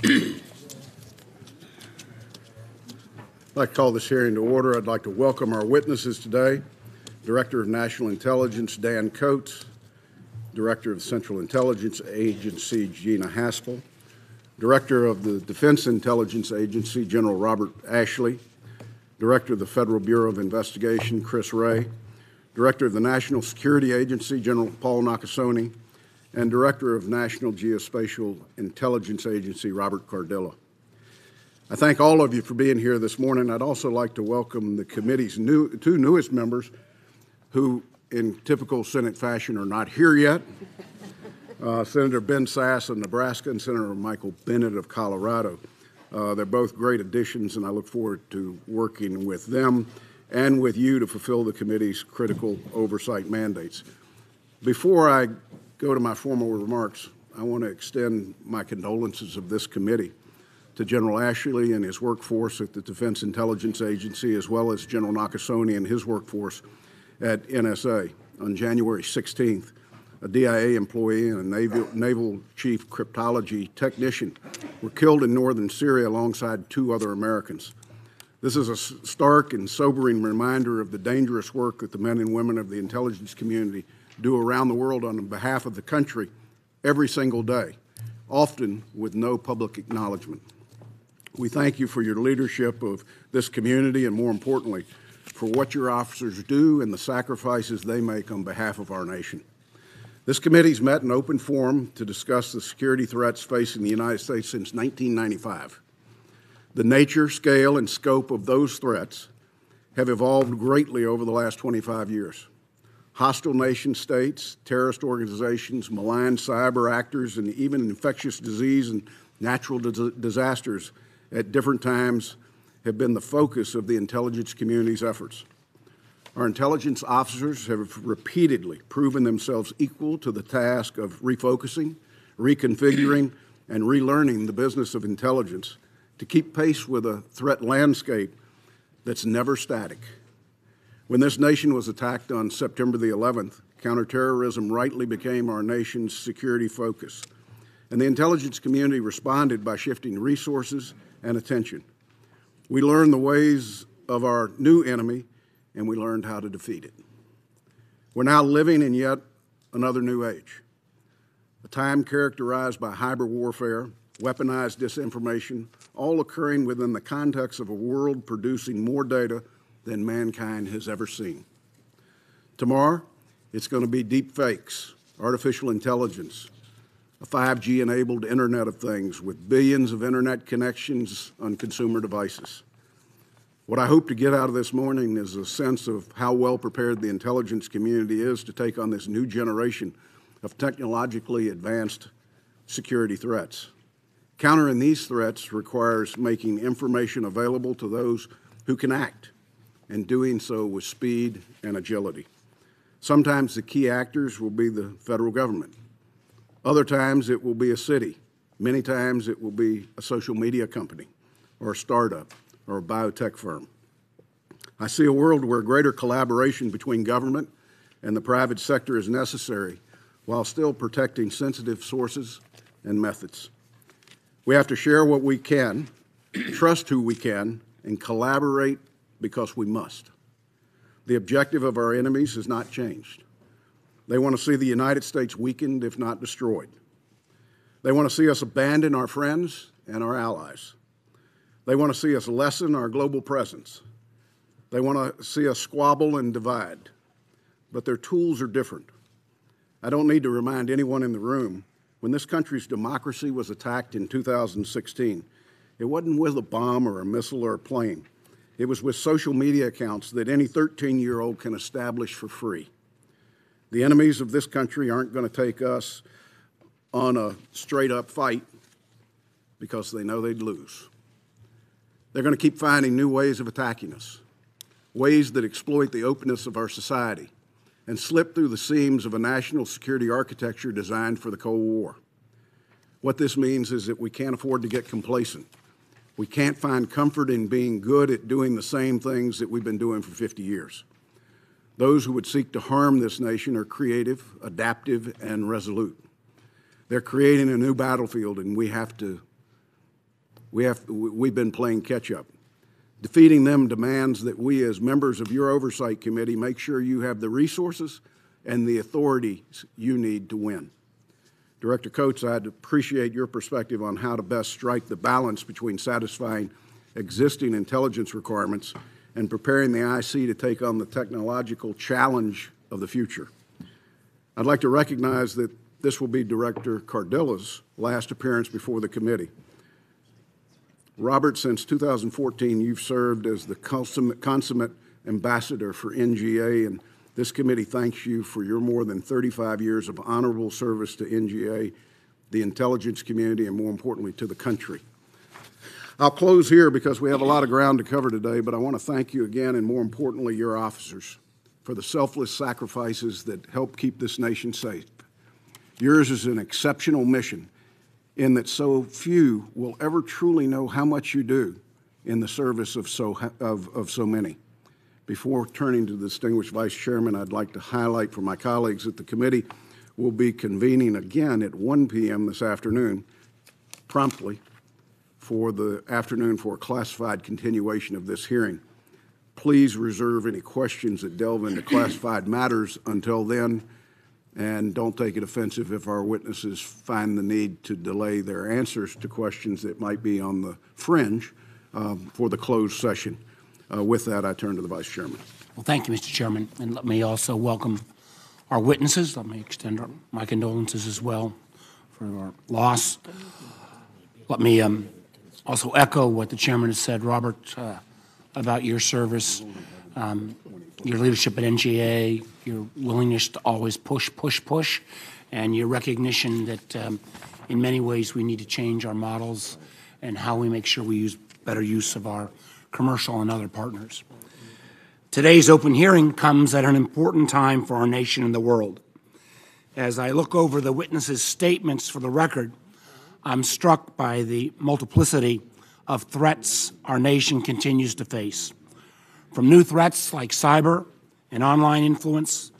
I'd like to call this hearing to order. I'd like to welcome our witnesses today, Director of National Intelligence Dan Coates, Director of the Central Intelligence Agency Gina Haspel, Director of the Defense Intelligence Agency General Robert Ashley, Director of the Federal Bureau of Investigation Chris Wray, Director of the National Security Agency General Paul Nakasone, and Director of National Geospatial Intelligence Agency Robert Cardillo. I thank all of you for being here this morning. I'd also like to welcome the committee's two newest members who, in typical Senate fashion, are not here yet. Senator Ben Sass of Nebraska and Senator Michael Bennett of Colorado. They're both great additions, and I look forward to working with them and with you to fulfill the committee's critical oversight mandates. Before I go to my formal remarks, I want to extend my condolences of this committee to General Ashley and his workforce at the Defense Intelligence Agency, as well as General Nakasone and his workforce at NSA. On January 16th, a DIA employee and a Naval Chief Cryptology technician were killed in northern Syria alongside two other Americans. This is a stark and sobering reminder of the dangerous work that the men and women of the intelligence community do around the world on behalf of the country every single day, often with no public acknowledgement. We thank you for your leadership of this community and, more importantly, for what your officers do and the sacrifices they make on behalf of our nation. This committee's met in open forum to discuss the security threats facing the United States since 1995. The nature, scale, and scope of those threats have evolved greatly over the last 25 years. Hostile nation states, terrorist organizations, malign cyber actors, and even infectious disease and natural disasters at different times have been the focus of the intelligence community's efforts. Our intelligence officers have repeatedly proven themselves equal to the task of refocusing, reconfiguring, and relearning the business of intelligence to keep pace with a threat landscape that's never static. When this nation was attacked on September the 11th, counterterrorism rightly became our nation's security focus, and the intelligence community responded by shifting resources and attention. We learned the ways of our new enemy, and we learned how to defeat it. We're now living in yet another new age, a time characterized by hybrid warfare, weaponized disinformation, all occurring within the context of a world producing more data than mankind has ever seen. Tomorrow, it's going to be deep fakes, artificial intelligence, a 5G-enabled Internet of Things with billions of Internet connections on consumer devices. What I hope to get out of this morning is a sense of how well prepared the intelligence community is to take on this new generation of technologically advanced security threats. Countering these threats requires making information available to those who can act, and doing so with speed and agility. Sometimes the key actors will be the federal government. Other times it will be a city. Many times it will be a social media company or a startup or a biotech firm. I see a world where greater collaboration between government and the private sector is necessary while still protecting sensitive sources and methods. We have to share what we can, trust who we can, and collaborate because we must. The objective of our enemies has not changed. They want to see the United States weakened, if not destroyed. They want to see us abandon our friends and our allies. They want to see us lessen our global presence. They want to see us squabble and divide. But their tools are different. I don't need to remind anyone in the room, when this country's democracy was attacked in 2016, it wasn't with a bomb or a missile or a plane. It was with social media accounts that any 13-year-old can establish for free. The enemies of this country aren't going to take us on a straight-up fight because they know they'd lose. They're going to keep finding new ways of attacking us, ways that exploit the openness of our society and slip through the seams of a national security architecture designed for the Cold War. What this means is that we can't afford to get complacent. We can't find comfort in being good at doing the same things that we've been doing for 50 years. Those who would seek to harm this nation are creative, adaptive, and resolute. They're creating a new battlefield, and we have to we've been playing catch-up. Defeating them demands that we, as members of your oversight committee, make sure you have the resources and the authorities you need to win. Director Coates, I'd appreciate your perspective on how to best strike the balance between satisfying existing intelligence requirements and preparing the IC to take on the technological challenge of the future. I'd like to recognize that this will be Director Cardilla's last appearance before the committee. Robert, since 2014, you've served as the consummate ambassador for NGA, and this committee thanks you for your more than 35 years of honorable service to NGA, the intelligence community, and more importantly, to the country. I'll close here because we have a lot of ground to cover today, but I want to thank you again, and more importantly, your officers, for the selfless sacrifices that help keep this nation safe. Yours is an exceptional mission in that so few will ever truly know how much you do in the service of so many. Before turning to the distinguished Vice Chairman, I'd like to highlight for my colleagues that the committee will be convening again at 1 p.m. this afternoon, promptly, for a classified continuation of this hearing. Please reserve any questions that delve into classified matters until then, and don't take it offensive if our witnesses find the need to delay their answers to questions that might be on the fringe for the closed session. With that, I turn to the Vice Chairman. Well, thank you, Mr. Chairman. And let me also welcome our witnesses. Let me extend my condolences as well for our loss. Let me also echo what the Chairman has said, Robert, about your service, your leadership at NGA, your willingness to always push, and your recognition that in many ways we need to change our models and how we make sure we use better use of our commercial and other partners. Today's open hearing comes at an important time for our nation and the world. As I look over the witnesses' statements for the record, I'm struck by the multiplicity of threats our nation continues to face, from new threats like cyber and online influence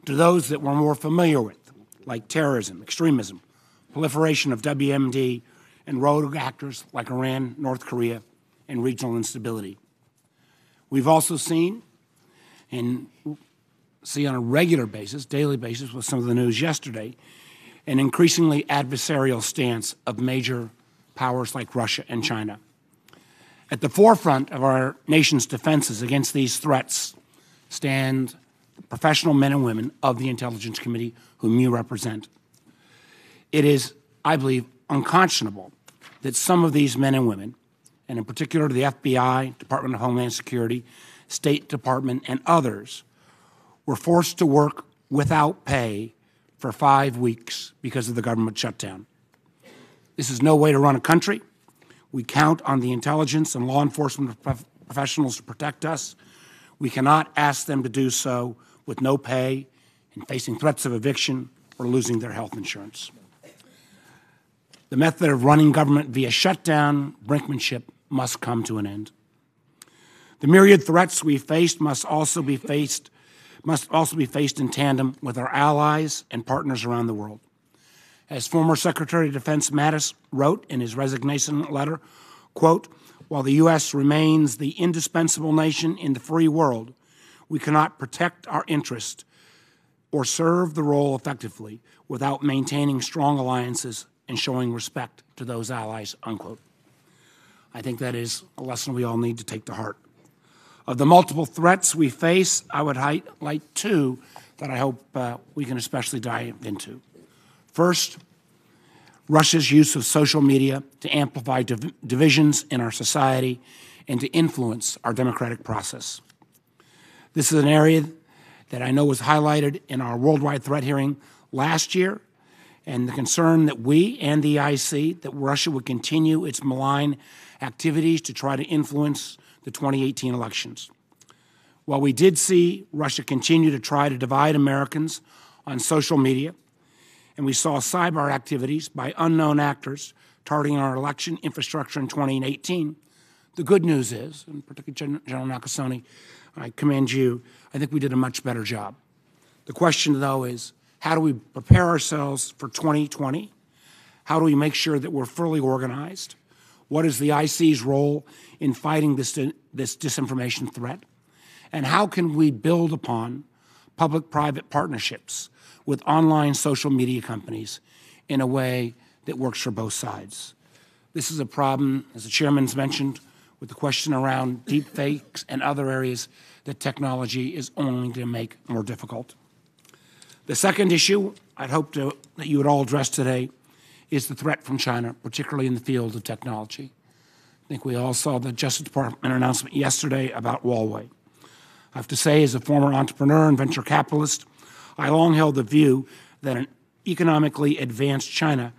to those that we're more familiar with, like terrorism, extremism, proliferation of WMD, and rogue actors like Iran, North Korea, and regional instability. We've also seen and see on a regular basis, daily basis with some of the news yesterday, an increasingly adversarial stance of major powers like Russia and China. At the forefront of our nation's defenses against these threats stand the professional men and women of the Intelligence Committee whom you represent. It is, I believe, unconscionable that some of these men and women, and in particular the FBI, Department of Homeland Security, State Department, and others, were forced to work without pay for 5 weeks because of the government shutdown. This is no way to run a country. We count on the intelligence and law enforcement professionals to protect us. We cannot ask them to do so with no pay and facing threats of eviction or losing their health insurance. The method of running government via shutdown, brinkmanship, must come to an end. The myriad threats we faced must also be faced in tandem with our allies and partners around the world. As former Secretary of Defense Mattis wrote in his resignation letter, quote, "While the U.S. remains the indispensable nation in the free world, we cannot protect our interest or serve the role effectively without maintaining strong alliances and showing respect to those allies," unquote. I think that is a lesson we all need to take to heart. Of the multiple threats we face, I would highlight two that I hope we can especially dive into. First, Russia's use of social media to amplify divisions in our society and to influence our democratic process. This is an area that I know was highlighted in our worldwide threat hearing last year, and the concern that we and the IC that Russia would continue its malign activities to try to influence the 2018 elections. While we did see Russia continue to try to divide Americans on social media, and we saw cyber activities by unknown actors targeting our election infrastructure in 2018, the good news is, and particularly General Nakasone, I commend you, I think we did a much better job. The question, though, is how do we prepare ourselves for 2020? How do we make sure that we're fully organized? What is the IC's role in fighting this disinformation threat? And how can we build upon public-private partnerships with online social media companies in a way that works for both sides? This is a problem, as the chairman's mentioned, with the question around deepfakes and other areas that technology is only to make more difficult. The second issue I'd hope that you would all address today is the threat from China, particularly in the field of technology. I think we all saw the Justice Department announcement yesterday about Huawei. I have to say, as a former entrepreneur and venture capitalist, I long held the view that an economically advanced China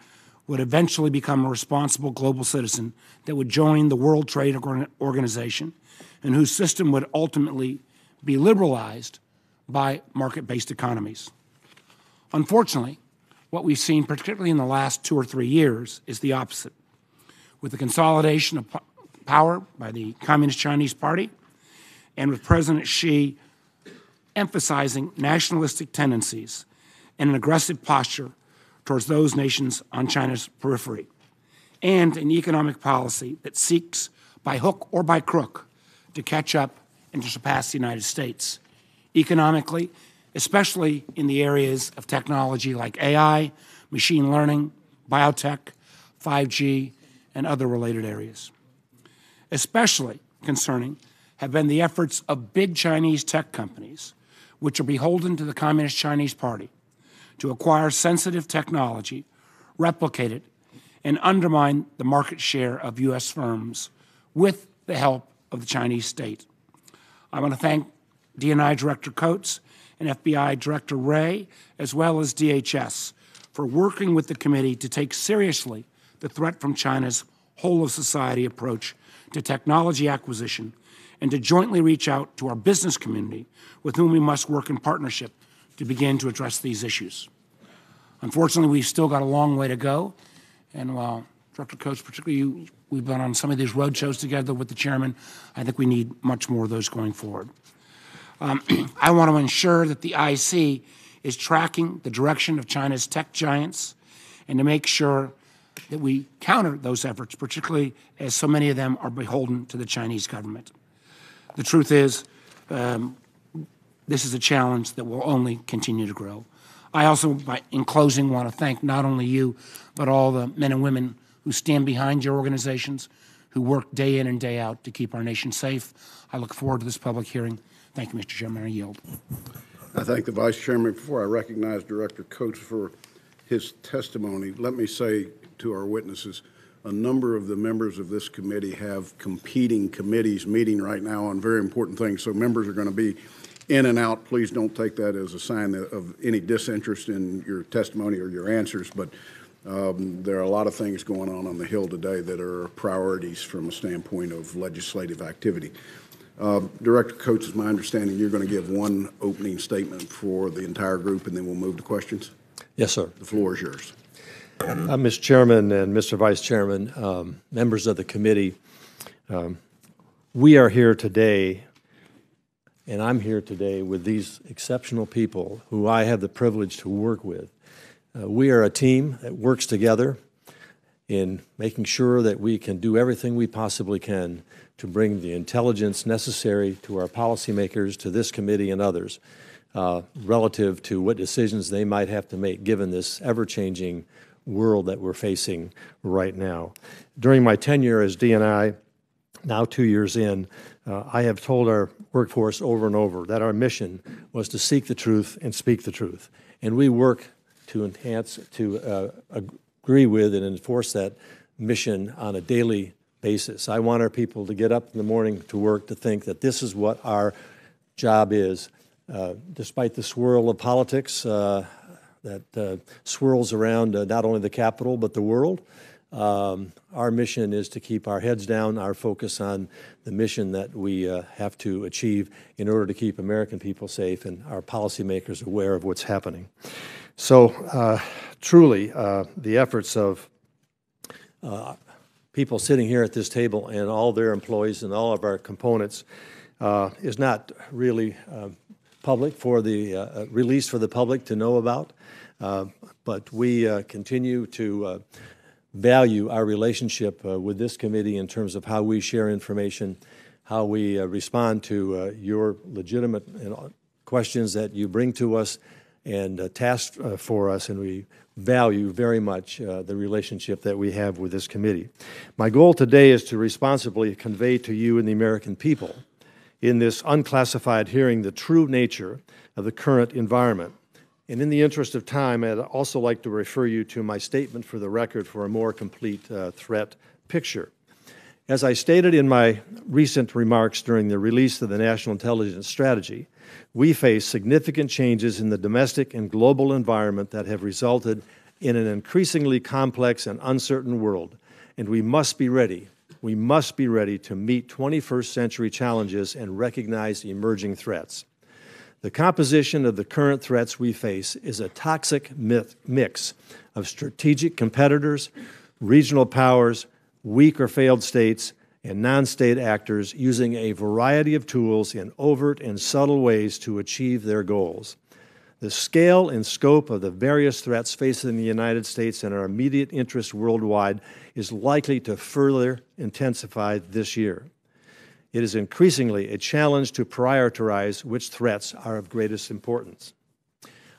would eventually become a responsible global citizen that would join the World Trade Organization and whose system would ultimately be liberalized by market-based economies. Unfortunately, what we've seen, particularly in the last 2 or 3 years, is the opposite. With the consolidation of power by the Communist Chinese Party and with President Xi emphasizing nationalistic tendencies and an aggressive posture towards those nations on China's periphery, and an economic policy that seeks, by hook or by crook, to catch up and to surpass the United States, economically, especially in the areas of technology like AI, machine learning, biotech, 5G, and other related areas. Especially concerning have been the efforts of big Chinese tech companies, which are beholden to the Communist Chinese Party, to acquire sensitive technology, replicate it, and undermine the market share of U.S. firms with the help of the Chinese state. I want to thank DNI Director Coates and FBI Director Wray, as well as DHS, for working with the committee to take seriously the threat from China's whole-of-society approach to technology acquisition and to jointly reach out to our business community with whom we must work in partnership to begin to address these issues. Unfortunately, we've still got a long way to go, and while Director Coates, particularly you, we've been on some of these road shows together with the chairman, I think we need much more of those going forward. I want to ensure that the IC is tracking the direction of China's tech giants and to make sure that we counter those efforts, particularly as so many of them are beholden to the Chinese government. The truth is, this is a challenge that will only continue to grow. I also, in closing, want to thank not only you, but all the men and women who stand behind your organizations, who work day in and day out to keep our nation safe. I look forward to this public hearing. Thank you, Mr. Chairman. I yield. I thank the Vice Chairman. Before I recognize Director Coates for his testimony, let me say to our witnesses, a number of the members of this committee have competing committees meeting right now on very important things, so members are going to be in and out. Please don't take that as a sign of any disinterest in your testimony or your answers, but there are a lot of things going on the Hill today that are priorities from a standpoint of legislative activity. Director Coates, it's my understanding you're going to give one opening statement for the entire group, and then we'll move to questions. Yes, sir. The floor is yours. Mr. Chairman and Mr. Vice Chairman, members of the committee, we are here today, and I'm here today with these exceptional people who I have the privilege to work with. We are a team that works together in making sure that we can do everything we possibly can to bring the intelligence necessary to our policymakers, to this committee and others, relative to what decisions they might have to make given this ever-changing world that we're facing right now. During my tenure as DNI, now 2 years in, I have told our workforce over and over that our mission was to seek the truth and speak the truth. And we work to enhance, to agree with and enforce that mission on a daily basis. I want our people to get up in the morning to work to think that this is what our job is. Despite the swirl of politics that swirls around not only the Capitol but the world, our mission is to keep our heads down, our focus on the mission that we have to achieve in order to keep American people safe and our policymakers aware of what's happening. So truly, the efforts of people sitting here at this table and all their employees and all of our components is not really public for the release for the public to know about, but we continue to value our relationship with this committee in terms of how we share information, how we respond to your legitimate questions that you bring to us and tasks for us, and we value very much the relationship that we have with this committee. My goal today is to responsibly convey to you and the American people in this unclassified hearing the true nature of the current environment. And in the interest of time, I'd also like to refer you to my statement for the record for a more complete threat picture. As I stated in my recent remarks during the release of the National Intelligence Strategy, we face significant changes in the domestic and global environment that have resulted in an increasingly complex and uncertain world, and we must be ready. We must be ready to meet 21st century challenges and recognize emerging threats. The composition of the current threats we face is a toxic mix of strategic competitors, regional powers, weak or failed states, and non-state actors using a variety of tools in overt and subtle ways to achieve their goals. The scale and scope of the various threats facing the United States and our immediate interests worldwide is likely to further intensify this year. It is increasingly a challenge to prioritize which threats are of greatest importance.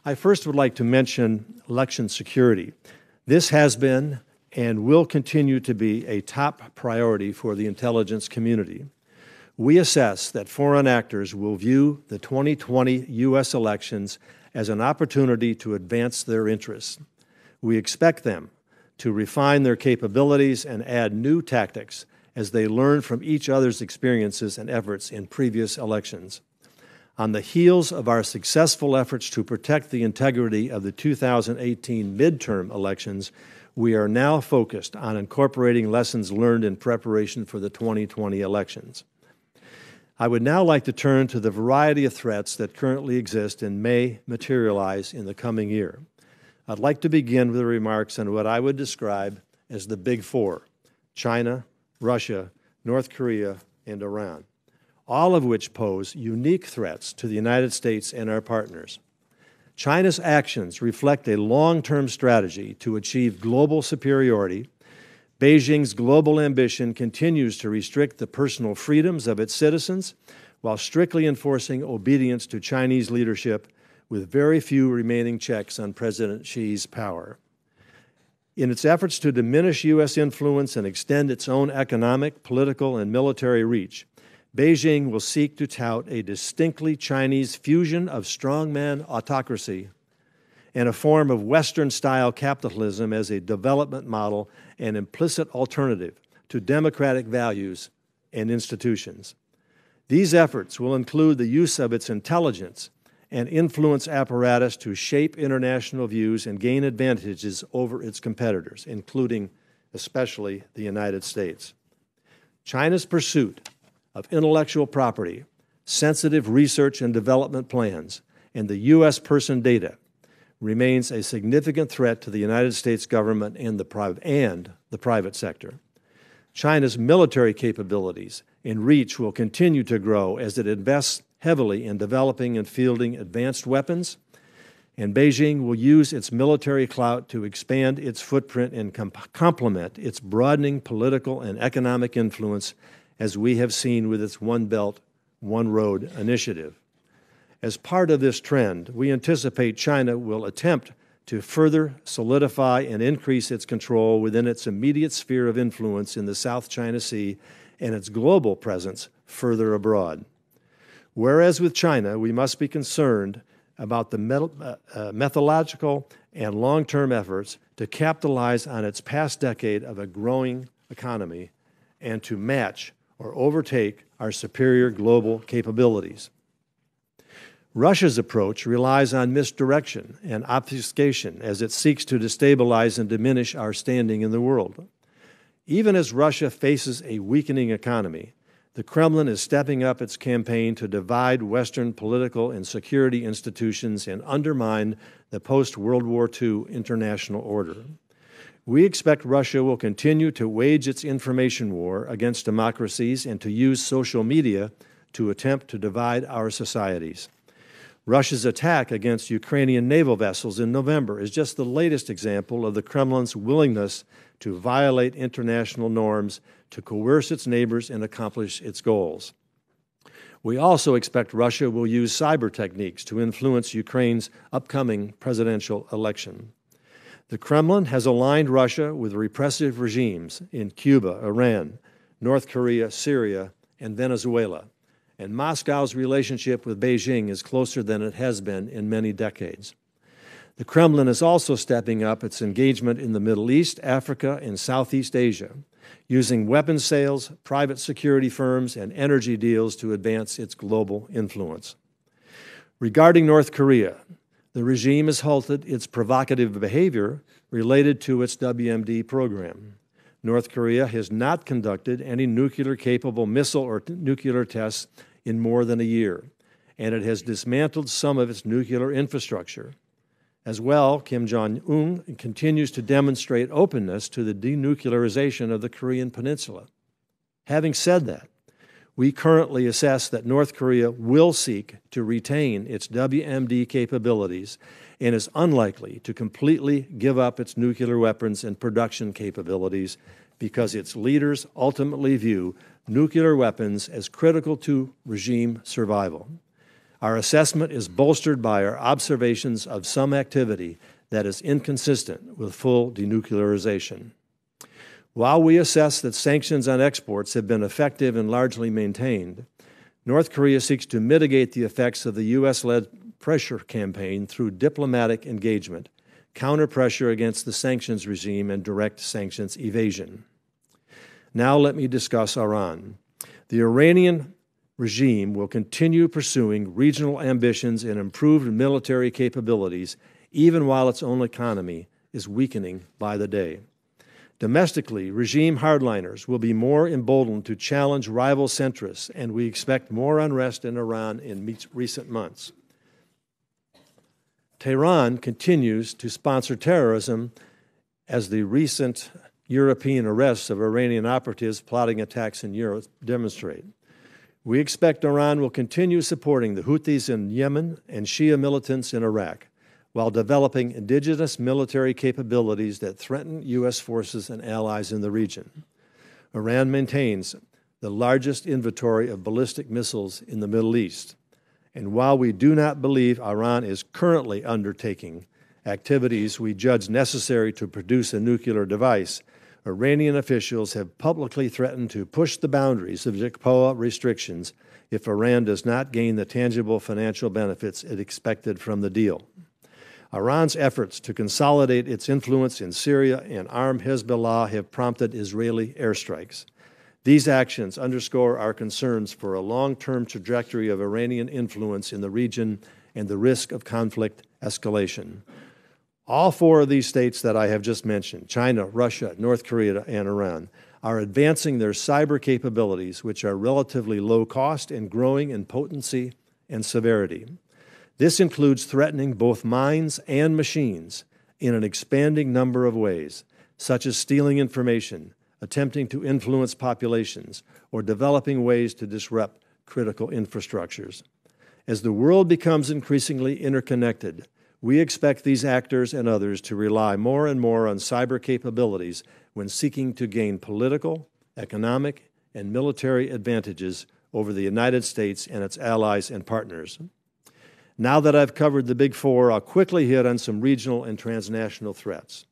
I first would like to mention election security. This has been and will continue to be a top priority for the intelligence community. We assess that foreign actors will view the 2020 U.S. elections as an opportunity to advance their interests. We expect them to refine their capabilities and add new tactics as they learn from each other's experiences and efforts in previous elections. On the heels of our successful efforts to protect the integrity of the 2018 midterm elections, we are now focused on incorporating lessons learned in preparation for the 2020 elections. I would now like to turn to the variety of threats that currently exist and may materialize in the coming year. I'd like to begin with remarks on what I would describe as the Big Four: China, Russia, North Korea, and Iran, all of which pose unique threats to the United States and our partners. China's actions reflect a long-term strategy to achieve global superiority. Beijing's global ambition continues to restrict the personal freedoms of its citizens while strictly enforcing obedience to Chinese leadership, with very few remaining checks on President Xi's power. In its efforts to diminish U.S. influence and extend its own economic, political, and military reach, Beijing will seek to tout a distinctly Chinese fusion of strongman autocracy and a form of Western-style capitalism as a development model and implicit alternative to democratic values and institutions. These efforts will include the use of its intelligence and influence apparatus to shape international views and gain advantages over its competitors, including especially the United States. China's pursuit of intellectual property, sensitive research and development plans, and the U.S. person data remains a significant threat to the United States government and the private sector. China's military capabilities and reach will continue to grow as it invests heavily in developing and fielding advanced weapons, and Beijing will use its military clout to expand its footprint and complement its broadening political and economic influence, as we have seen with its One Belt, One Road initiative. As part of this trend, we anticipate China will attempt to further solidify and increase its control within its immediate sphere of influence in the South China Sea and its global presence further abroad. Whereas with China, we must be concerned about the methodological and long-term efforts to capitalize on its past decade of a growing economy and to match or overtake our superior global capabilities. Russia's approach relies on misdirection and obfuscation as it seeks to destabilize and diminish our standing in the world. Even as Russia faces a weakening economy, the Kremlin is stepping up its campaign to divide Western political and security institutions and undermine the post-World War II international order. We expect Russia will continue to wage its information war against democracies and to use social media to attempt to divide our societies. Russia's attack against Ukrainian naval vessels in November is just the latest example of the Kremlin's willingness to violate international norms, to coerce its neighbors and accomplish its goals. We also expect Russia will use cyber techniques to influence Ukraine's upcoming presidential election. The Kremlin has aligned Russia with repressive regimes in Cuba, Iran, North Korea, Syria, and Venezuela, and Moscow's relationship with Beijing is closer than it has been in many decades. The Kremlin is also stepping up its engagement in the Middle East, Africa, and Southeast Asia, using weapons sales, private security firms, and energy deals to advance its global influence. Regarding North Korea, the regime has halted its provocative behavior related to its WMD program. North Korea has not conducted any nuclear-capable missile or nuclear tests in more than a year, and it has dismantled some of its nuclear infrastructure. As well, Kim Jong-un continues to demonstrate openness to the denuclearization of the Korean Peninsula. Having said that, we currently assess that North Korea will seek to retain its WMD capabilities and is unlikely to completely give up its nuclear weapons and production capabilities because its leaders ultimately view nuclear weapons as critical to regime survival. Our assessment is bolstered by our observations of some activity that is inconsistent with full denuclearization. While we assess that sanctions on exports have been effective and largely maintained, North Korea seeks to mitigate the effects of the U.S.-led pressure campaign through diplomatic engagement, counter-pressure against the sanctions regime, and direct sanctions evasion. Now let me discuss Iran. The Iranian regime will continue pursuing regional ambitions and improved military capabilities, even while its own economy is weakening by the day. Domestically, regime hardliners will be more emboldened to challenge rival centrists, and we expect more unrest in Iran in recent months. Tehran continues to sponsor terrorism, as the recent European arrests of Iranian operatives plotting attacks in Europe demonstrate. We expect Iran will continue supporting the Houthis in Yemen and Shia militants in Iraq, while developing indigenous military capabilities that threaten U.S. forces and allies in the region. Iran maintains the largest inventory of ballistic missiles in the Middle East, and while we do not believe Iran is currently undertaking activities we judge necessary to produce a nuclear device, Iranian officials have publicly threatened to push the boundaries of JCPOA restrictions if Iran does not gain the tangible financial benefits it expected from the deal. Iran's efforts to consolidate its influence in Syria and arm Hezbollah have prompted Israeli airstrikes. These actions underscore our concerns for a long-term trajectory of Iranian influence in the region and the risk of conflict escalation. All four of these states that I have just mentioned, China, Russia, North Korea, and Iran, are advancing their cyber capabilities, which are relatively low cost and growing in potency and severity. This includes threatening both minds and machines in an expanding number of ways, such as stealing information, attempting to influence populations, or developing ways to disrupt critical infrastructures. As the world becomes increasingly interconnected, we expect these actors and others to rely more and more on cyber capabilities when seeking to gain political, economic, and military advantages over the United States and its allies and partners. Now that I've covered the big four, I'll quickly hit on some regional and transnational threats.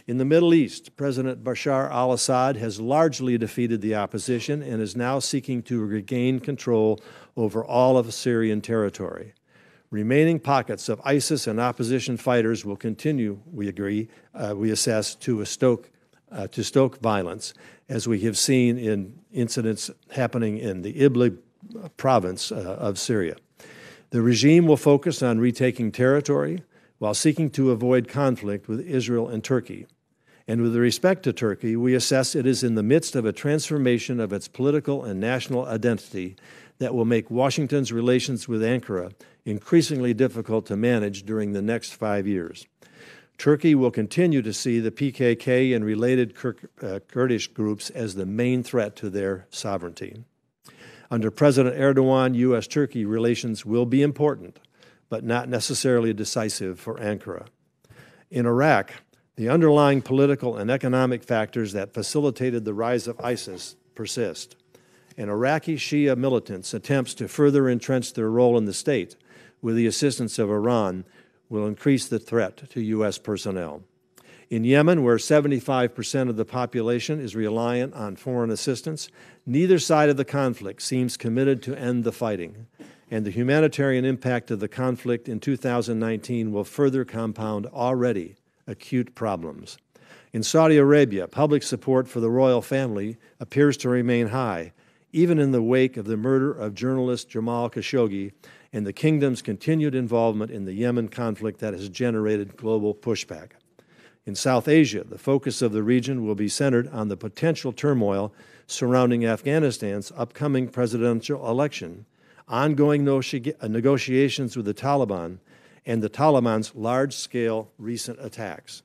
In the Middle East, President Bashar al-Assad has largely defeated the opposition and is now seeking to regain control over all of Syrian territory. Remaining pockets of ISIS and opposition fighters will continue, we assess, to stoke violence, as we have seen in incidents happening in the Idlib province of Syria. The regime will focus on retaking territory while seeking to avoid conflict with Israel and Turkey. And with respect to Turkey, we assess it is in the midst of a transformation of its political and national identity that will make Washington's relations with Ankara increasingly difficult to manage during the next 5 years. Turkey will continue to see the PKK and related Kurdish groups as the main threat to their sovereignty. Under President Erdogan, U.S.-Turkey relations will be important, but not necessarily decisive for Ankara. In Iraq, the underlying political and economic factors that facilitated the rise of ISIS persist, and Iraqi Shia militants' attempts to further entrench their role in the state with the assistance of Iran will increase the threat to U.S. personnel. In Yemen, where 75% of the population is reliant on foreign assistance, neither side of the conflict seems committed to end the fighting, and the humanitarian impact of the conflict in 2019 will further compound already acute problems. In Saudi Arabia, public support for the royal family appears to remain high, even in the wake of the murder of journalist Jamal Khashoggi and the kingdom's continued involvement in the Yemen conflict that has generated global pushback. In South Asia, the focus of the region will be centered on the potential turmoil surrounding Afghanistan's upcoming presidential election, ongoing negotiations with the Taliban, and the Taliban's large-scale recent attacks.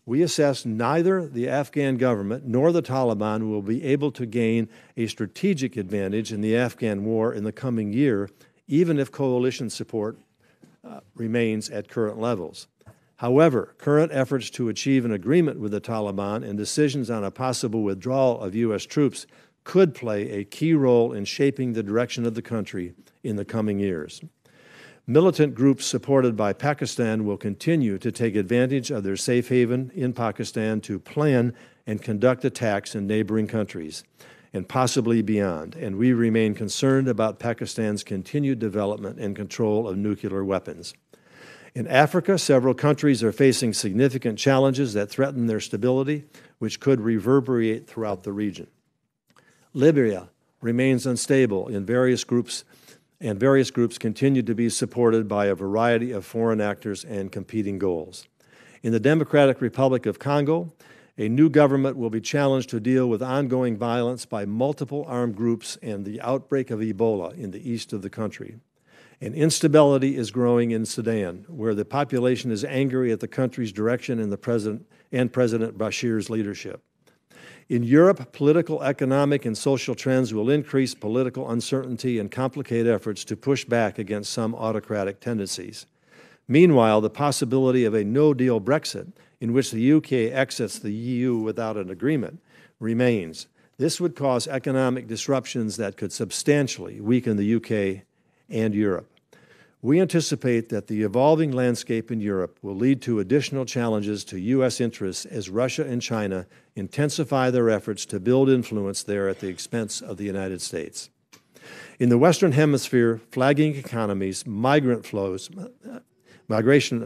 We assess neither the Afghan government nor the Taliban will be able to gain a strategic advantage in the Afghan war in the coming year, even if coalition support remains at current levels. However, current efforts to achieve an agreement with the Taliban and decisions on a possible withdrawal of U.S. troops could play a key role in shaping the direction of the country in the coming years. Militant groups supported by Pakistan will continue to take advantage of their safe haven in Pakistan to plan and conduct attacks in neighboring countries, and possibly beyond, and we remain concerned about Pakistan's continued development and control of nuclear weapons. In Africa, several countries are facing significant challenges that threaten their stability, which could reverberate throughout the region. Libya remains unstable in various groups, and various groups continue to be supported by a variety of foreign actors and competing goals. In the Democratic Republic of Congo, a new government will be challenged to deal with ongoing violence by multiple armed groups and the outbreak of Ebola in the east of the country. And instability is growing in Sudan, where the population is angry at the country's direction and President Bashir's leadership. In Europe, political, economic, and social trends will increase political uncertainty and complicate efforts to push back against some autocratic tendencies. Meanwhile, the possibility of a no-deal Brexit, in which the UK exits the EU without an agreement, remains. This would cause economic disruptions that could substantially weaken the UK and Europe. We anticipate that the evolving landscape in Europe will lead to additional challenges to U.S. interests as Russia and China intensify their efforts to build influence there at the expense of the United States. In the Western Hemisphere, flagging economies, migration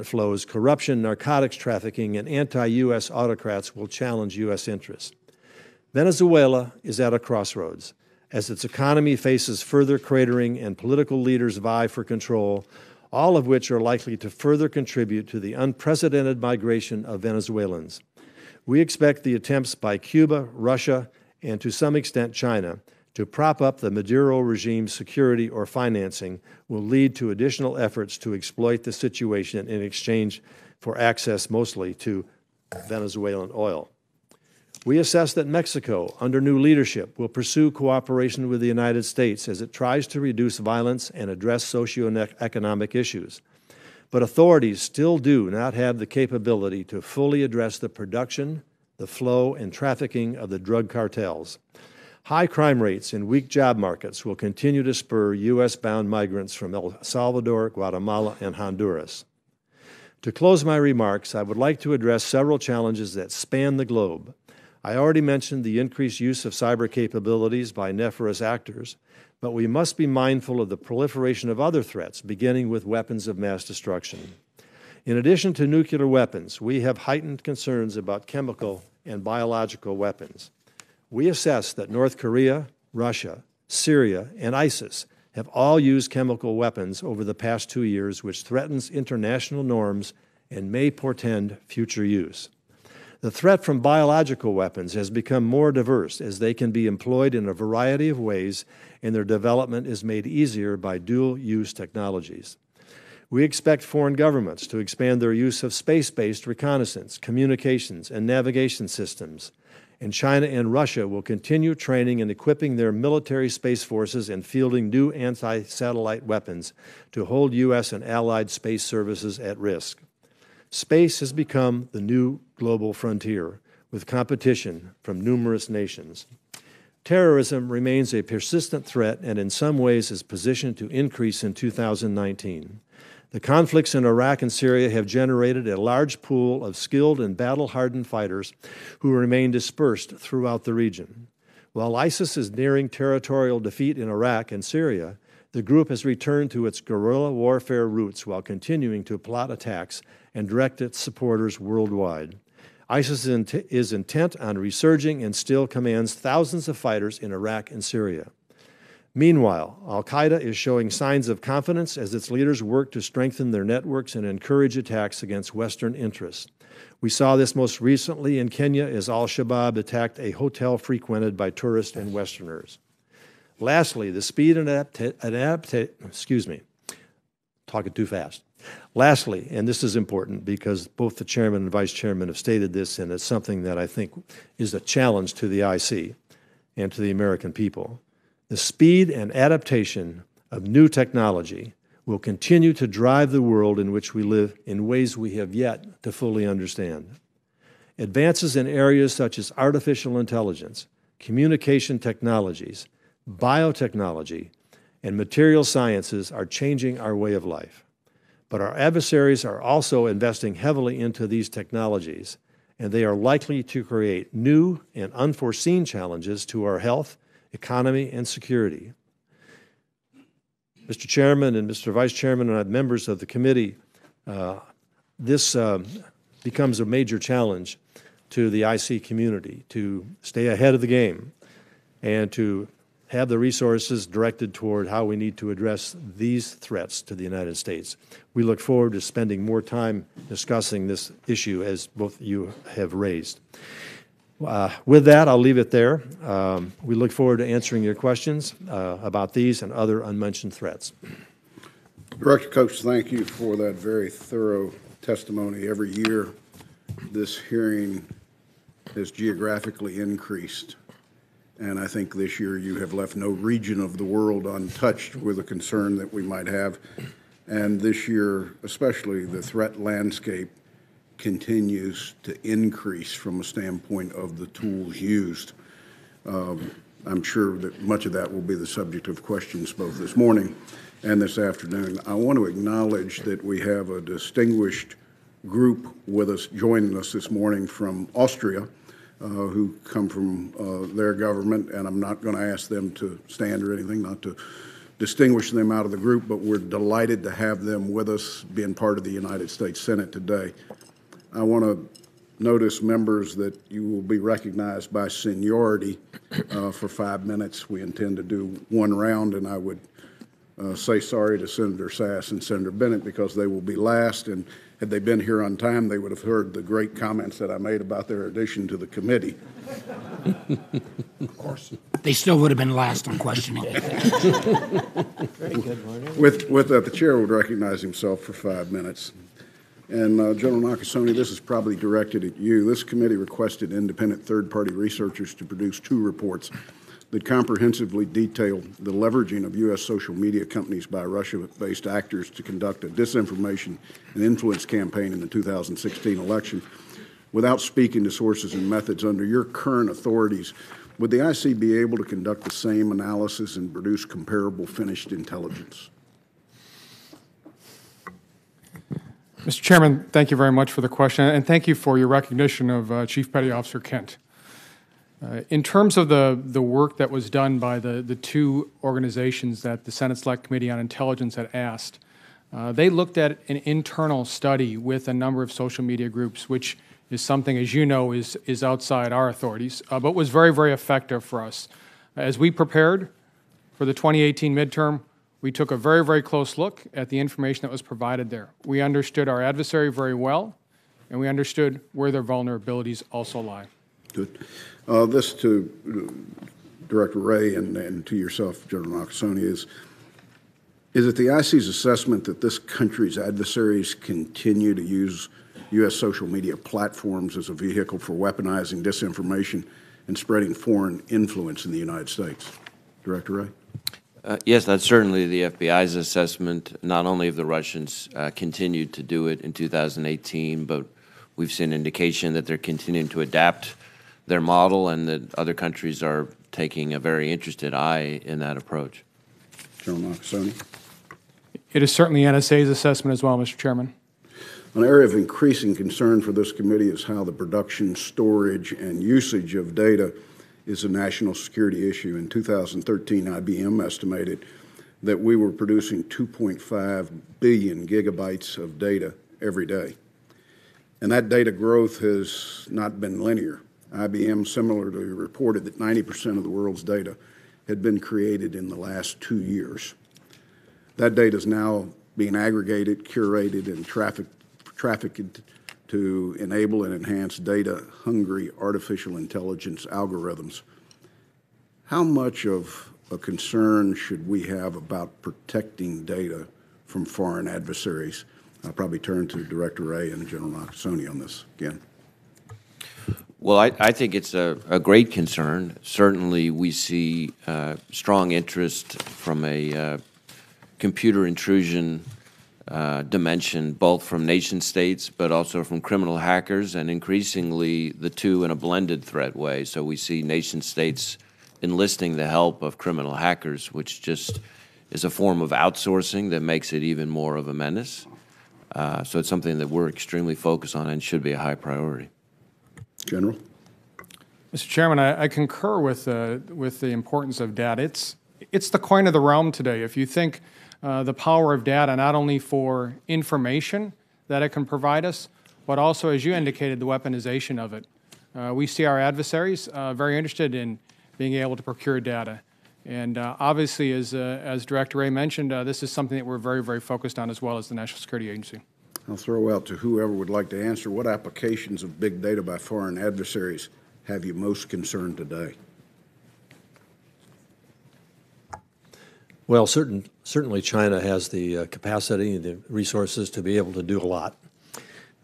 flows, corruption, narcotics trafficking, and anti-U.S. autocrats will challenge U.S. interests. Venezuela is at a crossroads. As its economy faces further cratering and political leaders vie for control, all of which are likely to further contribute to the unprecedented migration of Venezuelans. We expect the attempts by Cuba, Russia, and to some extent China to prop up the Maduro regime's security or financing will lead to additional efforts to exploit the situation in exchange for access mostly to Venezuelan oil. We assess that Mexico, under new leadership, will pursue cooperation with the United States as it tries to reduce violence and address socioeconomic issues. But authorities still do not have the capability to fully address the production, the flow, and trafficking of the drug cartels. High crime rates and weak job markets will continue to spur U.S.-bound migrants from El Salvador, Guatemala, and Honduras. To close my remarks, I would like to address several challenges that span the globe. I already mentioned the increased use of cyber capabilities by nefarious actors, but we must be mindful of the proliferation of other threats, beginning with weapons of mass destruction. In addition to nuclear weapons, we have heightened concerns about chemical and biological weapons. We assess that North Korea, Russia, Syria, and ISIS have all used chemical weapons over the past 2 years, which threatens international norms and may portend future use. The threat from biological weapons has become more diverse as they can be employed in a variety of ways, and their development is made easier by dual-use technologies. We expect foreign governments to expand their use of space-based reconnaissance, communications, and navigation systems, and China and Russia will continue training and equipping their military space forces and fielding new anti-satellite weapons to hold U.S. and allied space services at risk. Space has become the new global frontier, with competition from numerous nations. Terrorism remains a persistent threat and in some ways is positioned to increase in 2019. The conflicts in Iraq and Syria have generated a large pool of skilled and battle-hardened fighters who remain dispersed throughout the region. While ISIS is nearing territorial defeat in Iraq and Syria, the group has returned to its guerrilla warfare roots while continuing to plot attacks and direct its supporters worldwide. ISIS is intent on resurging and still commands thousands of fighters in Iraq and Syria. Meanwhile, al-Qaeda is showing signs of confidence as its leaders work to strengthen their networks and encourage attacks against Western interests. We saw this most recently in Kenya as al-Shabaab attacked a hotel frequented by tourists and Westerners. Lastly, the speed and Lastly, and this is important because both the chairman and vice chairman have stated this, and it's something that I think is a challenge to the IC and to the American people. The speed and adaptation of new technology will continue to drive the world in which we live in ways we have yet to fully understand. Advances in areas such as artificial intelligence, communication technologies, biotechnology, and material sciences are changing our way of life. But our adversaries are also investing heavily into these technologies, and they are likely to create new and unforeseen challenges to our health, economy, and security. Mr. Chairman and Mr. Vice Chairman and members of the committee, this becomes a major challenge to the IC community to stay ahead of the game and to have the resources directed toward how we need to address these threats to the United States. We look forward to spending more time discussing this issue as both you have raised. With that, I'll leave it there. We look forward to answering your questions about these and other unmentioned threats. Director Coates, thank you for that very thorough testimony. Every year, this hearing has geographically increased. And I think this year you have left no region of the world untouched with a concern that we might have. And this year, especially, the threat landscape continues to increase from a standpoint of the tools used. I'm sure that much of that will be the subject of questions both this morning and this afternoon. I want to acknowledge that we have a distinguished group with us, joining us this morning from Austria, who come from their government, and I'm not going to ask them to stand or anything, not to distinguish them out of the group, but we're delighted to have them with us being part of the United States Senate today. I want to notice, members, that you will be recognized by seniority for 5 minutes. We intend to do one round, and I would say sorry to Senator Sass and Senator Bennett because they will be last, and had they been here on time, they would have heard the great comments that I made about their addition to the committee. Of course. They still would have been last on questioning. Very good, With that, the chair would recognize himself for 5 minutes. And General Nakasone, this is probably directed at you. This committee requested independent third-party researchers to produce 2 reports that comprehensively detail the leveraging of U.S. social media companies by Russia-based actors to conduct a disinformation and influence campaign in the 2016 election. Without speaking to sources and methods under your current authorities, would the IC be able to conduct the same analysis and produce comparable finished intelligence? Mr. Chairman, thank you very much for the question, and thank you for your recognition of Chief Petty Officer Kent. In terms of the work that was done by the 2 organizations that the Senate Select Committee on Intelligence had asked, they looked at an internal study with a number of social media groups, which is something, as you know, is outside our authorities, but was very, very effective for us. As we prepared for the 2018 midterm, we took a very, very close look at the information that was provided there. We understood our adversary very well, and we understood where their vulnerabilities also lie. Good. This to Director Wray and to yourself, General Nakasone, is it the IC's assessment that this country's adversaries continue to use U.S. social media platforms as a vehicle for weaponizing disinformation and spreading foreign influence in the United States. Director Wray? Yes, that's certainly the FBI's assessment. Not only have the Russians continued to do it in 2018, but we've seen indication that they're continuing to adapt their model and that other countries are taking a very interested eye in that approach. General Nakasone? It is certainly NSA's assessment as well, Mr. Chairman. An area of increasing concern for this committee is how the production, storage, and usage of data is a national security issue. In 2013, IBM estimated that we were producing 2.5 billion gigabytes of data every day. And that data growth has not been linear. IBM similarly reported that 90% of the world's data had been created in the last 2 years. That data is now being aggregated, curated, and trafficked to enable and enhance data-hungry artificial intelligence algorithms. How much of a concern should we have about protecting data from foreign adversaries? I'll probably turn to Director Wray and General Nakasone on this again. Well, I think it's a great concern. Certainly, we see strong interest from a computer intrusion dimension, both from nation states, but also from criminal hackers, and increasingly the two in a blended threat way. So we see nation states enlisting the help of criminal hackers, which just is a form of outsourcing that makes it even more of a menace. So it's something that we're extremely focused on and should be a high priority. General? Mr. Chairman, I concur with the importance of data. It's the coin of the realm today. If you think the power of data, not only for information that it can provide us, but also, as you indicated, the weaponization of it. We see our adversaries very interested in being able to procure data. And obviously, as Director Wray mentioned, this is something that we're very, very focused on as well as the National Security Agency. I'll throw out to whoever would like to answer, what applications of big data by foreign adversaries have you most concerned today? Well, certainly China has the capacity and the resources to be able to do a lot,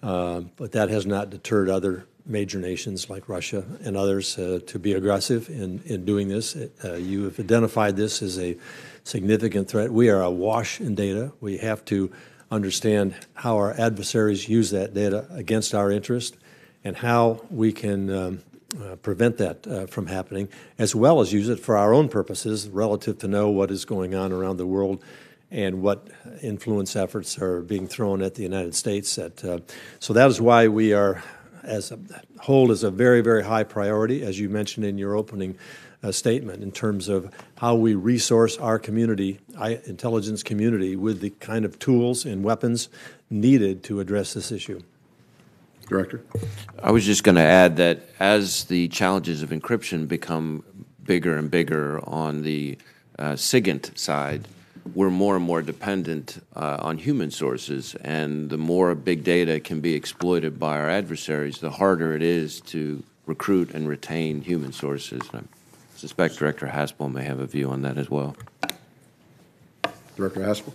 but that has not deterred other major nations like Russia and others to be aggressive in doing this. You have identified this as a significant threat. We are awash in data. We have to understand how our adversaries use that data against our interest and how we can prevent that from happening, as well as use it for our own purposes relative to know what is going on around the world and what influence efforts are being thrown at the United States. So that is why we are, as a whole, is a very, very high priority, as you mentioned in your opening statement, in terms of how we resource our community, intelligence community, with the kind of tools and weapons needed to address this issue. Director? I was just going to add that as the challenges of encryption become bigger and bigger on the SIGINT side, we're more and more dependent on human sources, and the more big data can be exploited by our adversaries, the harder it is to recruit and retain human sources. And I suspect Director Haspel may have a view on that as well. Director Haspel?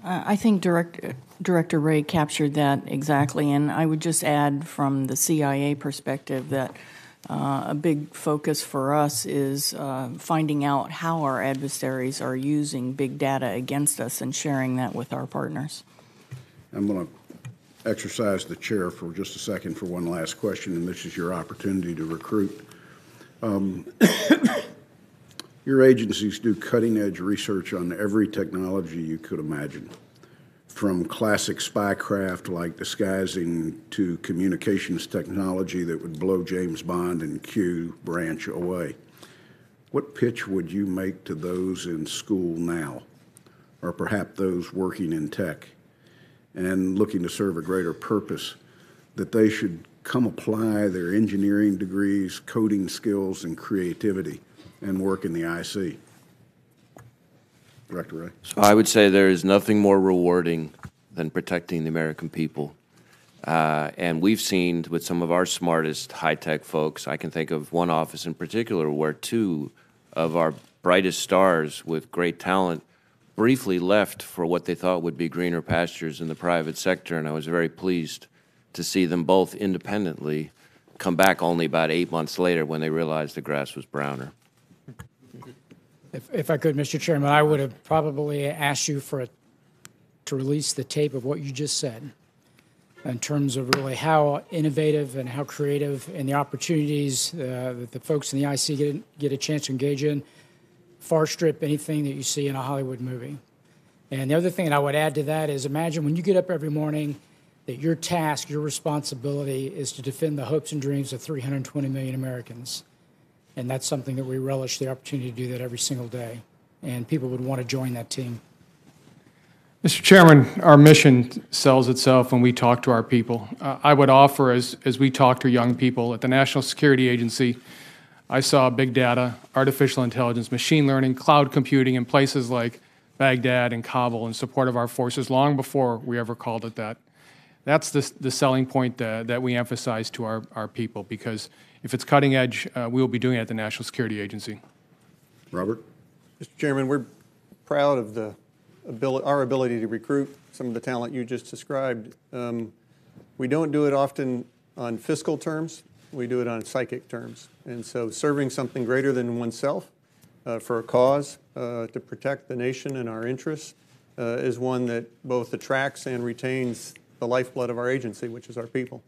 I think Director Wray captured that exactly, and I would just add from the CIA perspective that a big focus for us is finding out how our adversaries are using big data against us and sharing that with our partners. I'm going to exercise the chair for just a second for one last question, and this is your opportunity to recruit. Your agencies do cutting-edge research on every technology you could imagine, from classic spycraft like disguising to communications technology that would blow James Bond and Q branch away. What pitch would you make to those in school now, or perhaps those working in tech and looking to serve a greater purpose, that they should come apply their engineering degrees, coding skills, and creativity and work in the IC? Director Wray. So I would say there is nothing more rewarding than protecting the American people. And we've seen with some of our smartest high-tech folks, I can think of one office in particular where two of our brightest stars with great talent briefly left for what they thought would be greener pastures in the private sector, and I was very pleased to see them both independently come back only about 8 months later when they realized the grass was browner. If I could, Mr. Chairman, I would have probably asked you to release the tape of what you just said in terms of really how innovative and how creative and the opportunities that the folks in the IC get a chance to engage in far strip anything that you see in a Hollywood movie. And the other thing that I would add to that is imagine when you get up every morning that your task, your responsibility is to defend the hopes and dreams of 320 million Americans. And that's something that we relish the opportunity to do that every single day. And people would want to join that team. Mr. Chairman, our mission sells itself when we talk to our people. I would offer, as we talk to young people at the National Security Agency, I saw big data, artificial intelligence, machine learning, cloud computing in places like Baghdad and Kabul in support of our forces long before we ever called it that. That's the selling point that we emphasize to our people, because if it's cutting edge, we will be doing it at the National Security Agency. Robert? Mr. Chairman, we're proud of our ability to recruit some of the talent you just described. We don't do it often on fiscal terms. We do it on psychic terms. And so serving something greater than oneself for a cause to protect the nation and our interests is one that both attracts and retains the lifeblood of our agency, which is our people.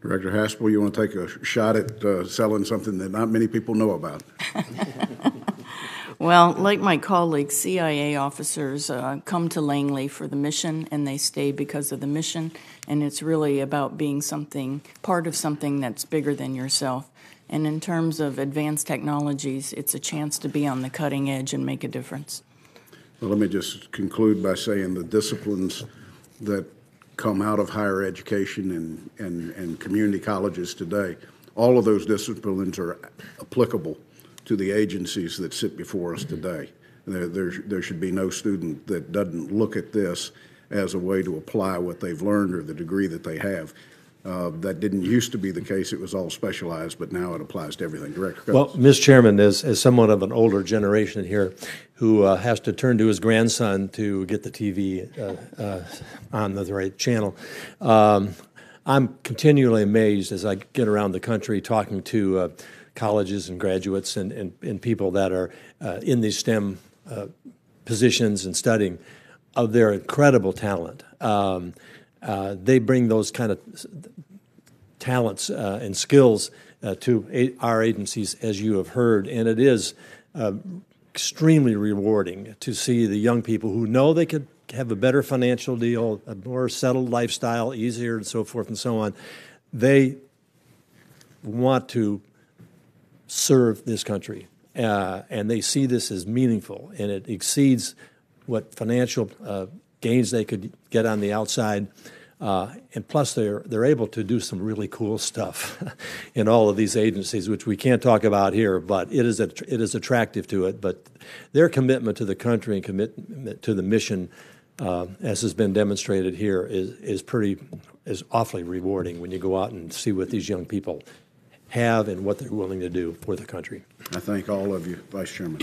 Director Haspel, you want to take a shot at selling something that not many people know about? Well, like my colleagues, CIA officers come to Langley for the mission, and they stay because of the mission, and it's really about being part of something that's bigger than yourself. And in terms of advanced technologies, it's a chance to be on the cutting edge and make a difference. Well, let me just conclude by saying the disciplines that come out of higher education and community colleges today, all of those disciplines are applicable to the agencies that sit before us today. There should be no student that doesn't look at this as a way to apply what they've learned or the degree that they have. That didn't used to be the case. It was all specialized, but now it applies to everything. Director Coates. Well, Mr. Chairman, as somewhat of an older generation here who has to turn to his grandson to get the TV on the right channel, I'm continually amazed as I get around the country talking to colleges and graduates and people that are in these STEM positions and studying of their incredible talent. They bring those kind of talents and skills to our agencies, as you have heard, and it is extremely rewarding to see the young people who know they could have a better financial deal, a more settled lifestyle, easier, and so forth and so on. They want to serve this country, and they see this as meaningful, and it exceeds what financial gains they could get on the outside, and plus they're able to do some really cool stuff in all of these agencies, which we can't talk about here, but it is attractive to it. But their commitment to the country and commitment to the mission, as has been demonstrated here, is awfully rewarding when you go out and see what these young people have and what they're willing to do for the country. I thank all of you, Vice Chairman.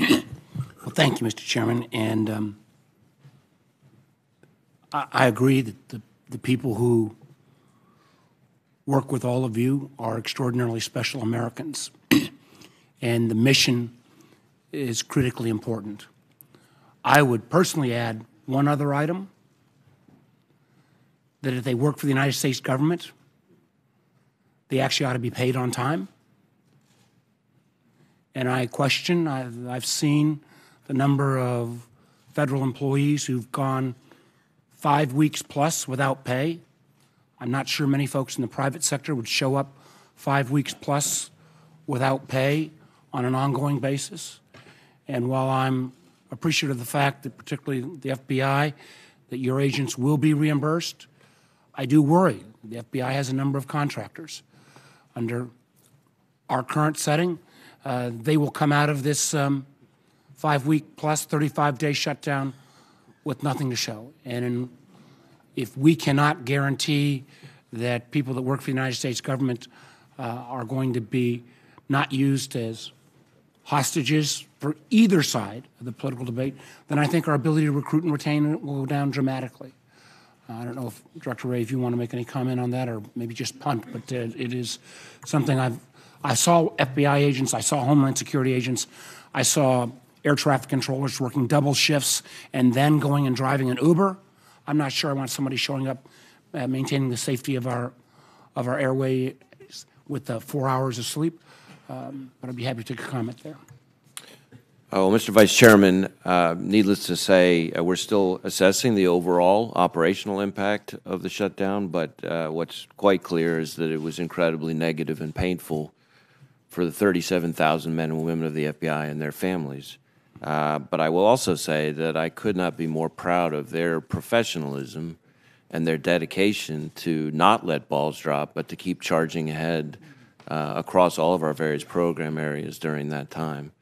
Well, thank you, Mr. Chairman. And I agree that the people who work with all of you are extraordinarily special Americans, and the mission is critically important. I would personally add one other item, that if they work for the United States government, they actually ought to be paid on time. And I question, I've seen the number of federal employees who've gone 5 weeks plus without pay. I'm not sure many folks in the private sector would show up 5 weeks plus without pay on an ongoing basis. And while I'm appreciative of the fact that particularly the FBI, that your agents will be reimbursed, I do worry. The FBI has a number of contractors. Under our current setting, they will come out of this 5 week plus 35-day shutdown with nothing to show. And if we cannot guarantee that people that work for the United States government are going to be not used as hostages for either side of the political debate, then I think our ability to recruit and retain will go down dramatically. I don't know if, Director Ray, if you want to make any comment on that or maybe just punt, but it is something I saw FBI agents, I saw Homeland Security agents, I saw air traffic controllers working double shifts and then going and driving an Uber. I'm not sure I want somebody showing up maintaining the safety of our airway with 4 hours of sleep, but I'd be happy to take a comment there. Oh, Mr. Vice Chairman, needless to say, we're still assessing the overall operational impact of the shutdown, but what's quite clear is that it was incredibly negative and painful for the 37,000 men and women of the FBI and their families. But I will also say that I could not be more proud of their professionalism and their dedication to not let balls drop, but to keep charging ahead across all of our various program areas during that time.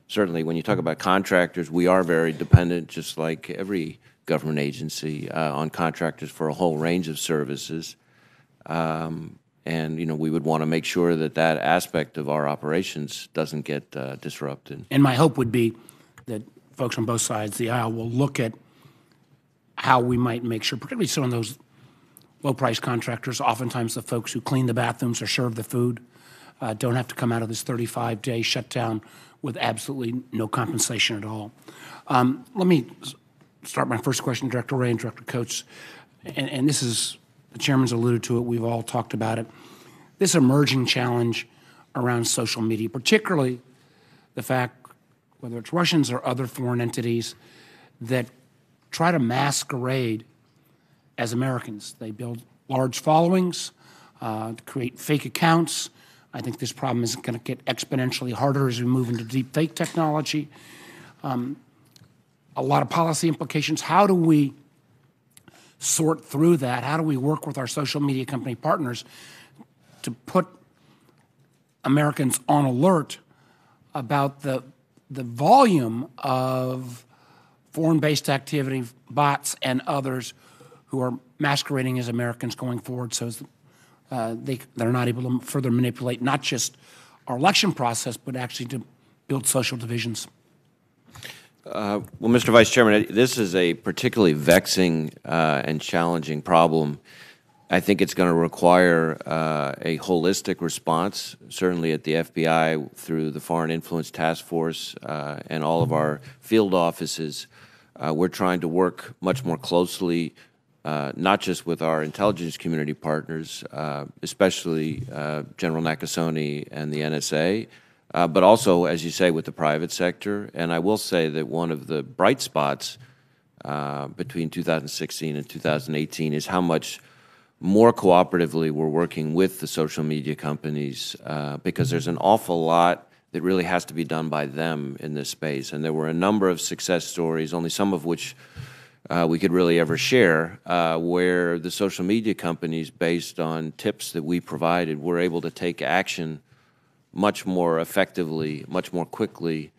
Certainly, when you talk about contractors, we are very dependent, just like every government agency, on contractors for a whole range of services. And, we would want to make sure that that aspect of our operations doesn't get disrupted. And my hope would be that folks on both sides of the aisle will look at how we might make sure, particularly some of those low-price contractors, oftentimes the folks who clean the bathrooms or serve the food, don't have to come out of this 35-day shutdown with absolutely no compensation at all. Let me start my first question, Director Ray and Director Coates, and this is, the Chairman's alluded to it, we've all talked about it, this emerging challenge around social media, particularly the fact, whether it's Russians or other foreign entities, that try to masquerade as Americans. They build large followings, create fake accounts. I think this problem is going to get exponentially harder as we move into deep fake technology. A lot of policy implications. How do we sort through that? How do we work with our social media company partners to put Americans on alert about the volume of foreign-based activity, bots, and others who are masquerading as Americans going forward, so they're not able to further manipulate not just our election process, but actually to build social divisions? Well, Mr. Vice Chairman, this is a particularly vexing and challenging problem. I think it's going to require a holistic response, certainly at the FBI through the Foreign Influence Task Force and all of our field offices. We're trying to work much more closely, not just with our intelligence community partners, especially General Nakasone and the NSA, but also, as you say, with the private sector. And I will say that one of the bright spots between 2016 and 2018 is how much more cooperatively we're working with the social media companies because there's an awful lot that really has to be done by them in this space. And there were a number of success stories, only some of which we could really ever share, where the social media companies, based on tips that we provided, were able to take action much more effectively, much more quickly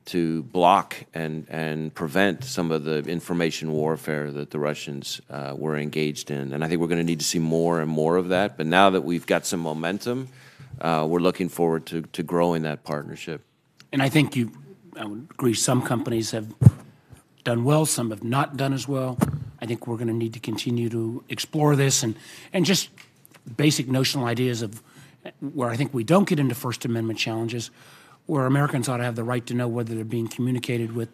to block and prevent some of the information warfare that the Russians were engaged in. And I think we're going to need to see more and more of that. But now that we've got some momentum, we're looking forward to growing that partnership. And I think I would agree, some companies have done well, some have not done as well. I think we're going to need to continue to explore this and just basic notional ideas of where I think we don't get into First Amendment challenges, where Americans ought to have the right to know whether they're being communicated with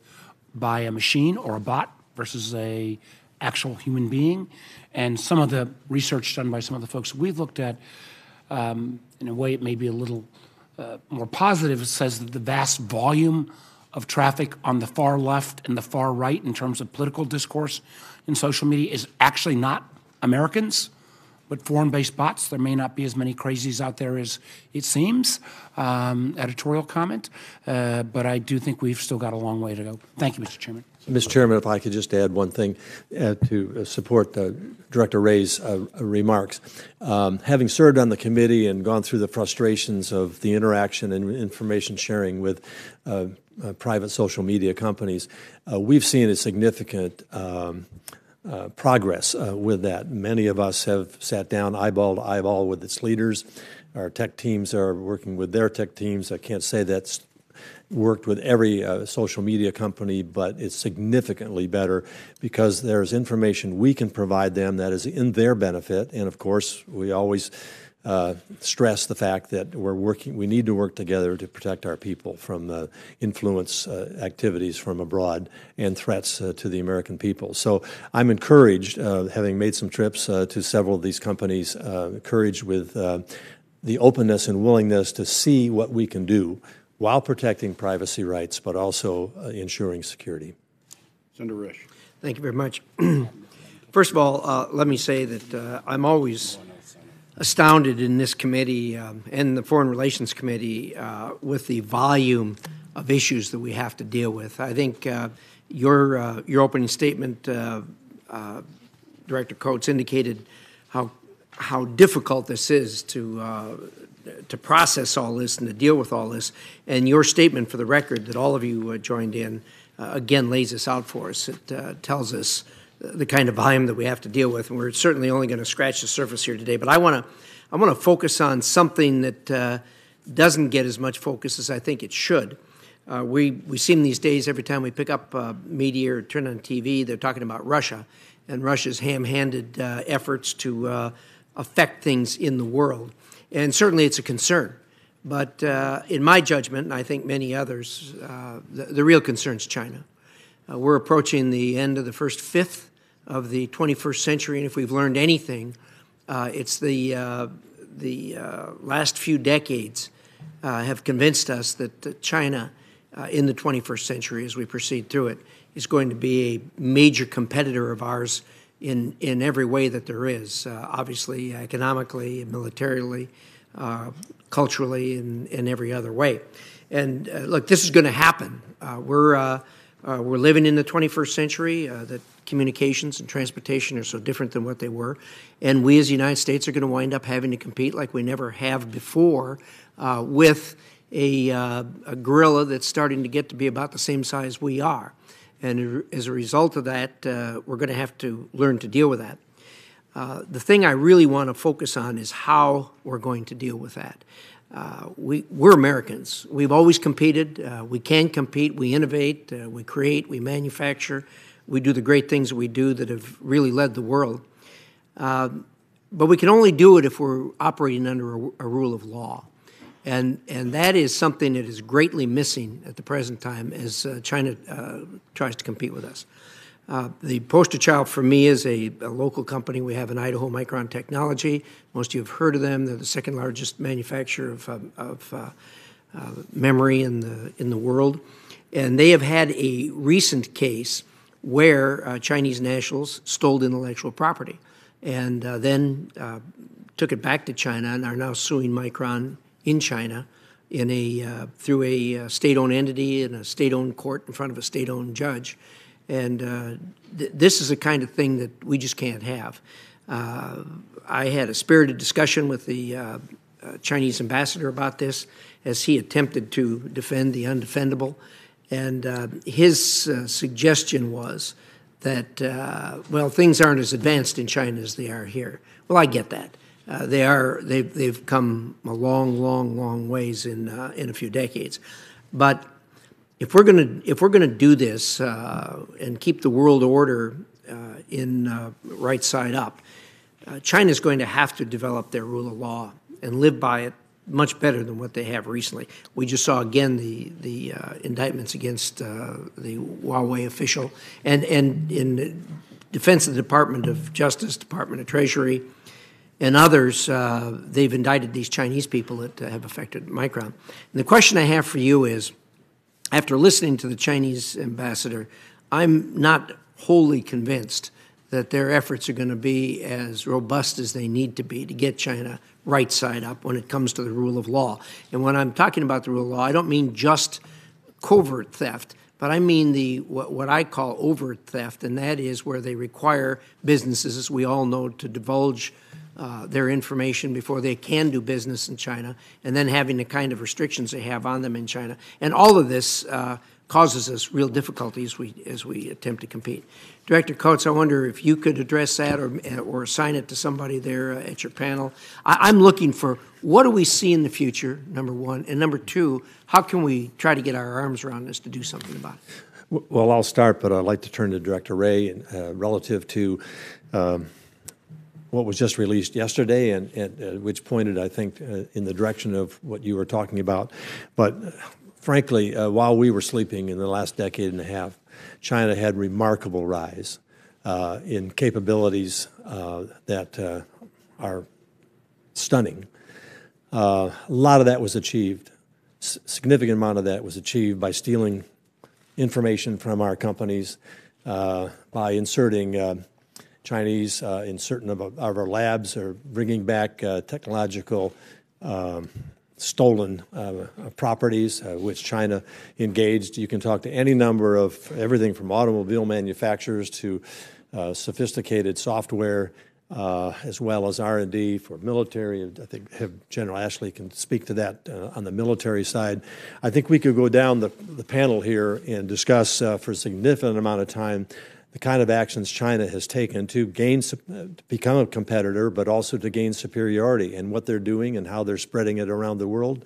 by a machine or a bot versus a actual human being. And some of the research done by some of the folks we've looked at, in a way it may be a little more positive, says that the vast volume of traffic on the far left and the far right in terms of political discourse in social media is actually not Americans, but foreign-based bots. There may not be as many crazies out there as it seems, editorial comment, but I do think we've still got a long way to go. Thank you, Mr. Chairman. Mr. Chairman, if I could just add one thing to support Director Ray's remarks. Having served on the committee and gone through the frustrations of the interaction and information sharing with private social media companies, we've seen a significant progress with that. Many of us have sat down eyeball to eyeball with its leaders. Our tech teams are working with their tech teams. I can't say that's worked with every social media company, but it's significantly better because there's information we can provide them that is in their benefit. And of course, we always stress the fact that we need to work together to protect our people from influence activities from abroad and threats to the American people. So I'm encouraged, having made some trips to several of these companies, encouraged with the openness and willingness to see what we can do while protecting privacy rights, but also ensuring security. Senator Risch. Thank you very much. First of all, let me say that I'm always astounded in this committee and the Foreign Relations Committee with the volume of issues that we have to deal with. I think your opening statement, Director Coates, indicated how difficult this is to process all this and to deal with all this. And your statement, for the record, that all of you joined in, again lays this out for us. It tells us the kind of volume that we have to deal with, and we're certainly only going to scratch the surface here today. But I want to focus on something that doesn't get as much focus as I think it should. We see these days, every time we pick up media or turn on TV, they're talking about Russia and Russia's ham-handed efforts to affect things in the world. And certainly it's a concern. But in my judgment, and I think many others, the real concern is China. We're approaching the end of the first fifth of the 21st century, and if we've learned anything, it's the last few decades have convinced us that China in the 21st century, as we proceed through it, is going to be a major competitor of ours in every way that there is, obviously economically, militarily, culturally, and in every other way. And look, this is going to happen. We're living in the 21st century. That communications and transportation are so different than what they were, and we as the United States are going to wind up having to compete like we never have before with a gorilla that's starting to get to be about the same size we are. And as a result of that, we're going to have to learn to deal with that. The thing I really want to focus on is how we're going to deal with that. We're Americans. We've always competed. We can compete. We innovate. We create. We manufacture. We do the great things that we do that have really led the world. But we can only do it if we're operating under a rule of law. And that is something that is greatly missing at the present time as China tries to compete with us. The poster child for me is a local company we have in Idaho, Micron Technology. Most of you have heard of them. They're the second largest manufacturer of memory in the world. And they have had a recent case where Chinese nationals stole intellectual property and then took it back to China and are now suing Micron in China through a state-owned entity in a state-owned court in front of a state-owned judge. And this is the kind of thing that we just can't have. I had a spirited discussion with the Chinese ambassador about this as he attempted to defend the undefendable. And his suggestion was that, well, things aren't as advanced in China as they are here. Well, I get that. They've come a long ways in a few decades. But if we're gonna do this and keep the world order in right side up, China's going to have to develop their rule of law and live by it much better than what they have recently. We just saw again the indictments against the Huawei official, and in defense of the Department of Justice, Department of Treasury, and others, they've indicted these Chinese people that have affected Micron. And the question I have for you is, after listening to the Chinese ambassador, I'm not wholly convinced that their efforts are going to be as robust as they need to be to get China right side up when it comes to the rule of law. And when I'm talking about the rule of law, I don't mean just covert theft, but I mean what I call overt theft, and that is where they require businesses, as we all know, to divulge their information before they can do business in China, and then having the kind of restrictions they have on them in China. And all of this causes us real difficulty as we attempt to compete. Director Coates, I wonder if you could address that or assign it to somebody there at your panel. I'm looking for what do we see in the future, number one, and number two, how can we try to get our arms around this to do something about it? Well, I'll start, but I'd like to turn to Director Ray relative to what was just released yesterday, and which pointed, I think, in the direction of what you were talking about. But frankly, while we were sleeping in the last decade and a half, China had remarkable rise in capabilities that are stunning. A lot of that was achieved, significant amount of that was achieved by stealing information from our companies, by inserting Chinese in certain of our labs, or bringing back technological stolen properties, which China engaged. You can talk to any number of everything from automobile manufacturers to sophisticated software, as well as R&D for military. I think General Ashley can speak to that on the military side. I think we could go down the panel here and discuss for a significant amount of time the kind of actions China has taken to become a competitor, but also to gain superiority, and what they're doing and how they're spreading it around the world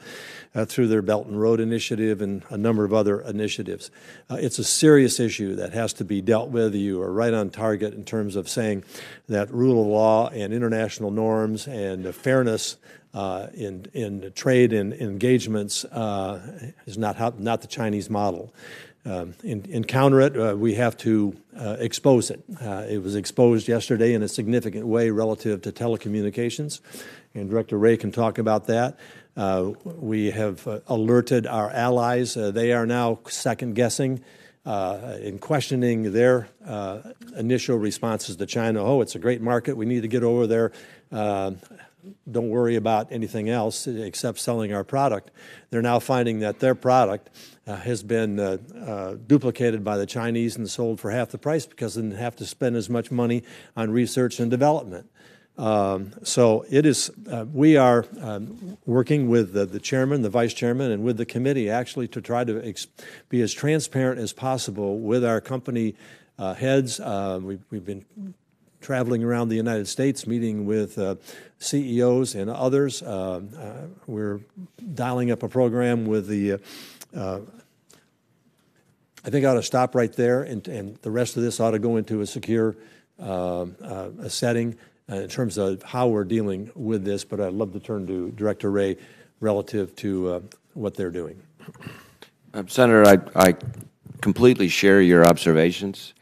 through their Belt and Road Initiative and a number of other initiatives. It's a serious issue that has to be dealt with. You are right on target in terms of saying that rule of law and international norms and fairness in trade and engagements is not the Chinese model. In counter it, we have to expose it. It was exposed yesterday in a significant way relative to telecommunications, and Director Ray can talk about that. We have alerted our allies. They are now second-guessing in questioning their initial responses to China. Oh, it's a great market. We need to get over there. Don't worry about anything else except selling our product. They're now finding that their product has been duplicated by the Chinese and sold for half the price because they didn't have to spend as much money on research and development. So it is. We are working with the chairman, the vice chairman, and with the committee actually to try to be as transparent as possible with our company heads. We've been traveling around the United States, meeting with CEOs and others. We're dialing up a program with the, I think I ought to stop right there, and the rest of this ought to go into a secure a setting in terms of how we're dealing with this, but I'd love to turn to Director Ray relative to what they're doing. Senator, I completely share your observations.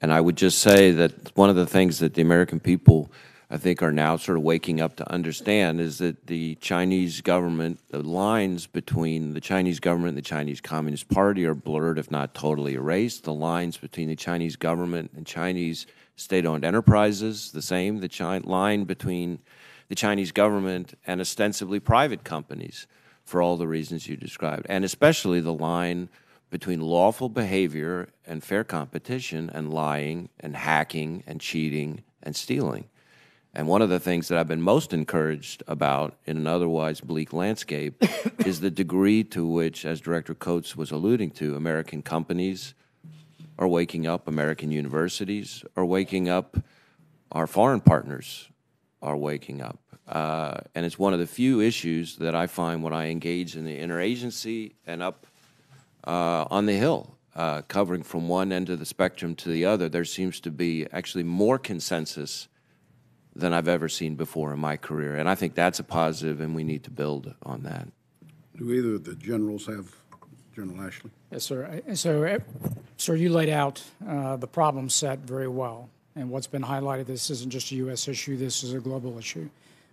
And I would just say that one of the things that the American people, I think, are now sort of waking up to understand is that the Chinese government, the lines between the Chinese government and the Chinese Communist Party are blurred, if not totally erased. The lines between the Chinese government and Chinese state-owned enterprises, the same. The line between the Chinese government and ostensibly private companies, for all the reasons you described, and especially the line between lawful behavior and fair competition and lying and hacking and cheating and stealing. And one of the things that I've been most encouraged about in an otherwise bleak landscape is the degree to which, as Director Coates was alluding to, American companies are waking up, American universities are waking up, our foreign partners are waking up. And it's one of the few issues that I find when I engage in the interagency and up on the Hill, covering from one end of the spectrum to the other. There seems to be actually more consensus than I've ever seen before in my career. And I think that's a positive, and we need to build on that. Do either of the generals have, General Ashley? Yes, sir. So, sir, you laid out the problem set very well. And what's been highlighted, this isn't just a U.S. issue, this is a global issue.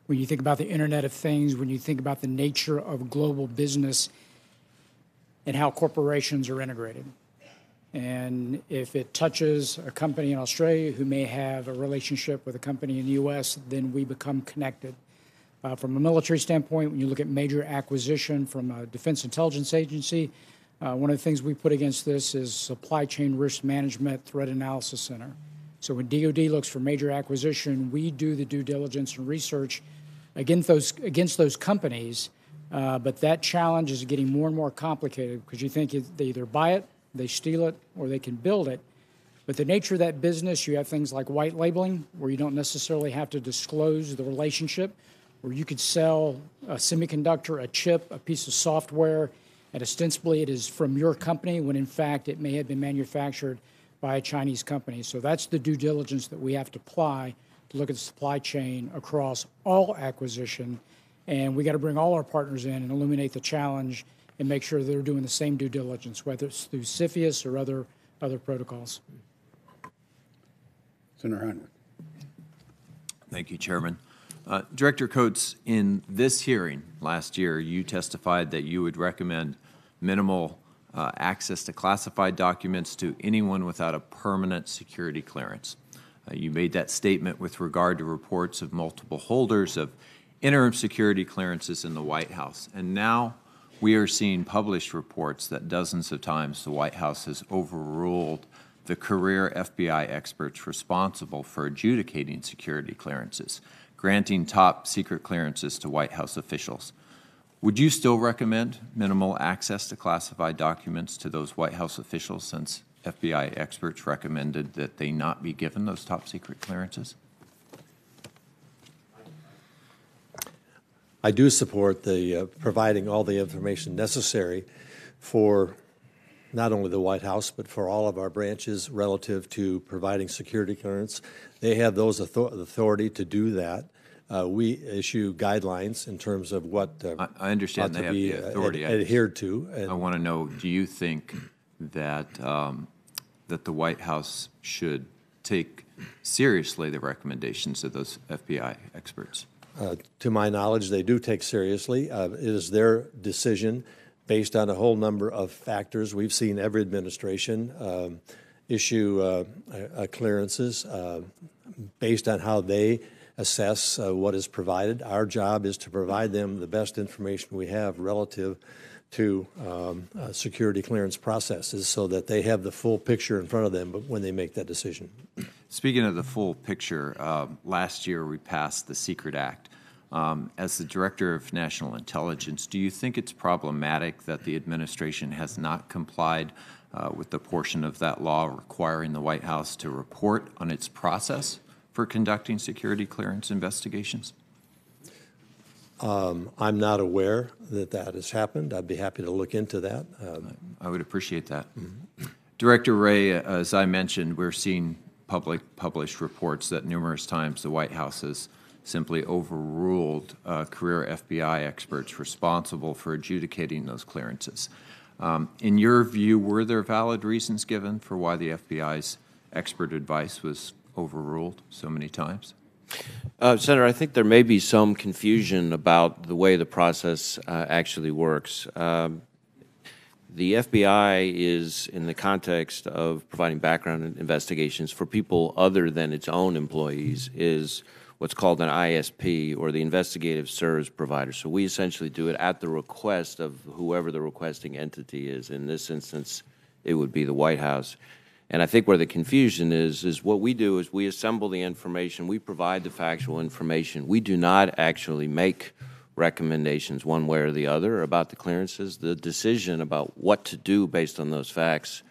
When you think about the Internet of Things, when you think about the nature of global business and how corporations are integrated. And if it touches a company in Australia who may have a relationship with a company in the U.S., then we become connected. From a military standpoint, when you look at major acquisition from a defense intelligence agency, one of the things we put against this is Supply Chain Risk Management Threat Analysis Center. So when DoD looks for major acquisition, we do the due diligence and research against those companies But that challenge is getting more and more complicated because you think they either buy it, they steal it, or they can build it. But the nature of that business, you have things like white labeling, where you don't necessarily have to disclose the relationship, where you could sell a semiconductor, a chip, a piece of software, and ostensibly it is from your company when in fact it may have been manufactured by a Chinese company. So that's the due diligence that we have to apply to look at the supply chain across all acquisition. And we got to bring all our partners in and illuminate the challenge and make sure they're doing the same due diligence, whether it's through CFIUS or other protocols. Senator Heinrich. Thank you, Chairman. Director Coates, in this hearing last year, you testified that you would recommend minimal access to classified documents to anyone without a permanent security clearance. You made that statement with regard to reports of multiple holders of interim security clearances in the White House. And now we are seeing published reports that dozens of times the White House has overruled the career FBI experts responsible for adjudicating security clearances, granting top secret clearances to White House officials. Would you still recommend minimal access to classified documents to those White House officials since FBI experts recommended that they not be given those top secret clearances? I do support the providing all the information necessary for not only the White House, but for all of our branches relative to providing security clearance. They have those authority to do that. We issue guidelines in terms of what I understand they have the authority. Adhered to. I want to know, do you think that that the White House should take seriously the recommendations of those FBI experts? To my knowledge, they do take seriously. It is their decision based on a whole number of factors. We've seen every administration issue clearances based on how they assess what is provided. Our job is to provide them the best information we have relative to security clearance processes so that they have the full picture in front of them when they make that decision. Speaking of the full picture, last year we passed the Secret Act. As the Director of National Intelligence, do you think it's problematic that the administration has not complied with the portion of that law requiring the White House to report on its process for conducting security clearance investigations? I'm not aware that that has happened. I'd be happy to look into that. I would appreciate that. Director Wray, as I mentioned, we're seeing published reports that numerous times the White House has simply overruled career FBI experts responsible for adjudicating those clearances. In your view, were there valid reasons given for why the FBI's expert advice was overruled so many times? Senator, I think there may be some confusion about the way the process actually works. The FBI is, in the context of providing background investigations for people other than its own employees, is what's called an ISP, or the investigative service provider. So we essentially do it at the request of whoever the requesting entity is. In this instance, it would be the White House. And I think where the confusion is what we do is we assemble the information, we provide the factual information. We do not actually make recommendations one way or the other about the clearances. The decision about what to do based on those facts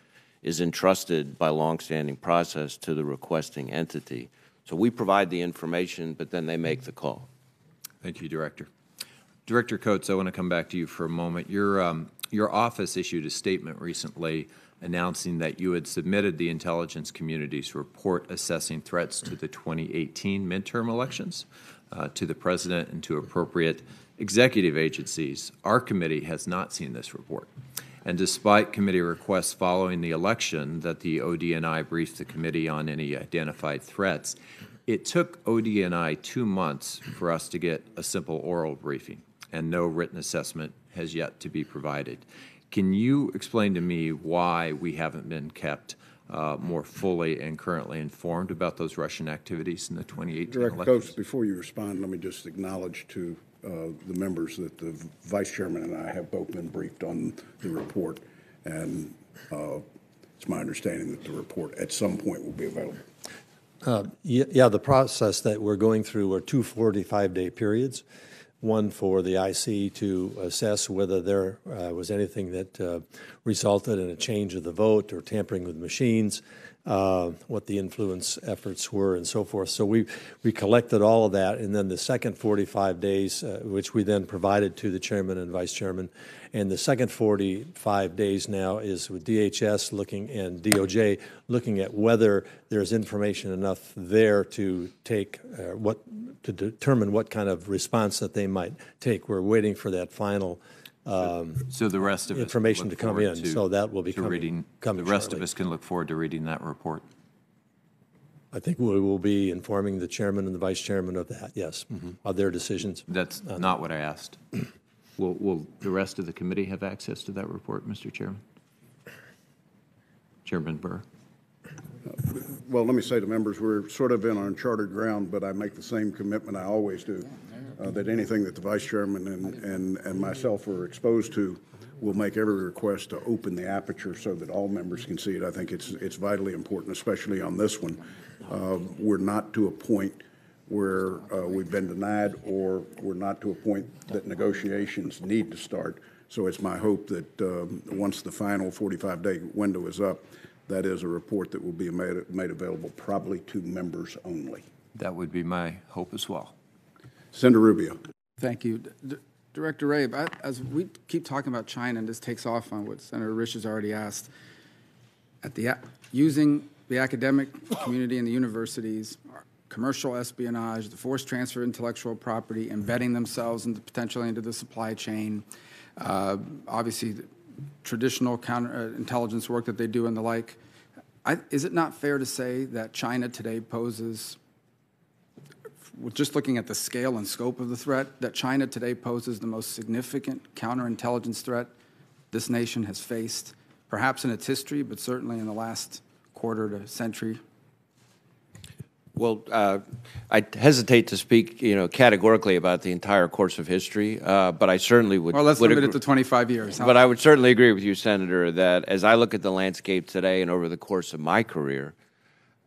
is entrusted by longstanding process to the requesting entity. So we provide the information, but then they make the call. Thank you, Director. Director Coates, I want to come back to you for a moment. Your office issued a statement recently announcing that you had submitted the intelligence community's report assessing threats to the 2018 midterm elections to the President and to appropriate executive agencies. Our committee has not seen this report. And despite committee requests following the election that the ODNI brief the committee on any identified threats, it took ODNI 2 months for us to get a simple oral briefing, and no written assessment has yet to be provided. Can you explain to me why we haven't been kept more fully and currently informed about those Russian activities in the 2018 Director elections? Coates, before you respond, let me just acknowledge to the members that the Vice Chairman and I have both been briefed on the report, and it's my understanding that the report at some point will be available. Yeah, the process that we're going through are 2 45-day periods. one for the IC to assess whether there was anything that resulted in a change of the vote or tampering with machines, what the influence efforts were, and so forth. So we collected all of that, and then the second 45 days, which we then provided to the chairman and vice chairman, and the second 45 days now is with DHS looking and DOJ looking at whether there's information enough there to take to determine what kind of response that they might take. We're waiting for that final so the rest of information us to come in. So that will be coming the rest shortly. of us can look forward to reading that report. I think we will be informing the chairman and the vice chairman of that, yes, of their decisions. That's not what I asked. Will the rest of the committee have access to that report, Mr. Chairman? Chairman Burr. Well, let me say to members, we're sort of in uncharted ground, but I make the same commitment I always do, that anything that the vice chairman and myself are exposed to, we'll make every request to open the aperture so that all members can see it. I think it's vitally important, especially on this one. We're not to a point where we've been denied, or we're not to a point that negotiations need to start. So it's my hope that once the final 45-day window is up, that is a report that will be made available probably to members only. That would be my hope as well. Senator Rubio. Thank you. Director Rabe, as we keep talking about China, and this takes off on what Senator Risch has already asked, using the academic community and the universities, commercial espionage, the forced transfer of intellectual property, embedding themselves potentially into the supply chain, obviously the traditional counterintelligence work that they do and the like. Is it not fair to say that China today poses, just looking at the scale and scope of the threat, that China today poses the most significant counterintelligence threat this nation has faced, perhaps in its history, but certainly in the last quarter to century? Well, I hesitate to speak, categorically about the entire course of history, but I certainly would. Well, let's limit it to 25 years. But I would certainly agree with you, Senator, that as I look at the landscape today and over the course of my career,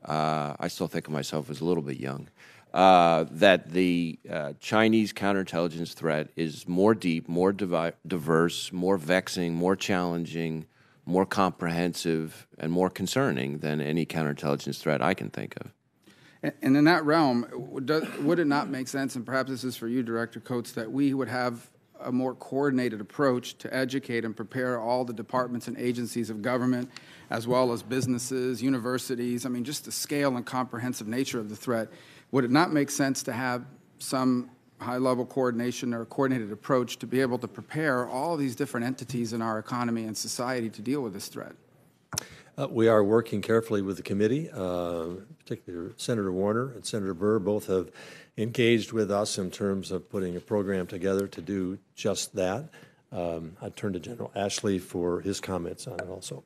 I still think of myself as a little bit young, that the Chinese counterintelligence threat is more deep, more diverse, more vexing, more challenging, more comprehensive, and more concerning than any counterintelligence threat I can think of. And in that realm, would it not make sense, and perhaps this is for you, Director Coates, that we would have a more coordinated approach to educate and prepare all the departments and agencies of government, as well as businesses, universities, just the scale and comprehensive nature of the threat? Would it not make sense to have some high-level coordination or coordinated approach to be able to prepare all of these different entities in our economy and society to deal with this threat? We are working carefully with the committee, particularly Senator Warner and Senator Burr both have engaged with us in terms of putting a program together to do just that. I turn to General Ashley for his comments on it also.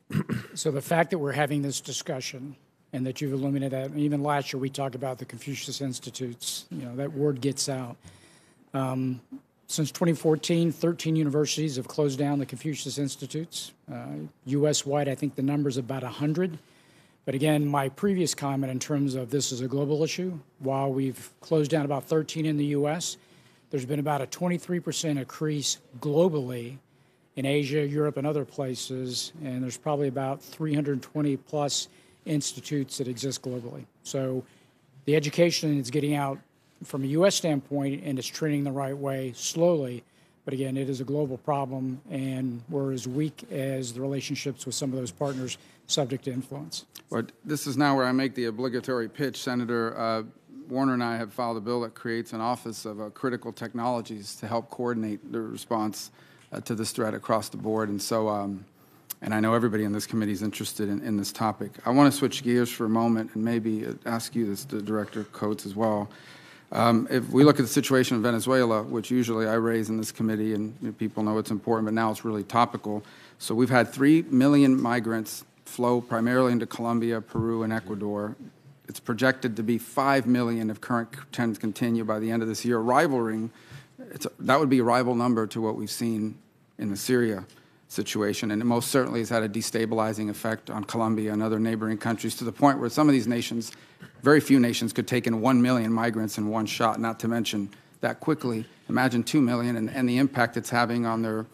So the fact that we're having this discussion and that you've illuminated that, and even last year we talked about the Confucius Institutes, that word gets out. Since 2014, 13 universities have closed down the Confucius Institutes. U.S.-wide, I think the number's about 100. But again, my previous comment in terms of this is a global issue, while we've closed down about 13 in the U.S., there's been about a 23% increase globally in Asia, Europe, and other places, and there's probably about 320-plus institutes that exist globally. So the education is getting out from a U.S. standpoint, and it's trending the right way slowly. But again, it is a global problem, and we're as weak as the relationships with some of those partners subject to influence. Well, this is now where I make the obligatory pitch. Senator Warner and I have filed a bill that creates an Office of Critical Technologies to help coordinate the response to this threat across the board. And so, and I know everybody in this committee is interested in this topic. I want to switch gears for a moment and maybe ask you this, Director Coates, as well. If we look at the situation in Venezuela, which usually I raise in this committee, and people know it's important, but now it's really topical. So we've had 3 million migrants flow primarily into Colombia, Peru, and Ecuador. It's projected to be 5 million if current trends continue by the end of this year, that would be a rival number to what we've seen in the Syria situation, and it most certainly has had a destabilizing effect on Colombia and other neighboring countries to the point where some of these nations, very few nations, could take in 1 million migrants in one shot, not to mention that quickly. Imagine 2 million and the impact it's having on their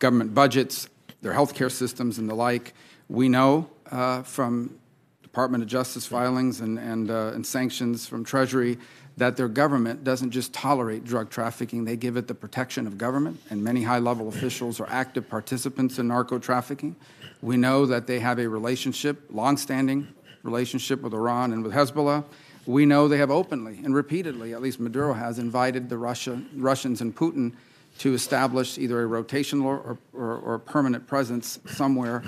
government budgets, their healthcare systems, and the like. We know from Department of Justice filings and sanctions from Treasury that their government doesn't just tolerate drug trafficking, they give it the protection of government, and many high-level officials are active participants in narco trafficking. We know that they have a relationship, long-standing relationship with Iran and with Hezbollah. We know they have openly and repeatedly, at least Maduro has, invited the Russians and Putin to establish either a rotational or permanent presence somewhere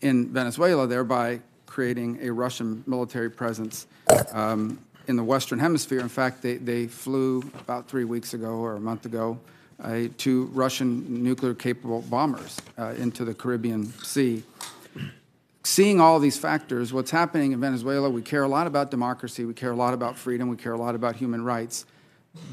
in Venezuela, thereby creating a Russian military presence in the Western Hemisphere. In fact, they flew about 3 weeks ago or a month ago 2 Russian nuclear-capable bombers into the Caribbean Sea. Seeing all these factors, what's happening in Venezuela, we care a lot about democracy, we care a lot about freedom, we care a lot about human rights.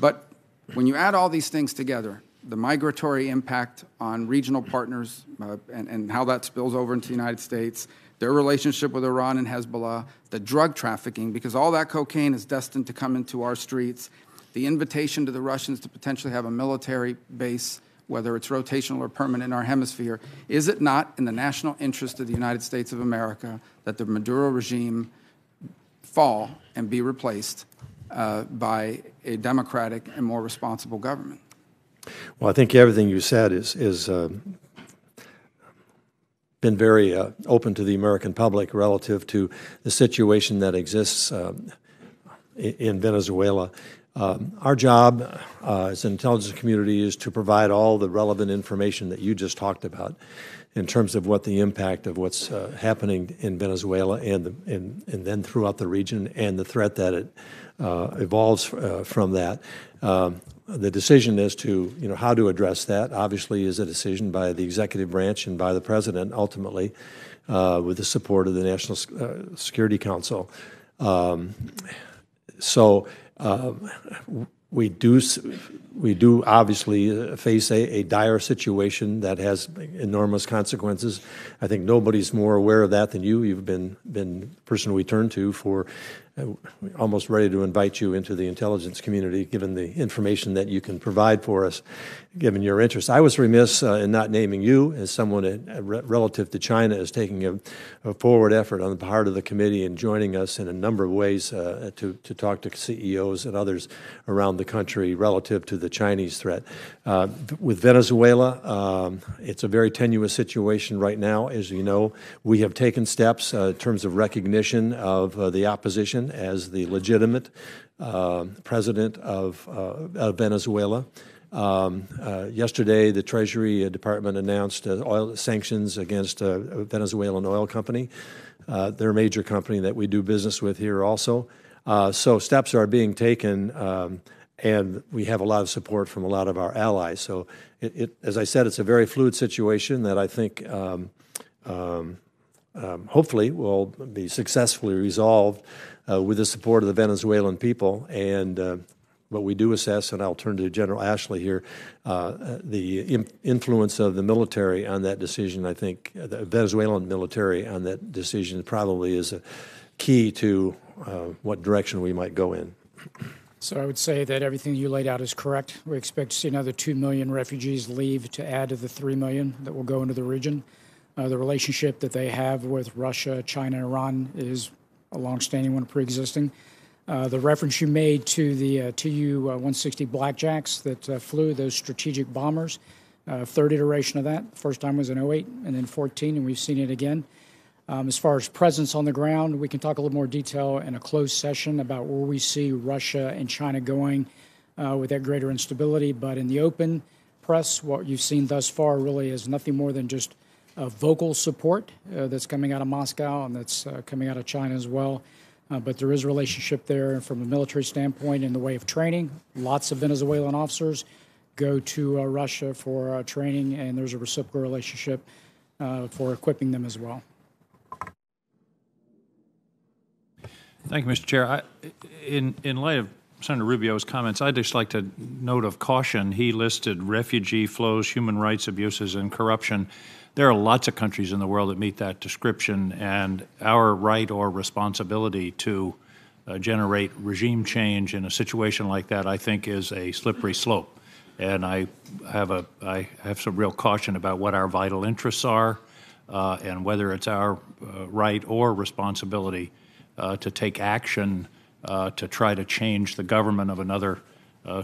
But when you add all these things together, the migratory impact on regional partners and how that spills over into the United States, their relationship with Iran and Hezbollah, the drug trafficking, because all that cocaine is destined to come into our streets, the invitation to the Russians to potentially have a military base, whether it's rotational or permanent in our hemisphere, is it not in the national interest of the United States of America that the Maduro regime fall and be replaced by a democratic and more responsible government? Well, I think everything you said is been very open to the American public relative to the situation that exists in Venezuela. Our job as an intelligence community is to provide all the relevant information that you just talked about in terms of what the impact of what's happening in Venezuela and then throughout the region and the threat that it evolves from that. The decision as to how to address that obviously is a decision by the executive branch and by the president ultimately with the support of the National Security Council. We do obviously face a dire situation that has enormous consequences. I think nobody's more aware of that than you. You've been the person we turn to for almost ready to invite you into the intelligence community, given the information that you can provide for us, given your interest. I was remiss in not naming you as someone relative to China as taking a forward effort on the part of the committee and joining us in a number of ways to talk to CEOs and others around the country relative to the Chinese threat. With Venezuela, it's a very tenuous situation right now. As you know, we have taken steps in terms of recognition of the opposition as the legitimate president of Venezuela. Yesterday, the Treasury Department announced oil sanctions against a Venezuelan oil company. They're a major company that we do business with here also. So steps are being taken, and we have a lot of support from a lot of our allies. So, as I said, it's a very fluid situation that I think hopefully will be successfully resolved with the support of the Venezuelan people. And what we do assess, and I'll turn to General Ashley here, the influence of the military on that decision. I think the Venezuelan military on that decision probably is a key to what direction we might go in. So I would say that everything you laid out is correct. We expect to see another 2 million refugees leave to add to the 3 million that will go into the region. The relationship that they have with Russia, China, and Iran is a longstanding one, pre-existing. The reference you made to the Tu-160 Blackjacks that flew, those strategic bombers, third iteration of that. The first time was in 2008 and then 2014, and we've seen it again. As far as presence on the ground, we can talk a little more detail in a closed session about where we see Russia and China going with that greater instability. But in the open press, what you've seen thus far really is nothing more than just vocal support that's coming out of Moscow and that's coming out of China as well. But there is a relationship there from a military standpoint in the way of training. Lots of Venezuelan officers go to Russia for training, and there's a reciprocal relationship for equipping them as well. Thank you, Mr. Chair. In light of Senator Rubio's comments, I'd just like to note of caution. He listed refugee flows, human rights abuses, and corruption. There are lots of countries in the world that meet that description, and our right or responsibility to generate regime change in a situation like that, I think, is a slippery slope. And I have some real caution about what our vital interests are and whether it's our right or responsibility to take action to try to change the government of another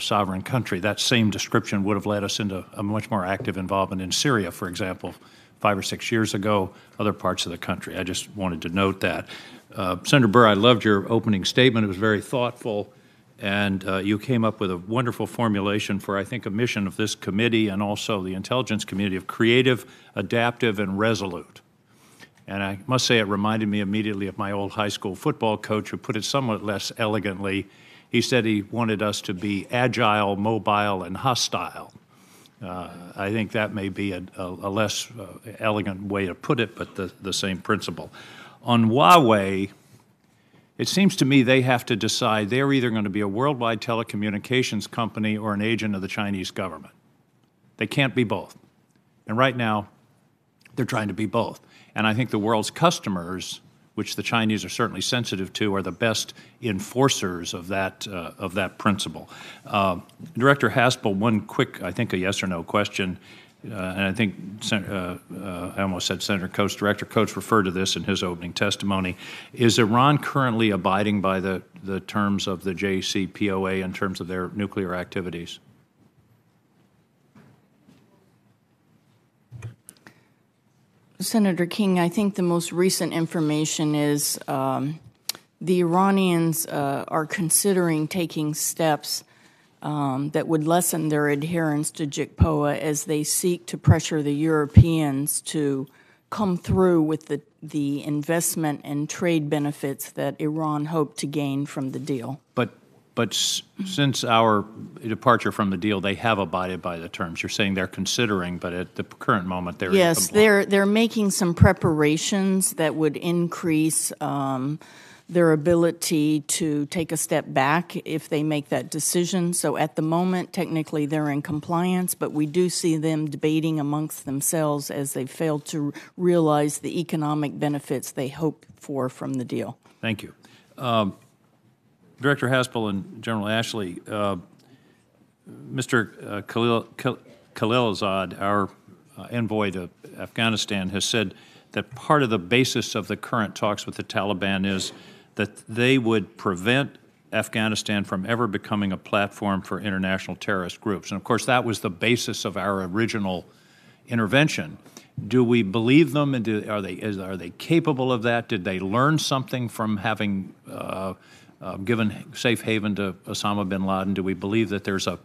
sovereign country. That same description would have led us into a much more active involvement in Syria, for example, 5 or 6 years ago, other parts of the country. I just wanted to note that. Senator Burr, I loved your opening statement. It was very thoughtful, and you came up with a wonderful formulation for, I think, a mission of this committee and also the Intelligence Community of creative, adaptive, and resolute. And I must say it reminded me immediately of my old high school football coach, who put it somewhat less elegantly. He said he wanted us to be agile, mobile, and hostile. I think that may be a less elegant way to put it, but the same principle. On Huawei, it seems to me they have to decide they're either going to be a worldwide telecommunications company or an agent of the Chinese government. They can't be both. And right now, they're trying to be both. And I think the world's customers, which the Chinese are certainly sensitive to, are the best enforcers of that principle. Director Haspel, one quick, I think, a yes or no question. And I think I almost said Senator Coates. Director Coates referred to this in his opening testimony. Is Iran currently abiding by the terms of the JCPOA in terms of their nuclear activities? Senator King, I think the most recent information is the Iranians are considering taking steps that would lessen their adherence to JCPOA as they seek to pressure the Europeans to come through with the investment and trade benefits that Iran hoped to gain from the deal. But since our departure from the deal, they have abided by the terms. You're saying they're considering, but at the current moment, they're yes, in compliance. they're making some preparations that would increase their ability to take a step back if they make that decision. So at the moment, technically, they're in compliance, but we do see them debating amongst themselves as they fail to realize the economic benefits they hope for from the deal. Thank you. Director Haspel and General Ashley, Mr. Khalilzad, our envoy to Afghanistan, has said that part of the basis of the current talks with the Taliban is that they would prevent Afghanistan from ever becoming a platform for international terrorist groups. And, of course, that was the basis of our original intervention. Do we believe them, and are they capable of that? Did they learn something from having given safe haven to Osama bin Laden? Do we believe that there's a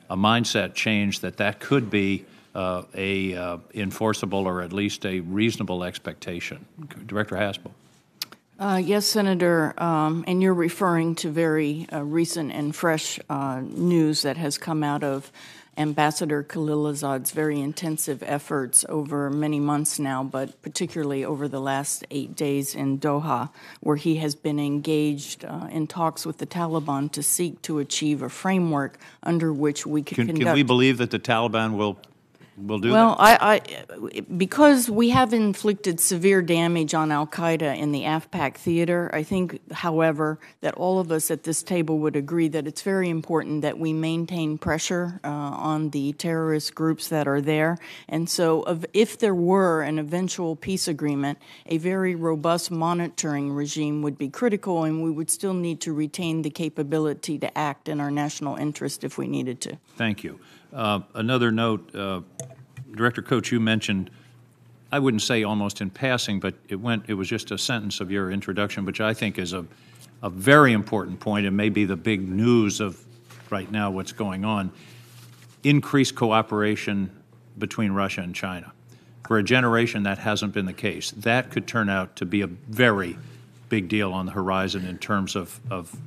mindset change that could be a enforceable or at least a reasonable expectation? Director Haspel. Yes, Senator, and you're referring to very recent and fresh news that has come out of Ambassador Khalilzad's very intensive efforts over many months now, but particularly over the last 8 days in Doha, where he has been engaged in talks with the Taliban to seek to achieve a framework under which we can conduct. Can we believe that the Taliban will do well, that? Because we have inflicted severe damage on al-Qaeda in the AFPAC theater, I think, however, that all of us at this table would agree that it's very important that we maintain pressure on the terrorist groups that are there. And so if there were an eventual peace agreement, a very robust monitoring regime would be critical, and we would still need to retain the capability to act in our national interest if we needed to. Thank you. Another note, Director Coates, you mentioned, I wouldn't say almost in passing, but it was just a sentence of your introduction, which I think is a very important point and maybe the big news of right now what's going on, increased cooperation between Russia and China. For a generation, that hasn't been the case. That could turn out to be a very big deal on the horizon in terms of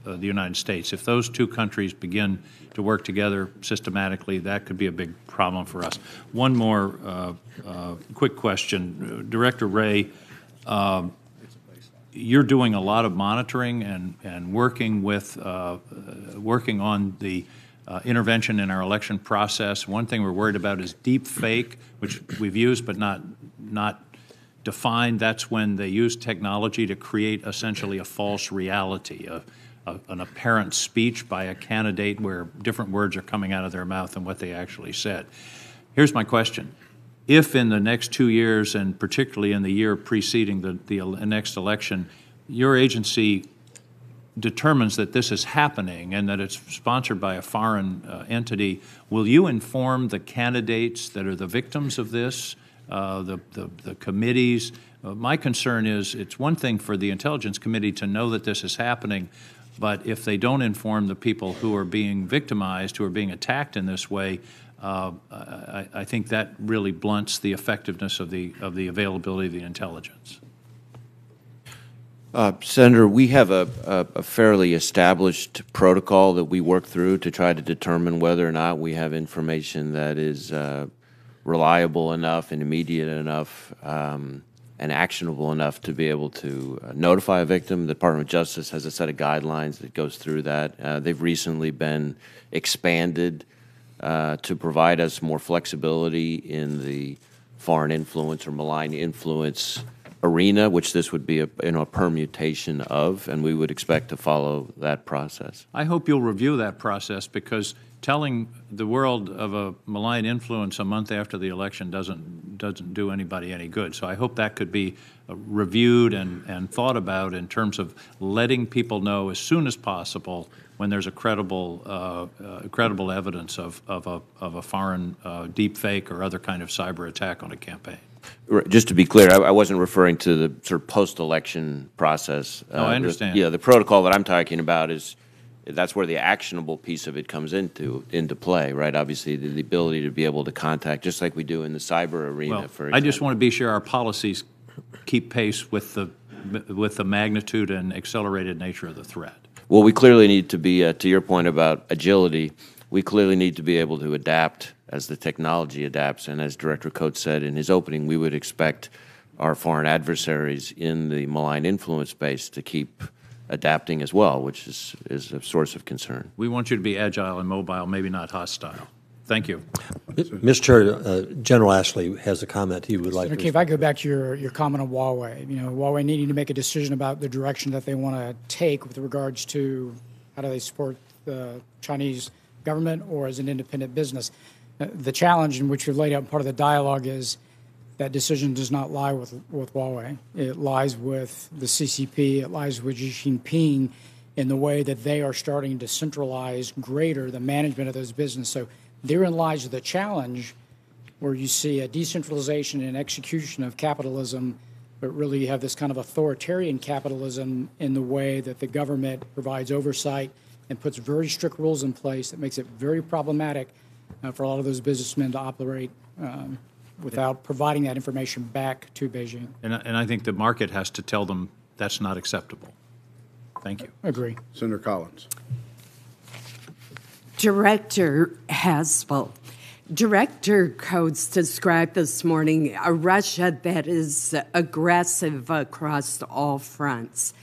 the United States. If those two countries begin to work together systematically, that could be a big problem for us. One more quick question. Director Wray, you're doing a lot of monitoring and working on the intervention in our election process. One thing we're worried about is deep fake, which we've used but not defined. That's when they use technology to create essentially a false reality, an apparent speech by a candidate where different words are coming out of their mouth than what they actually said. Here's my question. If in the next 2 years, and particularly in the year preceding the next election, your agency determines that this is happening and that it's sponsored by a foreign entity, will you inform the candidates that are the victims of this, the committees? My concern is it's one thing for the Intelligence Committee to know that this is happening, but if they don't inform the people who are being victimized, who are being attacked in this way, I think that really blunts the effectiveness of the availability of the intelligence. Senator, we have a fairly established protocol that we work through to try to determine whether or not we have information that is reliable enough and immediate enough and actionable enough to be able to notify a victim. The Department of Justice has a set of guidelines that goes through that. They've recently been expanded to provide us more flexibility in the foreign influence or malign influence arena, which this would be a permutation of, and we would expect to follow that process. I hope you'll review that process, because telling the world of a malign influence a month after the election doesn't do anybody any good. So I hope that could be reviewed and thought about in terms of letting people know as soon as possible when there's a credible evidence of a foreign deep fake or other kind of cyber attack on a campaign. Just to be clear, I wasn't referring to the sort of post-election process. Oh, I understand. The protocol that I'm talking about is that's where the actionable piece of it comes into play, right? Obviously, the ability to be able to contact, just like we do in the cyber arena. Well, for example. I just want to be sure our policies keep pace with the magnitude and accelerated nature of the threat. Well, we clearly need to be, to your point about agility, we clearly need to be able to adapt as the technology adapts. And as Director Coates said in his opening, we would expect our foreign adversaries in the malign influence space to keep adapting as well, which is a source of concern. We want you to be agile and mobile, maybe not hostile. Thank you. Mr. Chair, General Ashley has a comment he would like to. Okay, if I go back to your comment on Huawei, Huawei needing to make a decision about the direction that they want to take with regards to how do they support the Chinese government or as an independent business. The challenge in which you've laid out part of the dialogue is that decision does not lie with Huawei. It lies with the CCP. It lies with Xi Jinping in the way that they are starting to centralize greater the management of those businesses. So therein lies the challenge where you see a decentralization and execution of capitalism, but really you have this kind of authoritarian capitalism in the way that the government provides oversight and puts very strict rules in place that makes it very problematic for a lot of those businessmen to operate without providing that information back to Beijing. And I think the market has to tell them that's not acceptable. Thank you. Agree. Senator Collins. Director Coates described this morning a Russia that is aggressive across all fronts.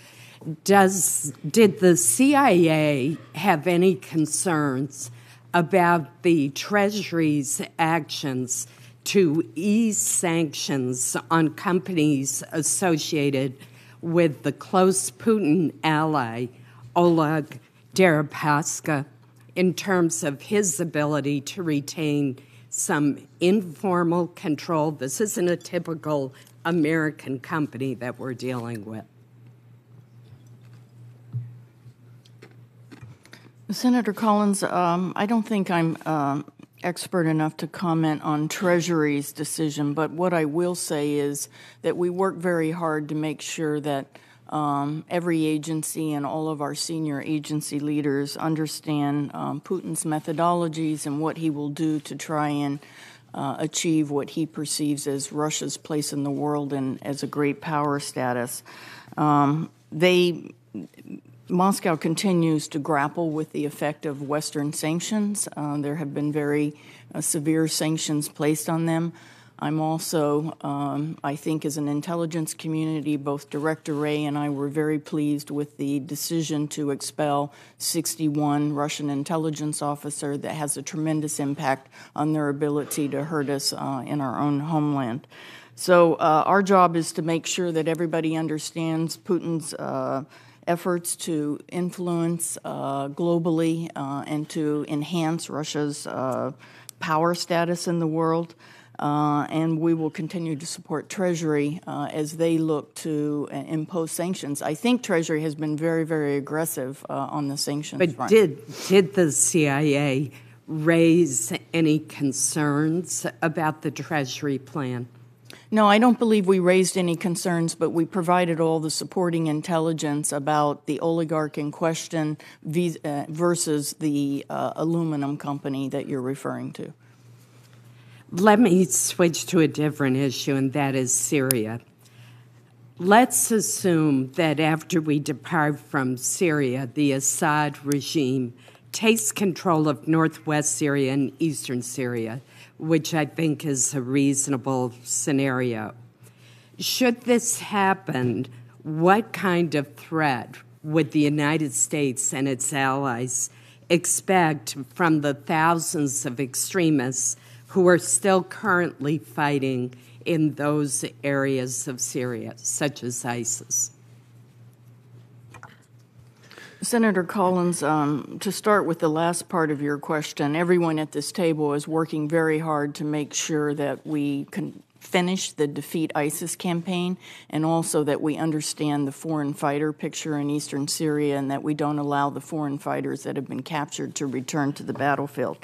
Did the CIA have any concerns about the Treasury's actions to ease sanctions on companies associated with the close Putin ally, Oleg Deripaska, in terms of his ability to retain some informal control? This isn't a typical American company that we're dealing with. Senator Collins, I don't think I'm expert enough to comment on Treasury's decision, but what I will say is that we work very hard to make sure that every agency and all of our senior agency leaders understand Putin's methodologies and what he will do to try and achieve what he perceives as Russia's place in the world and as a great power status. Moscow continues to grapple with the effect of Western sanctions. There have been very severe sanctions placed on them. I'm also, I think as an intelligence community, both Director Wray and I were very pleased with the decision to expel 61 Russian intelligence officers that has a tremendous impact on their ability to hurt us in our own homeland. So our job is to make sure that everybody understands Putin's efforts to influence globally and to enhance Russia's power status in the world. And we will continue to support Treasury as they look to impose sanctions. I think Treasury has been very, very aggressive on the sanctions front. Did the CIA raise any concerns about the Treasury plan? No, I don't believe we raised any concerns, but we provided all the supporting intelligence about the oligarch in question versus the aluminum company that you're referring to. Let me switch to a different issue, and that is Syria. Let's assume that after we depart from Syria, the Assad regime takes control of northwest Syria and eastern Syria, which I think is a reasonable scenario. Should this happen, what kind of threat would the United States and its allies expect from the thousands of extremists who are still currently fighting in those areas of Syria, such as ISIS? Senator Collins, to start with the last part of your question, everyone at this table is working very hard to make sure that we can finish the Defeat ISIS campaign, and also that we understand the foreign fighter picture in eastern Syria, and that we don't allow the foreign fighters that have been captured to return to the battlefield.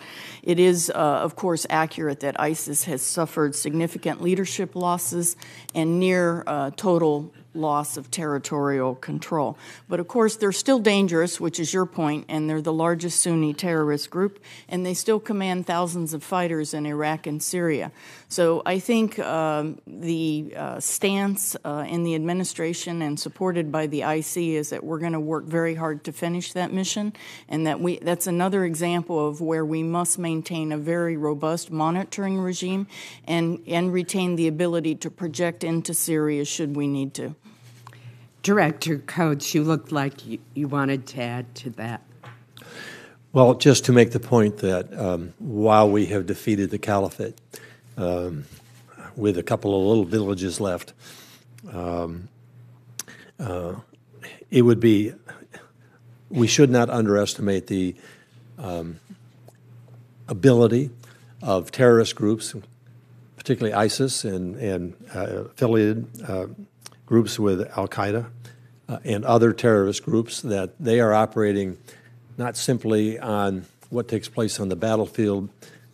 It is, of course, accurate that ISIS has suffered significant leadership losses and near total loss of territorial control. But of course, they're still dangerous, which is your point, and they're the largest Sunni terrorist group, and they still command thousands of fighters in Iraq and Syria. So I think the stance in the administration and supported by the IC is that we're going to work very hard to finish that mission, and that's another example of where we must maintain a very robust monitoring regime and retain the ability to project into Syria should we need to. Director Coates, you looked like you wanted to add to that. Well, just to make the point that while we have defeated the caliphate with a couple of little villages left, it would be, we should not underestimate the ability of terrorist groups, particularly ISIS and affiliated groups with Al-Qaeda and other terrorist groups, that they are operating not simply on what takes place on the battlefield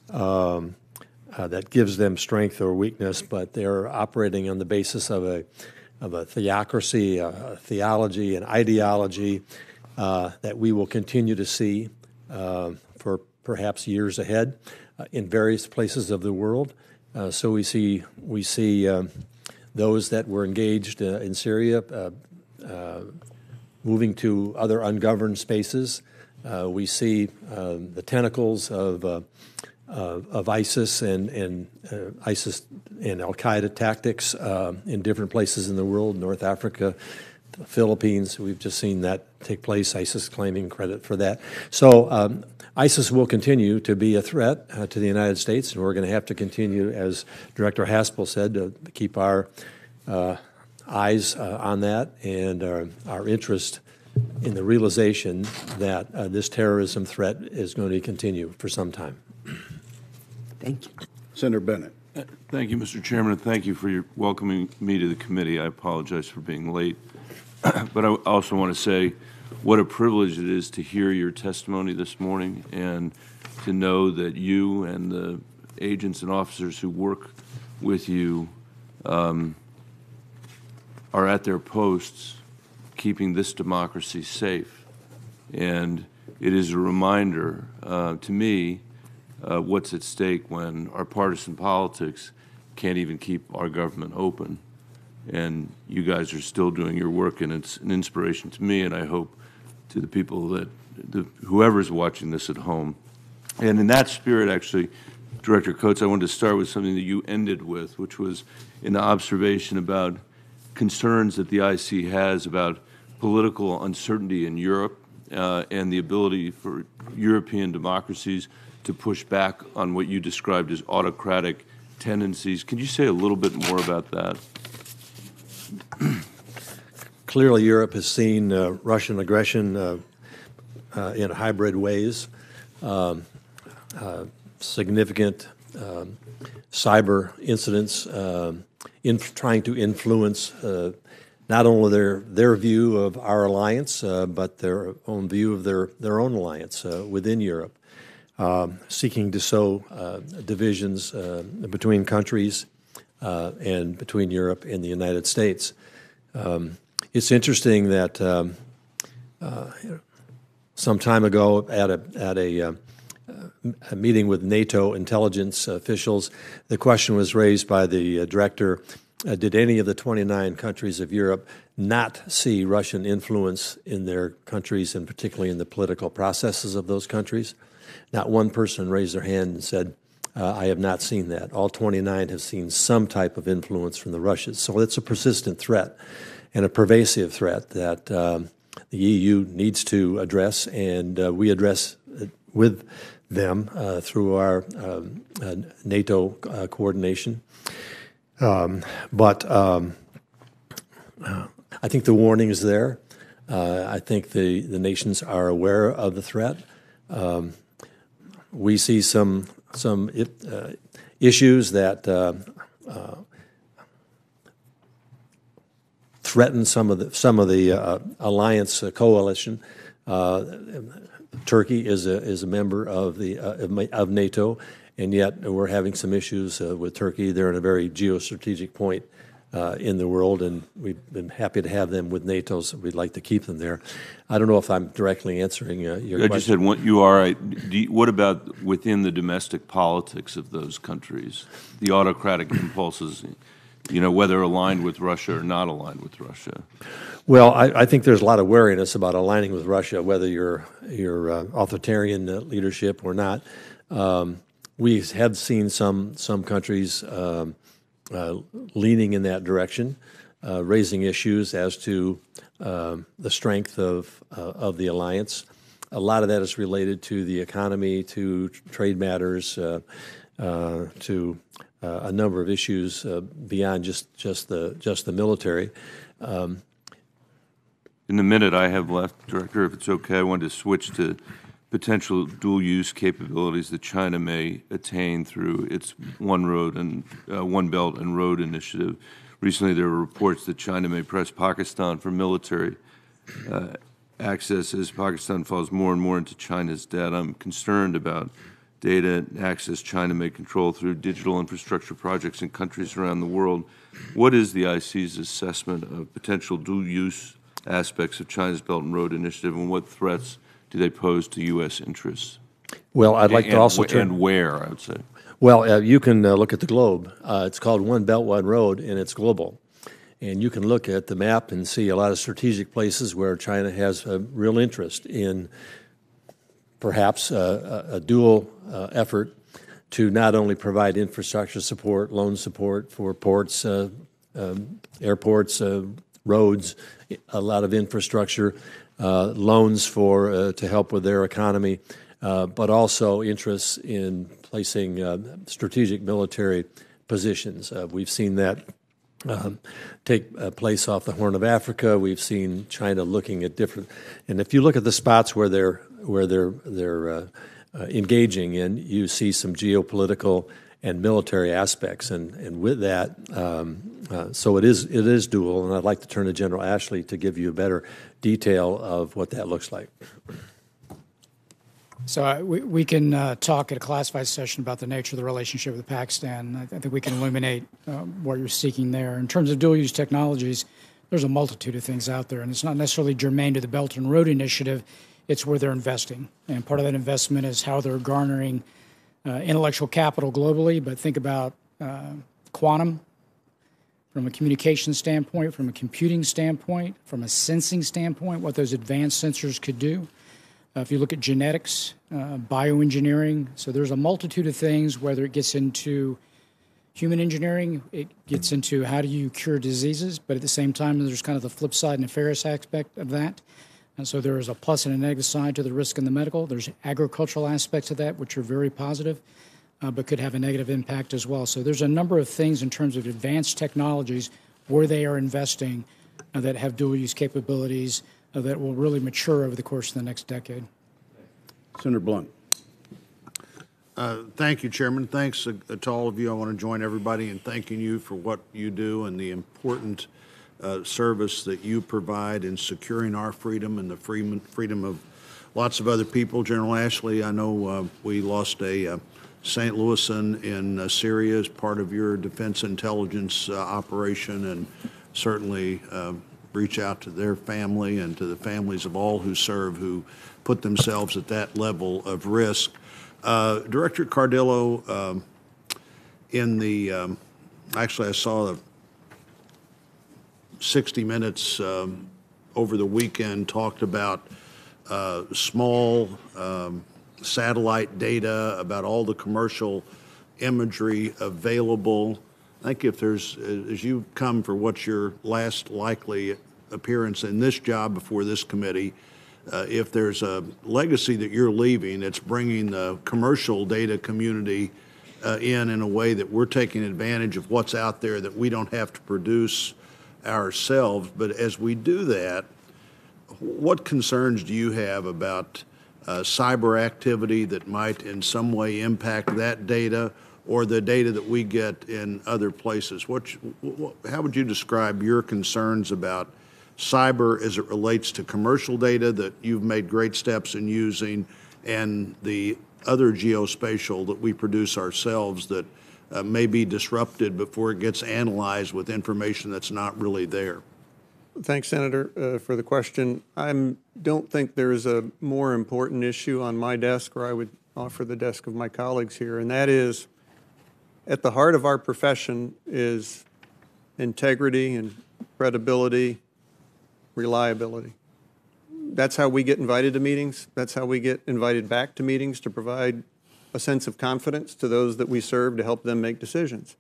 that gives them strength or weakness, but they're operating on the basis of a theocracy, a theology, an ideology that we will continue to see for perhaps years ahead in various places of the world. So we see those that were engaged in Syria moving to other ungoverned spaces. We see the tentacles of ISIS and ISIS and Al-Qaeda tactics in different places in the world, North Africa, the Philippines. We've just seen that take place, ISIS claiming credit for that. So ISIS will continue to be a threat to the United States, and we're going to have to continue, as Director Haspel said, to keep our eyes on that and our interest in the realization that this terrorism threat is going to continue for some time. Thank you. Senator Bennett. Thank you, Mr. Chairman, and thank you for your welcoming me to the committee. I apologize for being late. But I also want to say what a privilege it is to hear your testimony this morning and to know that you and the agents and officers who work with you are at their posts keeping this democracy safe. And it is a reminder to me what's at stake when our partisan politics can't even keep our government open. And you guys are still doing your work, and it's an inspiration to me, and I hope to the people that, whoever's watching this at home. And in that spirit, actually, Director Coates, I wanted to start with something that you ended with, which was an observation about concerns that the IC has about political uncertainty in Europe and the ability for European democracies to push back on what you described as autocratic tendencies. Can you say a little bit more about that? Clearly, Europe has seen Russian aggression in hybrid ways, significant cyber incidents in trying to influence not only their view of our alliance, but their own view of their own alliance within Europe, seeking to sow divisions between countries and between Europe and the United States. It's interesting that some time ago at a meeting with NATO intelligence officials, the question was raised by the director, did any of the 29 countries of Europe not see Russian influence in their countries, and particularly in the political processes of those countries? Not one person raised their hand and said, I have not seen that. All 29 have seen some type of influence from the Russians. So it's a persistent threat and a pervasive threat that the EU needs to address, and we address with them through our NATO coordination. But I think the warning is there. I think the nations are aware of the threat. We see some issues that threaten some of the alliance coalition. Turkey is a member of NATO, and yet we're having some issues with Turkey. They're in a very geostrategic point in the world, and we've been happy to have them with NATO, so we'd like to keep them there. I don't know if I'm directly answering your question. I just said you are. What about within the domestic politics of those countries, the autocratic impulses, whether aligned with Russia or not aligned with Russia? Well, I think there's a lot of wariness about aligning with Russia, whether you're authoritarian leadership or not. We have seen some countries leaning in that direction, raising issues as to the strength of the alliance. A lot of that is related to the economy, to trade matters, to a number of issues beyond just the military. In the minute I have left, Director, if it's okay, I wanted to switch to potential dual-use capabilities that China may attain through its One Belt and Road initiative. Recently, there were reports that China may press Pakistan for military access as Pakistan falls more and more into China's debt. I'm concerned about data and access China may control through digital infrastructure projects in countries around the world. What is the IC's assessment of potential dual-use aspects of China's Belt and Road initiative, and what threats do they pose to U.S. interests? Well, I'd like to also turn... And where, I would say. Well, you can look at the globe. It's called One Belt, One Road, and it's global. And you can look at the map and see a lot of strategic places where China has a real interest in perhaps a dual effort to not only provide infrastructure support, loan support for ports, airports, roads, a lot of infrastructure, loans to help with their economy, but also interests in placing strategic military positions. We've seen that take place off the Horn of Africa. We've seen China looking at different, and if you look at the spots where they're engaging in, you see some geopolitical and military aspects, and with that, so it is dual. And I'd like to turn to General Ashley to give you a better detail of what that looks like. So we can talk at a classified session about the nature of the relationship with Pakistan. I think we can illuminate what you're seeking there. In terms of dual-use technologies, there's a multitude of things out there, and it's not necessarily germane to the Belt and Road Initiative. It's where they're investing, and part of that investment is how they're garnering intellectual capital globally. But think about quantum from a communication standpoint, from a computing standpoint, from a sensing standpoint, what those advanced sensors could do. If you look at genetics, bioengineering, so there's a multitude of things, whether it gets into human engineering, it gets into how do you cure diseases, but at the same time, there's kind of the flip side, nefarious aspect of that. And so there is a plus and a negative side to the risk in the medical. There's agricultural aspects of that, which are very positive, but could have a negative impact as well. So there's a number of things in terms of advanced technologies where they are investing that have dual-use capabilities that will really mature over the course of the next decade. Senator Blunt. Thank you, Chairman. Thanks to all of you. I want to join everybody in thanking you for what you do and the important service that you provide in securing our freedom and the freedom of lots of other people. General Ashley, I know we lost a St. Louisan in Syria as part of your defense intelligence operation, and certainly reach out to their family and to the families of all who serve, who put themselves at that level of risk. Director Cardillo, in the, actually I saw the 60 Minutes over the weekend talked about small satellite data, about all the commercial imagery available. I think if there's, as you come for what's your last likely appearance in this job before this committee, if there's a legacy that you're leaving, it's bringing the commercial data community in a way that we're taking advantage of what's out there that we don't have to produce ourselves. But as we do that, what concerns do you have about cyber activity that might in some way impact that data or the data that we get in other places? How would you describe your concerns about cyber as it relates to commercial data that you've made great steps in using, and the other geospatial that we produce ourselves that may be disrupted before it gets analyzed with information that's not really there? Thanks, Senator, for the question. I don't think there's a more important issue on my desk, or I would offer the desk of my colleagues here, and that is at the heart of our profession is integrity and credibility, reliability. That's how we get invited to meetings. That's how we get invited back to meetings, to provide a sense of confidence to those that we serve to help them make decisions.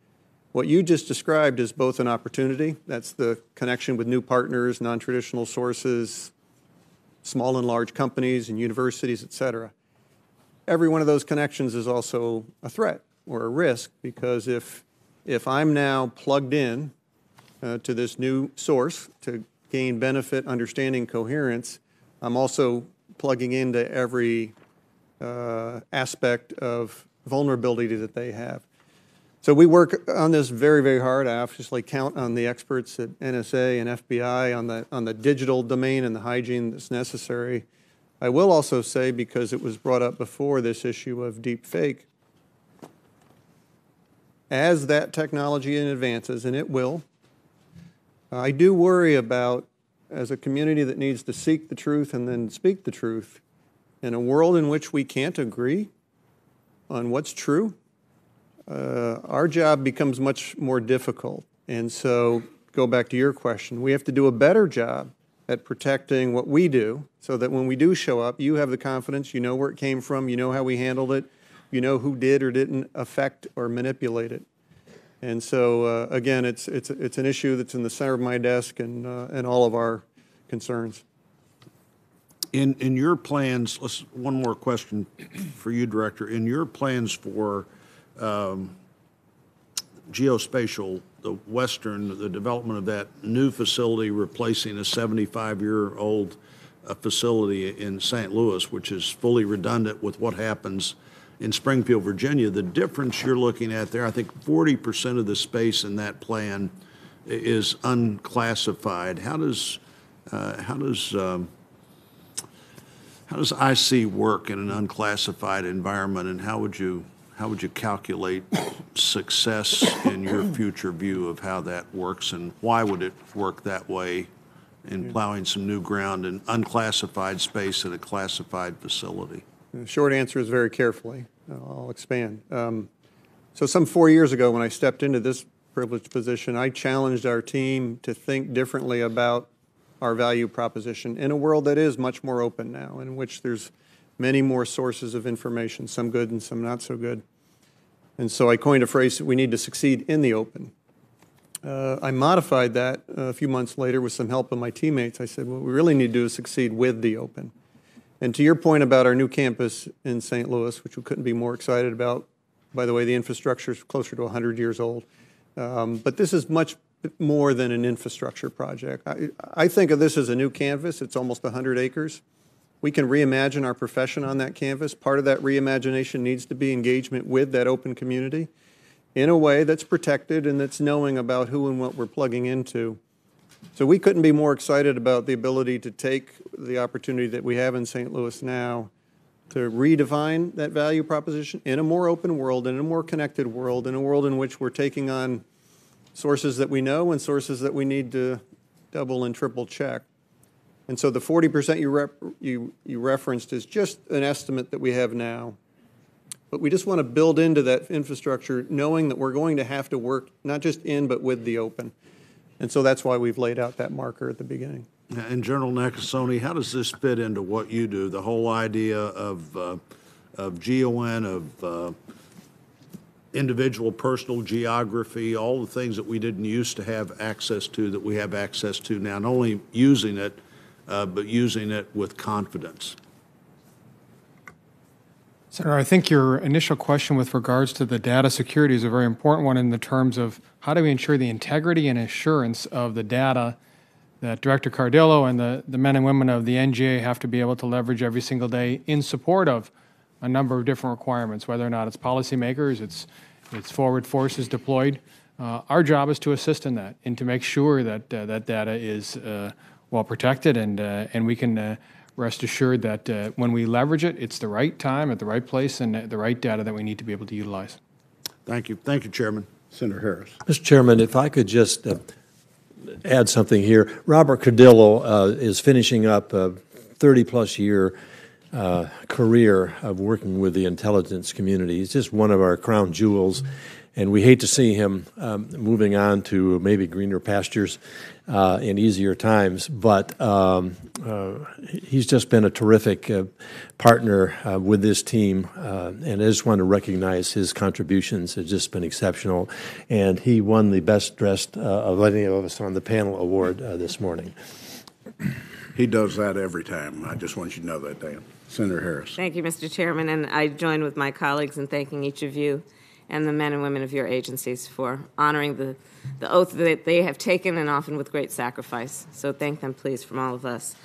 What you just described is both an opportunity, that's the connection with new partners, non-traditional sources, small and large companies and universities, et cetera. Every one of those connections is also a threat or a risk, because if I'm now plugged in to this new source to gain benefit, understanding, coherence, I'm also plugging into every aspect of vulnerability that they have. So we work on this very, very hard. I obviously count on the experts at NSA and FBI on the digital domain and the hygiene that's necessary. I will also say, because it was brought up before, this issue of deep fake, as that technology advances, and it will, I do worry about, as a community that needs to seek the truth and then speak the truth, in a world in which we can't agree on what's true, our job becomes much more difficult. And so, go back to your question, we have to do a better job at protecting what we do, so that when we do show up, you have the confidence, you know where it came from, you know how we handled it, you know who did or didn't affect or manipulate it. And so, again, it's an issue that's in the center of my desk and all of our concerns. In your plans, one more question for you, Director. In your plans for geospatial, the development of that new facility replacing a 75-year-old facility in St. Louis, which is fully redundant with what happens in Springfield, Virginia, the difference you're looking at there, I think 40% of the space in that plan is unclassified. How does IC work in an unclassified environment, and how would you calculate success in your future view of how that works, and why would it work that way in plowing some new ground in unclassified space at a classified facility? The short answer is very carefully. I'll expand. So some 4 years ago, when I stepped into this privileged position, I challenged our team to think differently about our value proposition in a world that is much more open now, in which there's many more sources of information, some good and some not so good. And so I coined a phrase that we need to succeed in the open. I modified that a few months later with some help of my teammates. I said, what we really need to do is succeed with the open. And to your point about our new campus in St. Louis, which we couldn't be more excited about, by the way, the infrastructure is closer to 100 years old. But this is much more than an infrastructure project. I think of this as a new canvas. It's almost 100 acres. We can reimagine our profession on that canvas. Part of that reimagination needs to be engagement with that open community in a way that's protected and that's knowing about who and what we're plugging into. So we couldn't be more excited about the ability to take the opportunity that we have in St. Louis now to redefine that value proposition in a more open world, in a more connected world, in a world in which we're taking on sources that we know and sources that we need to double and triple check. And so the 40% you referenced is just an estimate that we have now. But we just want to build into that infrastructure knowing that we're going to have to work not just in but with the open. And so that's why we've laid out that marker at the beginning. And General Nakasone, how does this fit into what you do? The whole idea of GON, of individual personal geography, all the things that we didn't used to have access to that we have access to now, not only using it, but using it with confidence. Senator, I think your initial question with regards to the data security is a very important one in the terms of how do we ensure the integrity and assurance of the data that Director Cardillo and the men and women of the NGA have to be able to leverage every single day in support of a number of different requirements, whether or not it's policymakers, it's forward forces deployed. Our job is to assist in that and to make sure that that data is well protected, and we can rest assured that when we leverage it, it's the right time, at the right place, and the right data that we need to be able to utilize. Thank you. Thank you, Chairman. Senator Harris. Mr. Chairman, if I could just add something here. Robert Cardillo is finishing up a 30-plus year career of working with the intelligence community. He's just one of our crown jewels, and we hate to see him moving on to maybe greener pastures in easier times, but he's just been a terrific partner with this team, and I just want to recognize his contributions. Have just been exceptional, and he won the Best Dressed of any of us on the panel award this morning. He does that every time. I just want you to know that, Dan. Senator Harris. Thank you, Mr. Chairman, and I join with my colleagues in thanking each of you and the men and women of your agencies for honoring the oath that they have taken, and often with great sacrifice. So thank them, please, from all of us.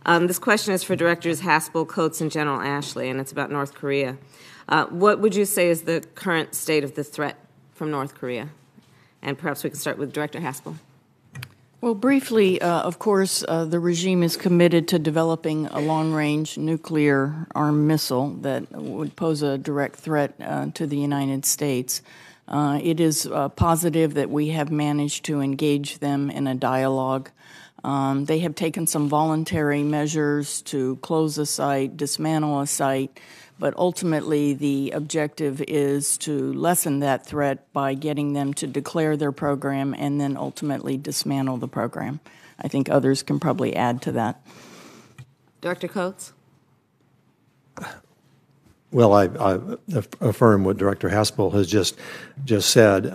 This question is for Directors Haspel, Coates, and General Ashley, and it's about North Korea. What would you say is the current state of the threat from North Korea? And perhaps we can start with Director Haspel. Well, briefly, of course, the regime is committed to developing a long-range nuclear armed missile that would pose a direct threat to the United States. It is positive that we have managed to engage them in a dialogue. They have taken some voluntary measures to close a site, dismantle a site, but ultimately the objective is to lessen that threat by getting them to declare their program and then ultimately dismantle the program. I think others can probably add to that. Director Coates? Well, I affirm what Director Haspel has just said.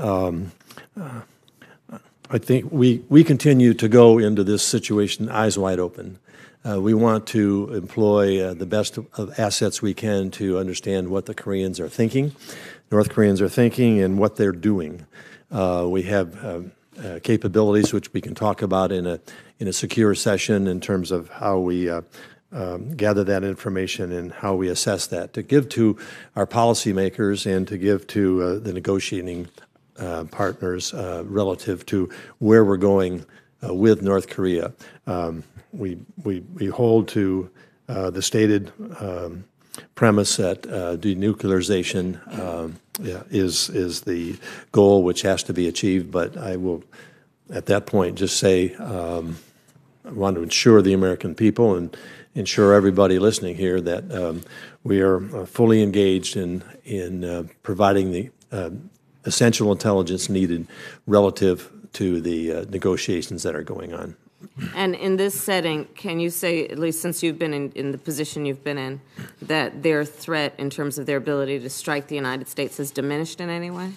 I think we continue to go into this situation eyes wide open. We want to employ the best of assets we can to understand what the Koreans are thinking, North Koreans are thinking, and what they're doing. We have capabilities which we can talk about in a secure session in terms of how we gather that information and how we assess that, to give to our policymakers and to give to the negotiating partners relative to where we're going with North Korea. We hold to the stated premise that denuclearization is the goal which has to be achieved, but I will at that point just say I want to ensure the American people and ensure everybody listening here that we are fully engaged in providing the essential intelligence needed relative to the negotiations that are going on. And in this setting, can you say, at least since you've been in the position you've been in, that their threat in terms of their ability to strike the United States has diminished in any way?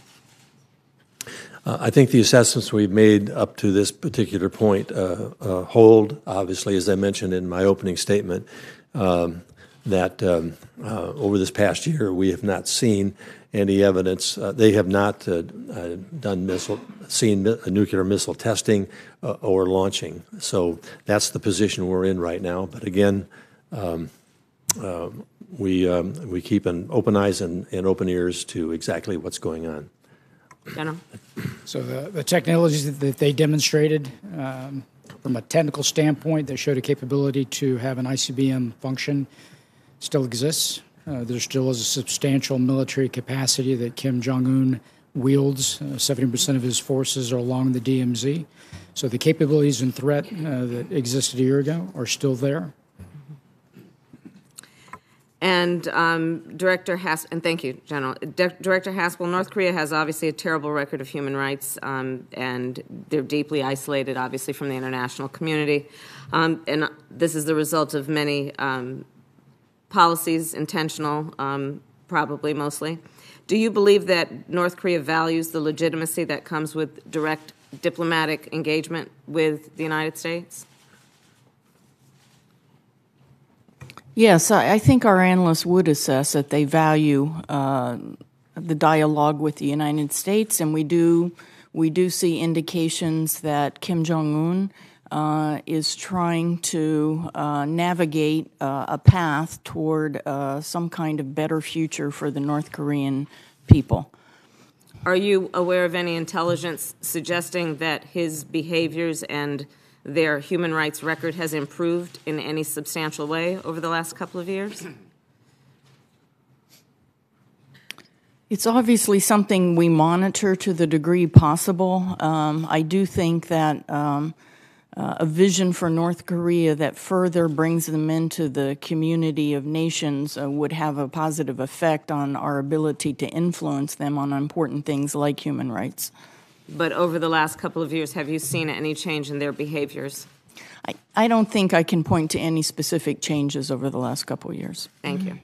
I think the assessments we've made up to this particular point hold, obviously, as I mentioned in my opening statement, that over this past year we have not seen any evidence. They have not seen nuclear missile testing or launching. So that's the position we're in right now. But again, we keep an open eyes and open ears to exactly what's going on. General. So the technologies that they demonstrated, from a technical standpoint, that showed a capability to have an ICBM function, still exists. There still is a substantial military capacity that Kim Jong-un wields. 70% of his forces are along the DMZ. So the capabilities and threat that existed a year ago are still there. And Director Haspel, and thank you, General. Director Haspel, North Korea has obviously a terrible record of human rights, and they're deeply isolated, obviously, from the international community. And this is the result of many policies, intentional, probably mostly. Do you believe that North Korea values the legitimacy that comes with direct diplomatic engagement with the United States? Yes, I think our analysts would assess that they value the dialogue with the United States, and we do see indications that Kim Jong-un is trying to navigate a path toward some kind of better future for the North Korean people. Are you aware of any intelligence suggesting that his behaviors and their human rights record has improved in any substantial way over the last couple of years? It's obviously something we monitor to the degree possible. I do think that a vision for North Korea that further brings them into the community of nations would have a positive effect on our ability to influence them on important things like human rights. But over the last couple of years, have you seen any change in their behaviors? I don't think I can point to any specific changes over the last couple of years. Thank you.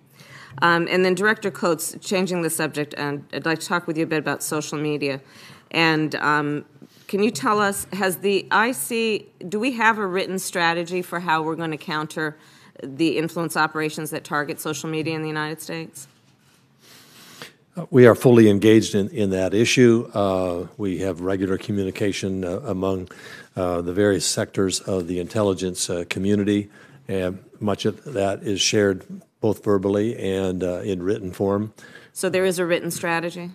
And then Director Coates, changing the subject, and I'd like to talk with you a bit about social media. And can you tell us, has the IC, do we have a written strategy for how we're going to counter the influence operations that target social media in the United States? We are fully engaged in that issue. We have regular communication among the various sectors of the intelligence community, and much of that is shared both verbally and in written form. So there is a written strategy?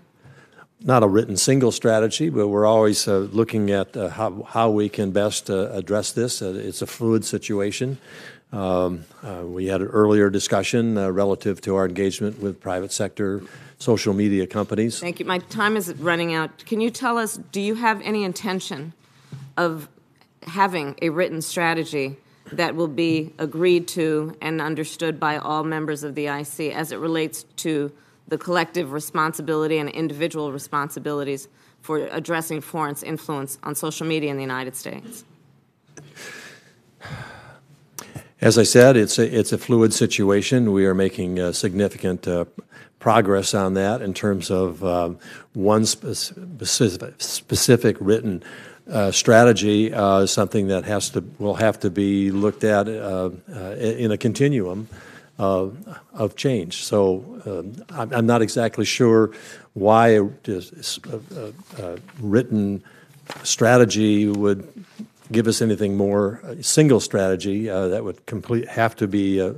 Not a written single strategy, but we're always looking at how we can best address this. It's a fluid situation. We had an earlier discussion relative to our engagement with private sector social media companies. Thank you. My time is running out. Can you tell us, do you have any intention of having a written strategy that will be agreed to and understood by all members of the IC as it relates to the collective responsibility and individual responsibilities for addressing foreign influence on social media in the United States? As I said, it's a fluid situation. We are making significant progress on that in terms of one specific written strategy, something that will have to be looked at in a continuum of change. So I'm not exactly sure why a written strategy would give us anything more. A single strategy that would have to be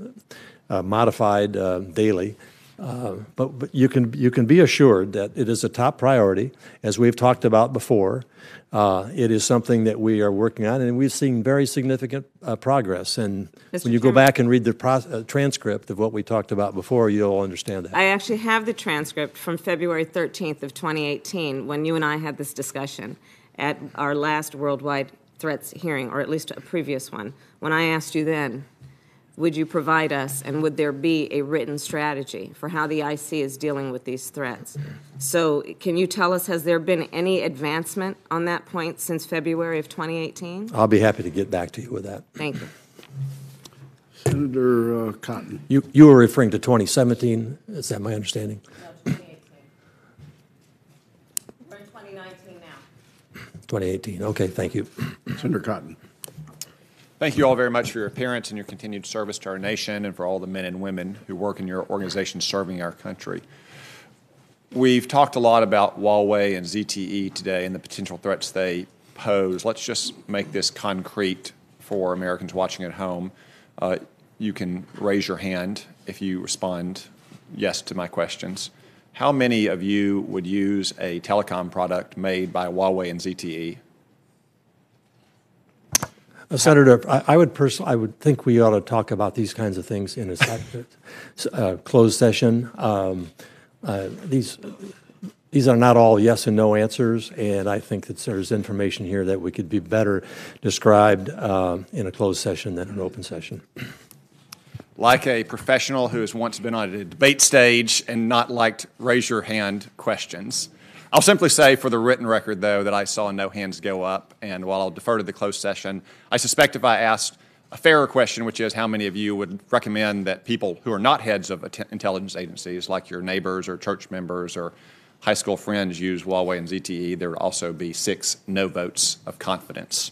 modified daily. But you can be assured that it is a top priority, as we've talked about before. It is something that we are working on, and we've seen very significant progress. And when you go back and read the transcript of what we talked about before, you'll understand that. I actually have the transcript from February 13th of 2018 when you and I had this discussion at our last Worldwide Threats hearing, or at least a previous one, when I asked you then, would you provide us and would there be a written strategy for how the IC is dealing with these threats? So can you tell us, has there been any advancement on that point since February of 2018? I'll be happy to get back to you with that. Thank you. Senator Cotton. You were referring to 2017, is that my understanding? No, 2018. We're in 2019 now. 2018, okay, thank you. Senator Cotton. Thank you all very much for your appearance and your continued service to our nation and for all the men and women who work in your organization serving our country. We've talked a lot about Huawei and ZTE today and the potential threats they pose. Let's just make this concrete for Americans watching at home. You can raise your hand if you respond yes to my questions. How many of you would use a telecom product made by Huawei and ZTE? Senator, I would think we ought to talk about these kinds of things in a closed session. These are not all yes and no answers, and I think that there's information here that we could be better described in a closed session than an open session. Like a professional who has once been on a debate stage and not liked raise your hand questions. I'll simply say for the written record, though, that I saw no hands go up, and while I'll defer to the closed session, I suspect if I asked a fairer question, which is how many of you would recommend that people who are not heads of intelligence agencies, like your neighbors or church members or high school friends, use Huawei and ZTE, there would also be 6 no votes of confidence.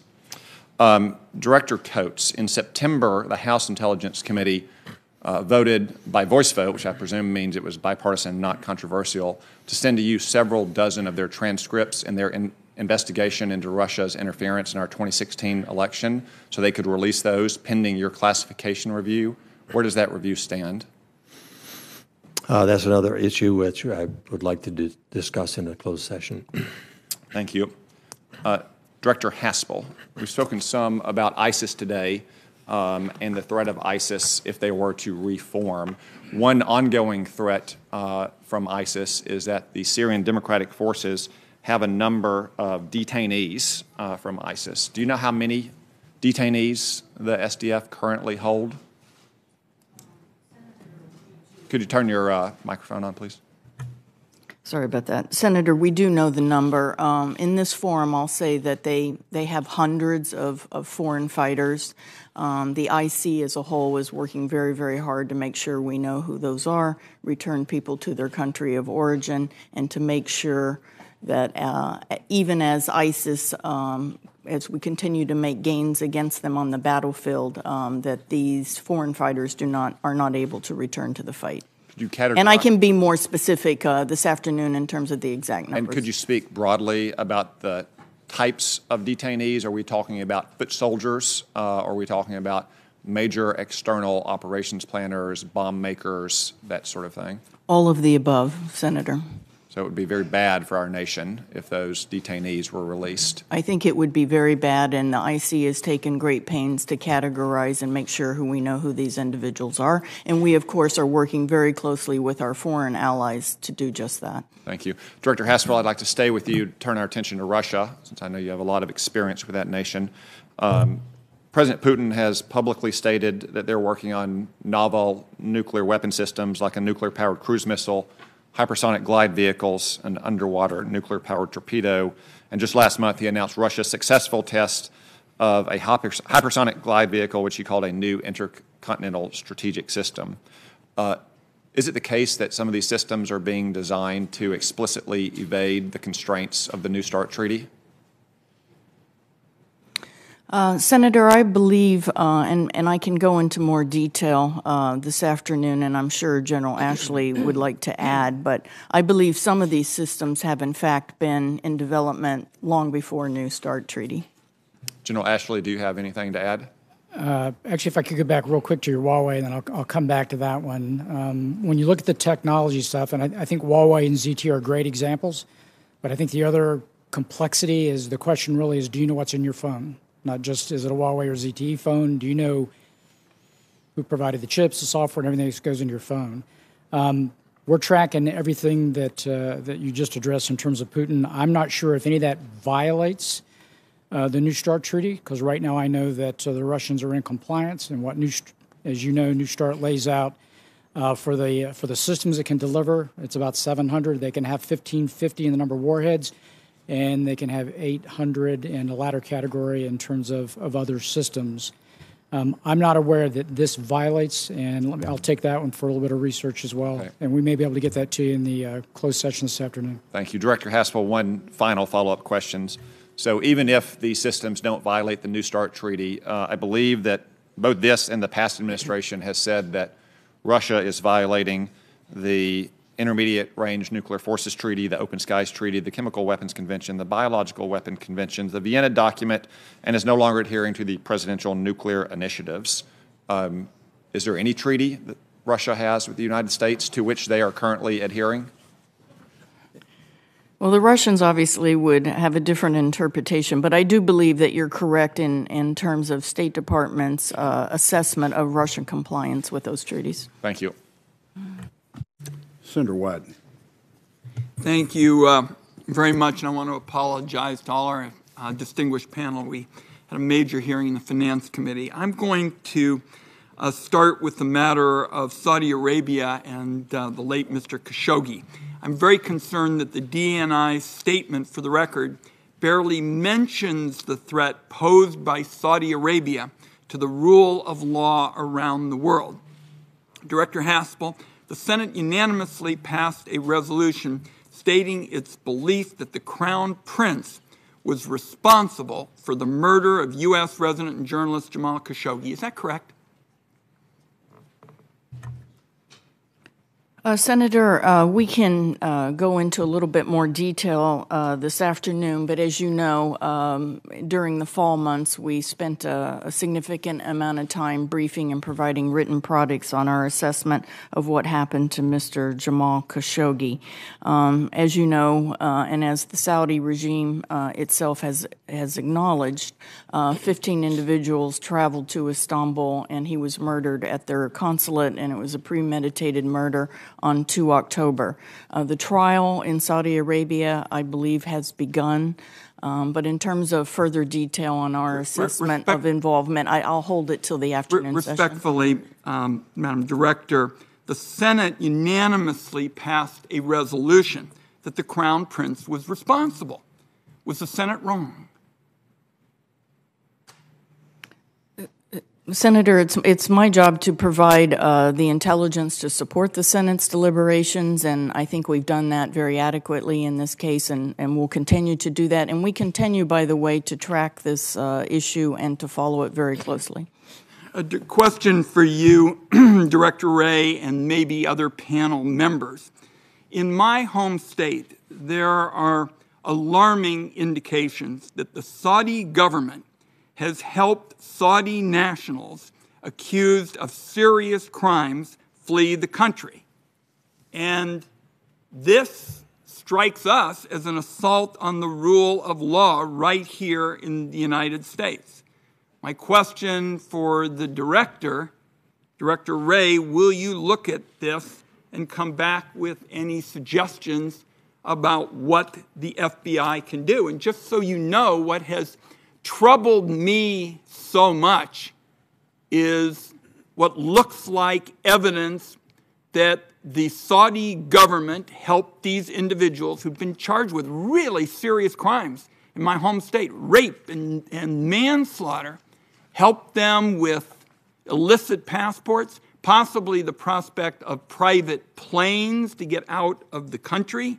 Director Coates, in September, the House Intelligence Committee voted by voice vote, which I presume means it was bipartisan, not controversial, to send to you several dozen of their transcripts and their investigation into Russia's interference in our 2016 election, so they could release those pending your classification review. Where does that review stand? That's another issue which I would like to discuss in a closed session. Thank you. Director Haspel, we've spoken some about ISIS today and the threat of ISIS if they were to reform. One ongoing threat from ISIS is that the Syrian Democratic Forces have a number of detainees from ISIS. Do you know how many detainees the SDF currently hold? Could you turn your microphone on, please? Sorry about that. Senator, we do know the number. In this forum, I'll say that they have hundreds of foreign fighters. The IC as a whole is working very, very hard to make sure we know who those are, return people to their country of origin, and to make sure that even as ISIS, as we continue to make gains against them on the battlefield, that these foreign fighters are not able to return to the fight. And I can be more specific this afternoon in terms of the exact numbers. And could you speak broadly about the types of detainees? Are we talking about foot soldiers? Are we talking about major external operations planners, bomb makers, that sort of thing? All of the above, Senator. So it would be very bad for our nation if those detainees were released. I think it would be very bad, and the IC has taken great pains to categorize and make sure we know who these individuals are. And we, of course, are working very closely with our foreign allies to do just that. Thank you. Director Haspel, I'd like to stay with you, turn our attention to Russia, since I know you have a lot of experience with that nation. President Putin has publicly stated that they're working on novel nuclear weapon systems like a nuclear-powered cruise missile, hypersonic glide vehicles, an underwater nuclear-powered torpedo. And just last month, he announced Russia's successful test of a hypersonic glide vehicle, which he called a new intercontinental strategic system. Is it the case that some of these systems are being designed to explicitly evade the constraints of the New START treaty? Senator, I believe, and I can go into more detail this afternoon, and I'm sure General Ashley would like to add, but I believe some of these systems have in fact been in development long before New START treaty. General Ashley, do you have anything to add? Actually, if I could go back real quick to your Huawei, then I'll come back to that one. When you look at the technology stuff, and I think Huawei and ZTE are great examples, but I think the other complexity is the question really is, do you know what's in your phone? Not just is it a Huawei or ZTE phone? Do you know who provided the chips, the software, and everything that goes into your phone? We're tracking everything that you just addressed in terms of Putin. I'm not sure if any of that violates the New START treaty, because right now I know that the Russians are in compliance, and what as you know, New START lays out for the systems it can deliver. It's about 700. They can have 1550 in the number of warheads, and they can have 800 in the latter category in terms of other systems. I'm not aware that this violates, and I'll take that one for a little bit of research as well, okay. And we may be able to get that to you in the closed session this afternoon. Thank you. Director Haspel, one final follow-up question. So even if these systems don't violate the New START treaty, I believe that both this and the past administration has said that Russia is violating the Intermediate Range Nuclear Forces Treaty, the Open Skies Treaty, the Chemical Weapons Convention, the Biological Weapon Convention, the Vienna document, and is no longer adhering to the presidential nuclear initiatives. Is there any treaty that Russia has with the United States to which they are currently adhering? Well, the Russians obviously would have a different interpretation, but I do believe that you're correct in terms of State Department's assessment of Russian compliance with those treaties. Thank you. Senator Wyden. Thank you very much, and I want to apologize to all our distinguished panel. We had a major hearing in the Finance Committee. I'm going to start with the matter of Saudi Arabia and the late Mr. Khashoggi. I'm very concerned that the DNI statement, for the record, barely mentions the threat posed by Saudi Arabia to the rule of law around the world. Director Haspel, the Senate unanimously passed a resolution stating its belief that the Crown Prince was responsible for the murder of U.S. resident and journalist Jamal Khashoggi. Is that correct? Senator, we can go into a little bit more detail this afternoon, but as you know, during the fall months, we spent a significant amount of time briefing and providing written products on our assessment of what happened to Mr. Jamal Khashoggi. As you know, and as the Saudi regime itself has acknowledged, 15 individuals traveled to Istanbul and he was murdered at their consulate, and it was a premeditated murder on 2 October. The trial in Saudi Arabia, I believe, has begun, but in terms of further detail on our assessment of involvement, I'll hold it till the afternoon session. Respectfully, Madam Director, the Senate unanimously passed a resolution that the Crown Prince was responsible. Was the Senate wrong? Senator, it's my job to provide the intelligence to support the Senate's deliberations, and I think we've done that very adequately in this case, and we'll continue to do that. And we continue, by the way, to track this issue and to follow it very closely. A question for you, Director Wray, and maybe other panel members. In my home state, there are alarming indications that the Saudi government has helped Saudi nationals accused of serious crimes flee the country. And this strikes us as an assault on the rule of law right here in the United States. My question for the Director Wray, will you look at this and come back with any suggestions about what the FBI can do? And just so you know, what has troubled me so much is what looks like evidence that the Saudi government helped these individuals who've been charged with really serious crimes in my home state, rape and manslaughter, helped them with illicit passports, possibly the prospect of private planes to get out of the country.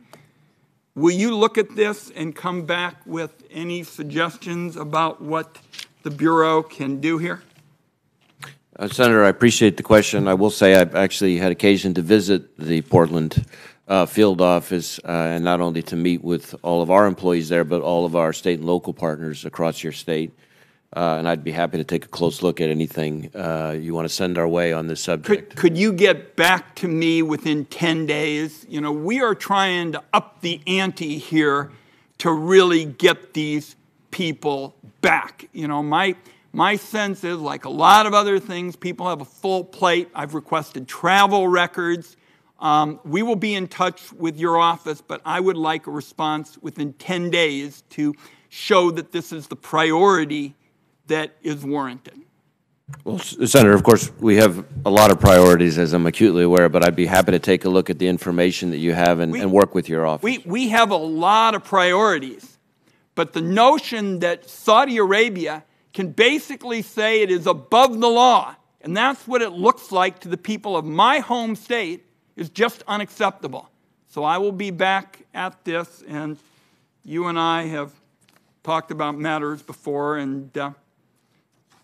Will you look at this and come back with any suggestions about what the Bureau can do here? Senator, I appreciate the question. I will say I've actually had occasion to visit the Portland field office, and not only to meet with all of our employees there, but all of our state and local partners across your state. And I'd be happy to take a close look at anything you want to send our way on this subject. Could you get back to me within 10 days? You know, we are trying to up the ante here to really get these people back. You know, my sense is, like a lot of other things, people have a full plate. I've requested travel records. We will be in touch with your office, but I would like a response within 10 days to show that this is the priority that is warranted. Well, Senator, of course, we have a lot of priorities, as I'm acutely aware, but I'd be happy to take a look at the information that you have and work with your office. We have a lot of priorities, but the notion that Saudi Arabia can basically say it is above the law, and that's what it looks like to the people of my home state, is just unacceptable. So I will be back at this, and you and I have talked about matters before, and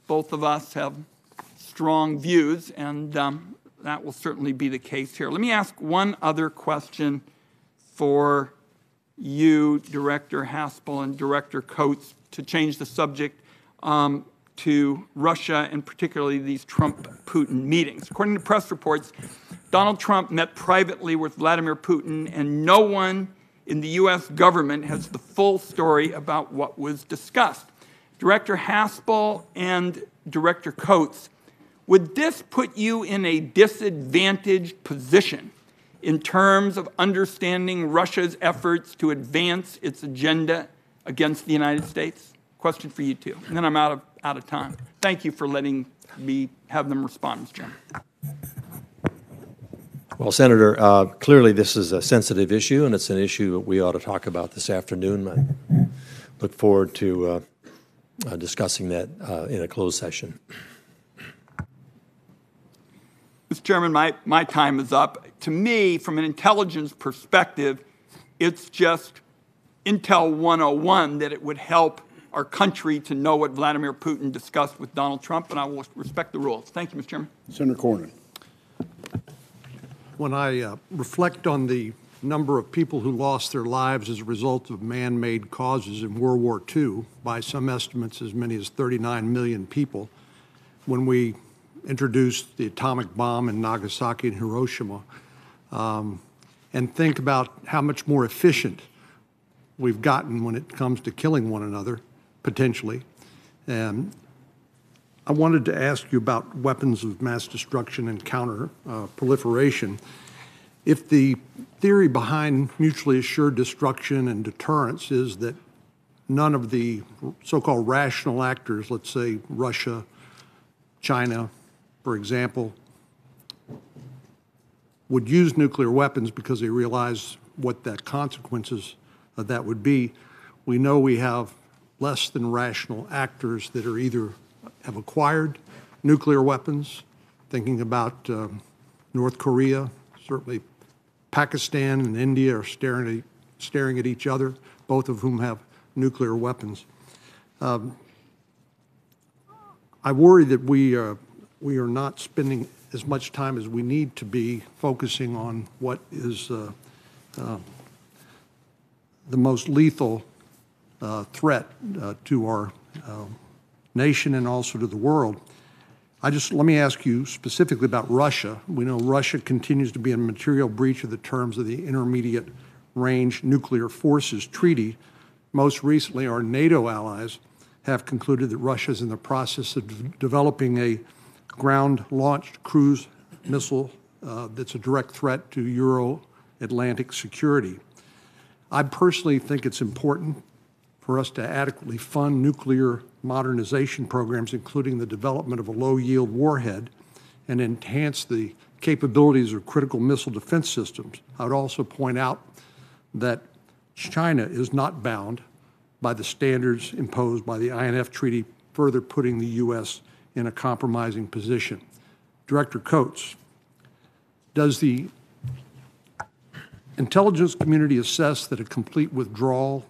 both of us have strong views, and that will certainly be the case here. Let me ask one other question for you, Director Haspel and Director Coates, to change the subject to Russia and particularly these Trump-Putin meetings. According to press reports, Donald Trump met privately with Vladimir Putin, and no one in the U.S. government has the full story about what was discussed. Director Haspel and Director Coates, would this put you in a disadvantaged position in terms of understanding Russia's efforts to advance its agenda against the United States? Question for you two, and then I'm out of time. Thank you for letting me have them respond, Mr. Chairman. Well, Senator, clearly this is a sensitive issue, and it's an issue that we ought to talk about this afternoon. I look forward to discussing that in a closed session. Mr. Chairman, my time is up. To me, from an intelligence perspective, it's just Intel 101 that it would help our country to know what Vladimir Putin discussed with Donald Trump, and I will respect the rules. Thank you, Mr. Chairman. Senator Cornyn. When I reflect on the number of people who lost their lives as a result of man-made causes in World War II, by some estimates as many as 39 million people, when we introduced the atomic bomb in Nagasaki and Hiroshima, and think about how much more efficient we've gotten when it comes to killing one another, potentially. And I wanted to ask you about weapons of mass destruction and counter proliferation. If the theory behind mutually assured destruction and deterrence is that none of the so-called rational actors, let's say Russia, China, for example, would use nuclear weapons because they realize what the consequences of that would be, we know we have less than rational actors that are either have acquired nuclear weapons, thinking about North Korea, certainly Pakistan and India are staring at each other, both of whom have nuclear weapons. I worry that we are not spending as much time as we need to be focusing on what is the most lethal threat to our nation and also to the world. Let me ask you specifically about Russia. We know Russia continues to be in material breach of the terms of the Intermediate Range Nuclear Forces Treaty. Most recently, our NATO allies have concluded that Russia is in the process of developing a ground-launched cruise missile that's a direct threat to Euro-Atlantic security. I personally think it's important for us to adequately fund nuclear modernization programs, including the development of a low-yield warhead, and enhance the capabilities of critical missile defense systems. I would also point out that China is not bound by the standards imposed by the INF Treaty, further putting the U.S. in a compromising position. Director Coates, does the intelligence community assess that a complete withdrawal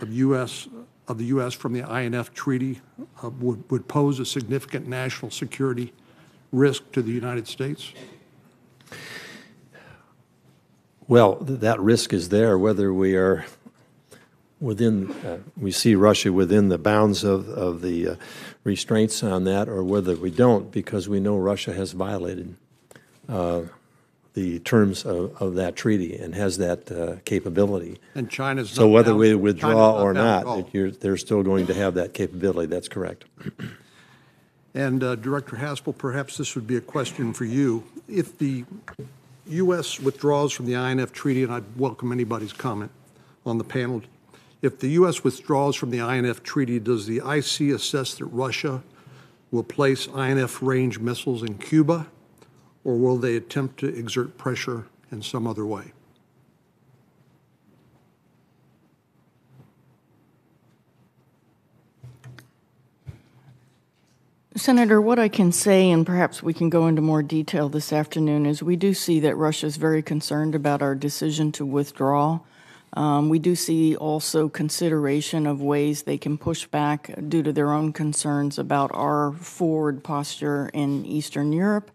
of the U.S. from the INF Treaty would pose a significant national security risk to the United States? Well, that risk is there, whether we are within, we see Russia within the bounds of the restraints on that, or whether we don't, because we know Russia has violated the terms of that treaty and has that capability. And China's so not whether bound, we withdraw or not, all. they're still going to have that capability. That's correct. And Director Haspel, perhaps this would be a question for you. If the U.S. withdraws from the INF Treaty, and I'd welcome anybody's comment on the panel, if the U.S. withdraws from the INF Treaty, does the IC assess that Russia will place INF range missiles in Cuba, or will they attempt to exert pressure in some other way? Senator, what I can say, and perhaps we can go into more detail this afternoon, is we do see that Russia is very concerned about our decision to withdraw. We do see also consideration of ways they can push back due to their own concerns about our forward posture in Eastern Europe.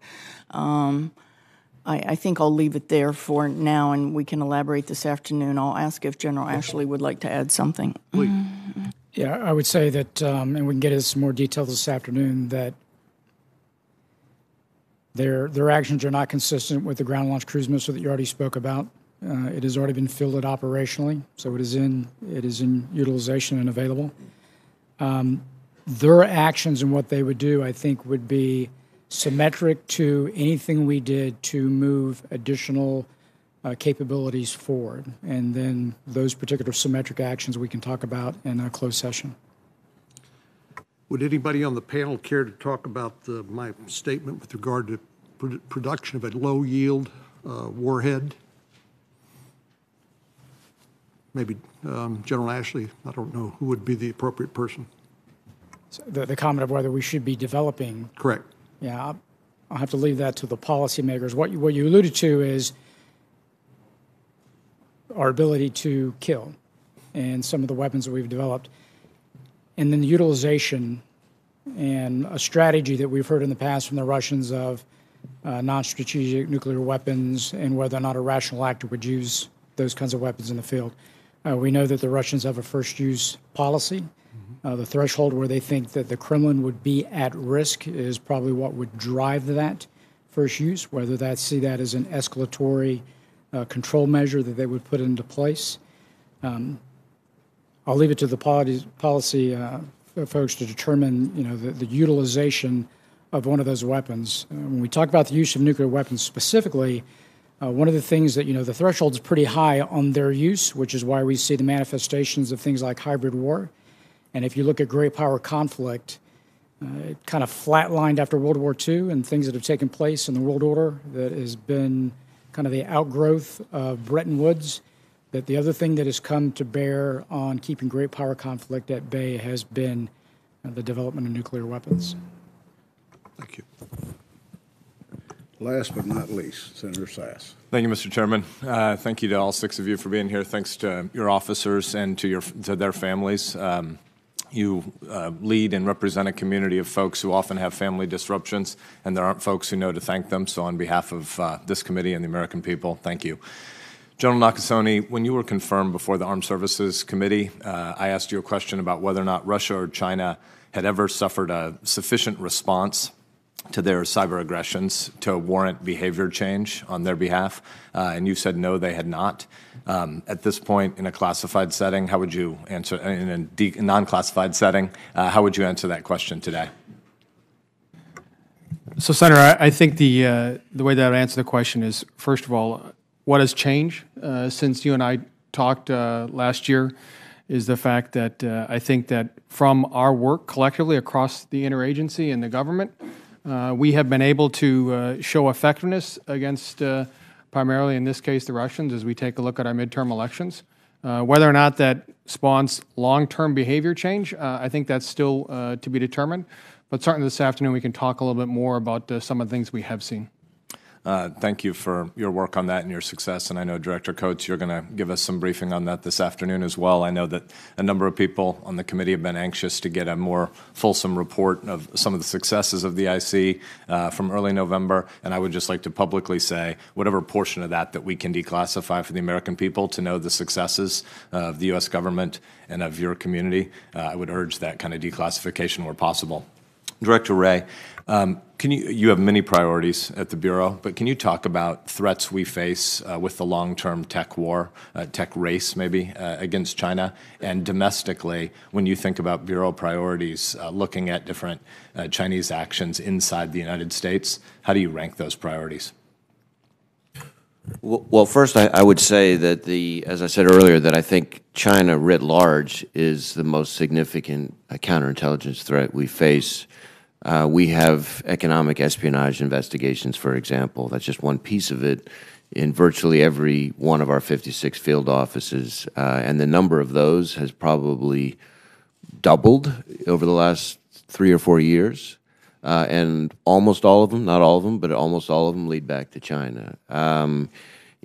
I think I'll leave it there for now, and we can elaborate this afternoon. I'll ask if General Ashley would like to add something. Please. Yeah, I would say that, and we can get into some more detail this afternoon, that their actions are not consistent with the ground-launched cruise missile that you already spoke about. It has already been fielded operationally, so it is in utilization and available. Their actions and what they would do, I think, would be symmetric to anything we did to move additional capabilities forward. And then those particular symmetric actions we can talk about in a closed session. Would anybody on the panel care to talk about my statement with regard to production of a low-yield warhead? Maybe General Ashley, I don't know who would be the appropriate person. So the comment of whether we should be developing. Correct. Yeah, I'll have to leave that to the policymakers. What you alluded to is our ability to kill and some of the weapons that we've developed. And then the utilization and a strategy that we've heard in the past from the Russians of non-strategic nuclear weapons and whether or not a rational actor would use those kinds of weapons in the field. We know that the Russians have a first-use policy. The threshold where they think that the Kremlin would be at risk is probably what would drive that first use, whether see that as an escalatory control measure that they would put into place. I'll leave it to the policy folks to determine, the utilization of one of those weapons. When we talk about the use of nuclear weapons specifically, one of the things that, the threshold is pretty high on their use, which is why we see the manifestations of things like hybrid war. And if you look at great power conflict, it kind of flatlined after World War II and things that have taken place in the world order that has been kind of the outgrowth of Bretton Woods. That the other thing that has come to bear on keeping great power conflict at bay has been the development of nuclear weapons. Thank you. Last but not least, Senator Sass. Thank you, Mr. Chairman. Thank you to all 6 of you for being here. Thanks to your officers and to their families. You lead and represent a community of folks who often have family disruptions, and there aren't folks who know to thank them. So on behalf of this committee and the American people, thank you. General Nakasone, when you were confirmed before the Armed Services Committee, I asked you a question about whether or not Russia or China had ever suffered a sufficient response to their cyber aggressions to warrant behavior change on their behalf, and you said no, they had not. At this point, in a classified setting, how would you answer, in a non-classified setting, how would you answer that question today? So, Senator, I think the way that I would answer the question is, first of all, what has changed since you and I talked last year is the fact that I think that from our work collectively across the interagency and the government, we have been able to show effectiveness against primarily, in this case, the Russians as we take a look at our midterm elections. Whether or not that spawns long-term behavior change, I think that's still to be determined. But certainly this afternoon we can talk a little bit more about some of the things we have seen. Thank you for your work on that and your success. And I know, Director Coates, you're going to give us some briefing on that this afternoon as well. I know that a number of people on the committee have been anxious to get a more fulsome report of some of the successes of the IC from early November. And I would just like to publicly say, whatever portion of that we can declassify for the American people to know the successes of the U.S. government and of your community, I would urge that kind of declassification where possible. Director Wray, you have many priorities at the Bureau, but can you talk about threats we face with the long-term tech war, tech race maybe, against China? And domestically, when you think about Bureau priorities, looking at different Chinese actions inside the United States, how do you rank those priorities? Well, first, I would say that as I said earlier, that I think China writ large is the most significant counterintelligence threat we face. We have economic espionage investigations, for example. That's just one piece of it in virtually every one of our 56 field offices. And the number of those has probably doubled over the last 3 or 4 years. And almost all of them, not all of them, but almost all of them lead back to China.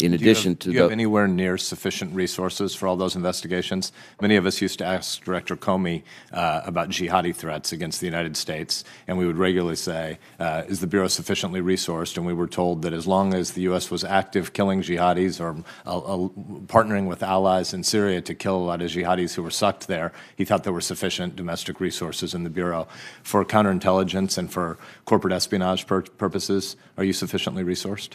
In addition do you have anywhere near sufficient resources for all those investigations? Many of us used to ask Director Comey about jihadi threats against the United States, and we would regularly say, is the Bureau sufficiently resourced? And we were told that as long as the U.S. was active killing jihadis or partnering with allies in Syria to kill a lot of jihadis who were sucked there, he thought there were sufficient domestic resources in the Bureau. For counterintelligence and for corporate espionage purposes, are you sufficiently resourced?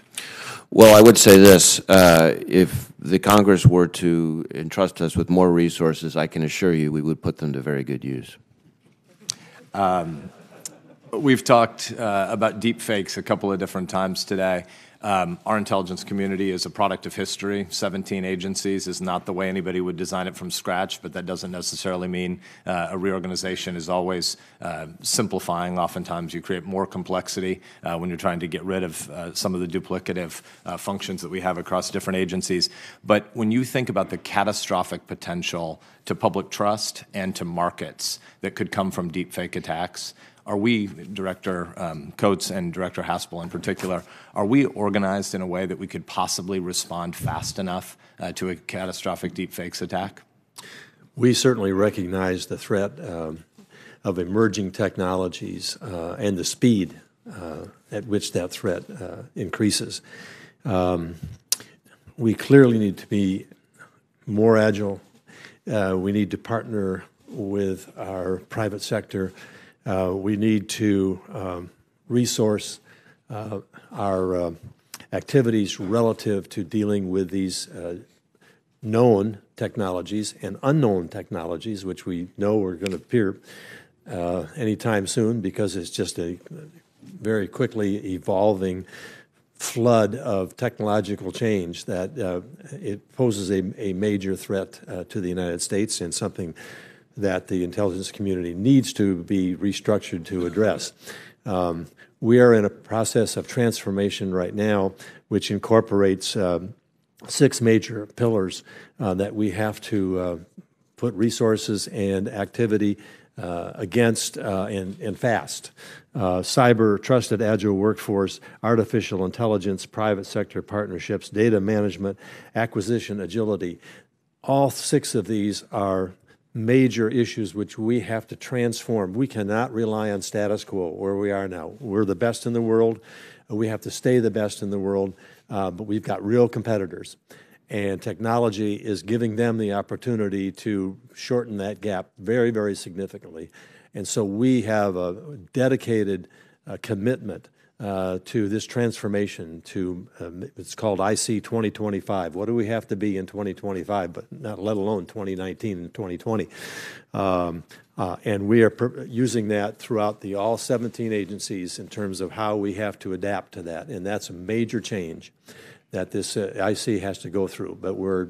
Well, I would say this. If the Congress were to entrust us with more resources, I can assure you we would put them to very good use. We've talked about deep fakes a couple of different times today. Our intelligence community is a product of history. 17 agencies is not the way anybody would design it from scratch, but that doesn't necessarily mean a reorganization is always simplifying. Oftentimes you create more complexity when you're trying to get rid of some of the duplicative functions that we have across different agencies. But when you think about the catastrophic potential to public trust and to markets that could come from deepfake attacks, are we, Director Coates and Director Haspel in particular, are we organized in a way that we could possibly respond fast enough to a catastrophic deepfakes attack? We certainly recognize the threat of emerging technologies and the speed at which that threat increases. We clearly need to be more agile. We need to partner with our private sector. We need to resource our activities relative to dealing with these known technologies and unknown technologies, which we know are going to appear anytime soon because it's just a very quickly evolving flood of technological change that it poses a major threat to the United States and something that the intelligence community needs to be restructured to address. We are in a process of transformation right now, which incorporates 6 major pillars that we have to put resources and activity against and fast. Cyber, trusted agile workforce, artificial intelligence, private sector partnerships, data management, acquisition, agility. All 6 of these are major issues which we have to transform. We cannot rely on status quo where we are now. We're the best in the world. We have to stay the best in the world, but we've got real competitors. And technology is giving them the opportunity to shorten that gap very, very significantly. And so we have a dedicated commitment to this transformation to, it's called IC 2025. What do we have to be in 2025, but not let alone 2019 and 2020? And we are using that throughout all 17 agencies in terms of how we have to adapt to that. And that's a major change that this IC has to go through, but we're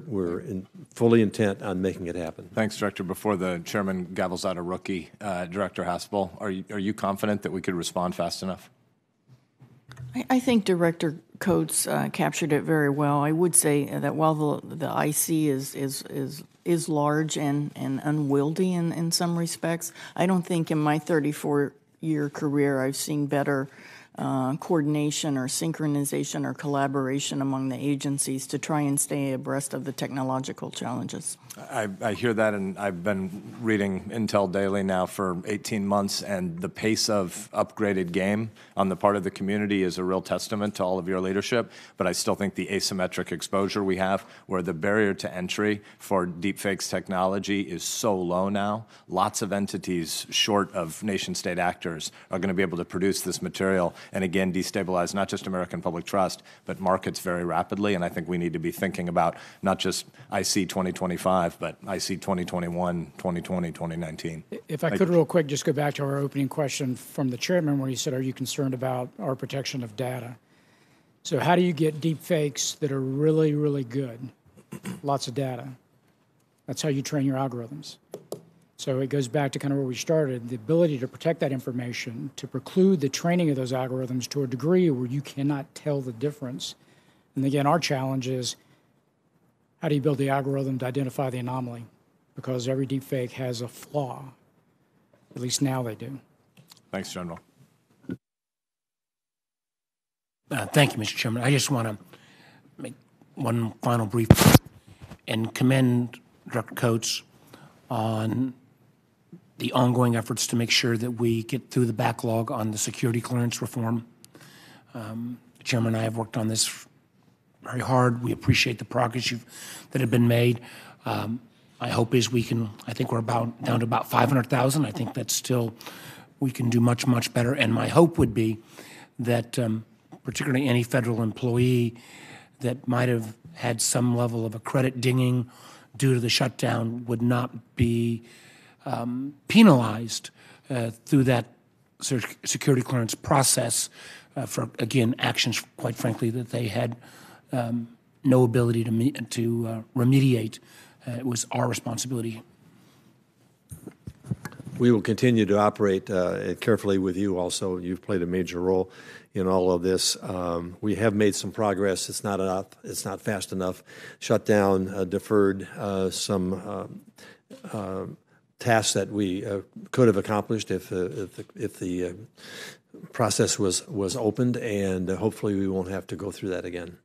fully intent on making it happen. Thanks, Director. Before the chairman gavels out a rookie, Director Haspel, are you confident that we could respond fast enough? I think Director Coates captured it very well. I would say that while the IC is large and unwieldy in some respects, I don't think in my 34-year career I've seen better coordination or synchronization or collaboration among the agencies to try and stay abreast of the technological challenges. I hear that, and I've been reading Intel Daily now for 18 months, and the pace of upgraded game on the part of the community is a real testament to all of your leadership, but I still think the asymmetric exposure we have, where the barrier to entry for deepfakes technology is so low now, lots of entities short of nation-state actors are going to be able to produce this material and, again, destabilize not just American public trust, but markets very rapidly, and I think we need to be thinking about not just IC 2025, but IC 2021, 2020, 2019. If I could real quick just go back to our opening question from the chairman where he said, are you concerned about our protection of data? So how do you get deep fakes that are really, really good? Lots of data. That's how you train your algorithms. So it goes back to kind of where we started, the ability to protect that information, to preclude the training of those algorithms to a degree where you cannot tell the difference. And again, our challenge is, how do you build the algorithm to identify the anomaly? Because every deepfake has a flaw. At least now they do. Thanks, General. Thank you, Mr. Chairman. I just want to make one final brief and commend Director Coates on the ongoing efforts to make sure that we get through the backlog on the security clearance reform. The Chairman and I have worked on this very hard. We appreciate the progress that have been made. My hope is we can, I think we're down to about 500,000. I think that's still, we can do much, much better. And my hope would be that particularly any federal employee that might have had some level of a credit dinging due to the shutdown would not be penalized through that security clearance process for, again, actions, quite frankly, that they had no ability to remediate. It was our responsibility. We will continue to operate carefully with you also. You've played a major role in all of this. We have made some progress. It's not enough. It's not fast enough. Shutdown deferred some tasks that we could have accomplished if the process was opened, and hopefully we won't have to go through that again.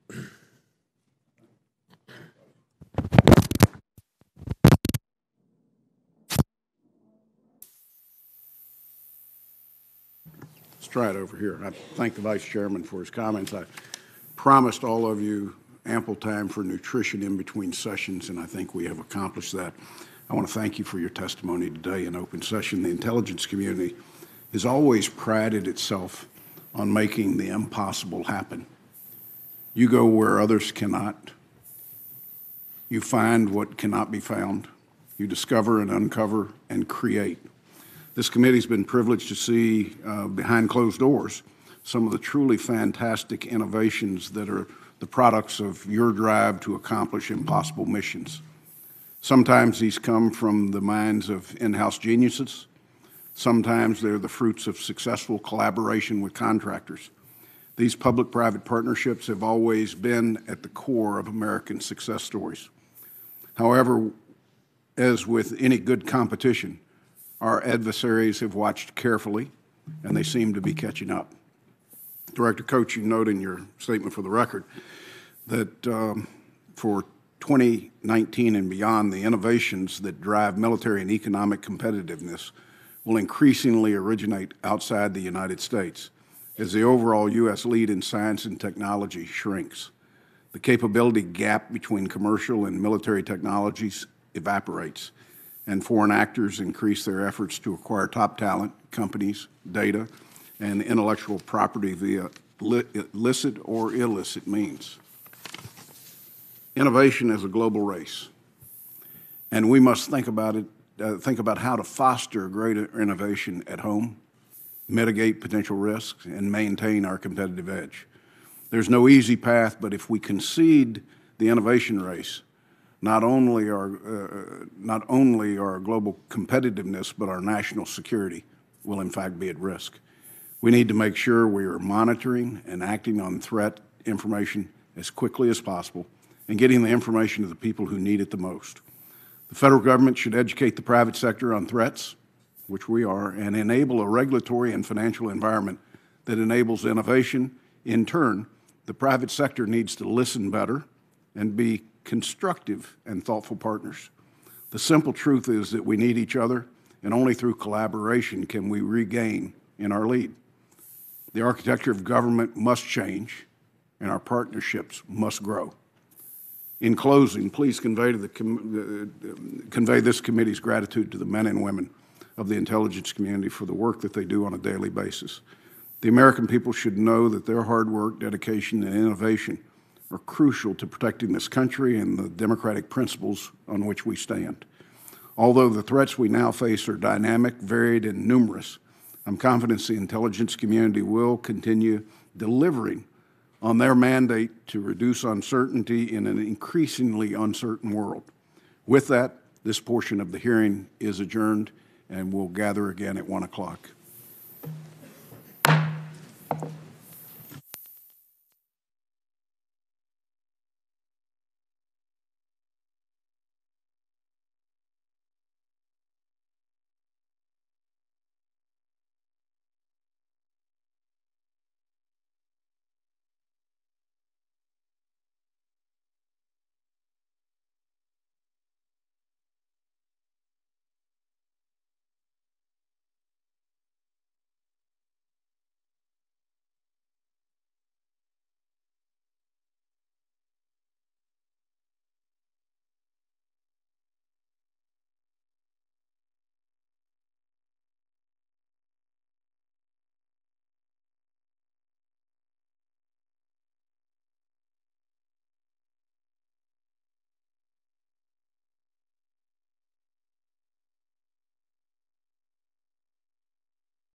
Let's try it over here. I thank the Vice Chairman for his comments. I promised all of you ample time for nutrition in between sessions, and I think we have accomplished that. I want to thank you for your testimony today in open session. The intelligence community has always prided itself on making the impossible happen. You go where others cannot. You find what cannot be found. You discover and uncover and create. This committee's been privileged to see behind closed doors some of the truly fantastic innovations that are the products of your drive to accomplish impossible missions. Sometimes these come from the minds of in-house geniuses. Sometimes they're the fruits of successful collaboration with contractors. These public-private partnerships have always been at the core of American success stories. However, as with any good competition, our adversaries have watched carefully, and they seem to be catching up. Director Coates, you note in your statement for the record that for 2019 and beyond, the innovations that drive military and economic competitiveness will increasingly originate outside the United States as the overall U.S. lead in science and technology shrinks. The capability gap between commercial and military technologies evaporates, and foreign actors increase their efforts to acquire top talent, companies, data, and intellectual property via licit or illicit means. Innovation is a global race, and we must think about how to foster greater innovation at home, mitigate potential risks, and maintain our competitive edge. There's no easy path, but if we concede the innovation race, not only our global competitiveness, but our national security will in fact be at risk. We need to make sure we are monitoring and acting on threat information as quickly as possible and getting the information to the people who need it the most. The federal government should educate the private sector on threats, which we are, and enable a regulatory and financial environment that enables innovation. In turn, the private sector needs to listen better and be constructive and thoughtful partners. The simple truth is that we need each other, and only through collaboration can we regain in our lead. The architecture of government must change, and our partnerships must grow. In closing, please convey this committee's gratitude to the men and women of the intelligence community for the work that they do on a daily basis. The American people should know that their hard work, dedication, and innovation are crucial to protecting this country and the democratic principles on which we stand. Although the threats we now face are dynamic, varied, and numerous, I'm confident the intelligence community will continue delivering on their mandate to reduce uncertainty in an increasingly uncertain world. With that, this portion of the hearing is adjourned, and we'll gather again at 1 o'clock.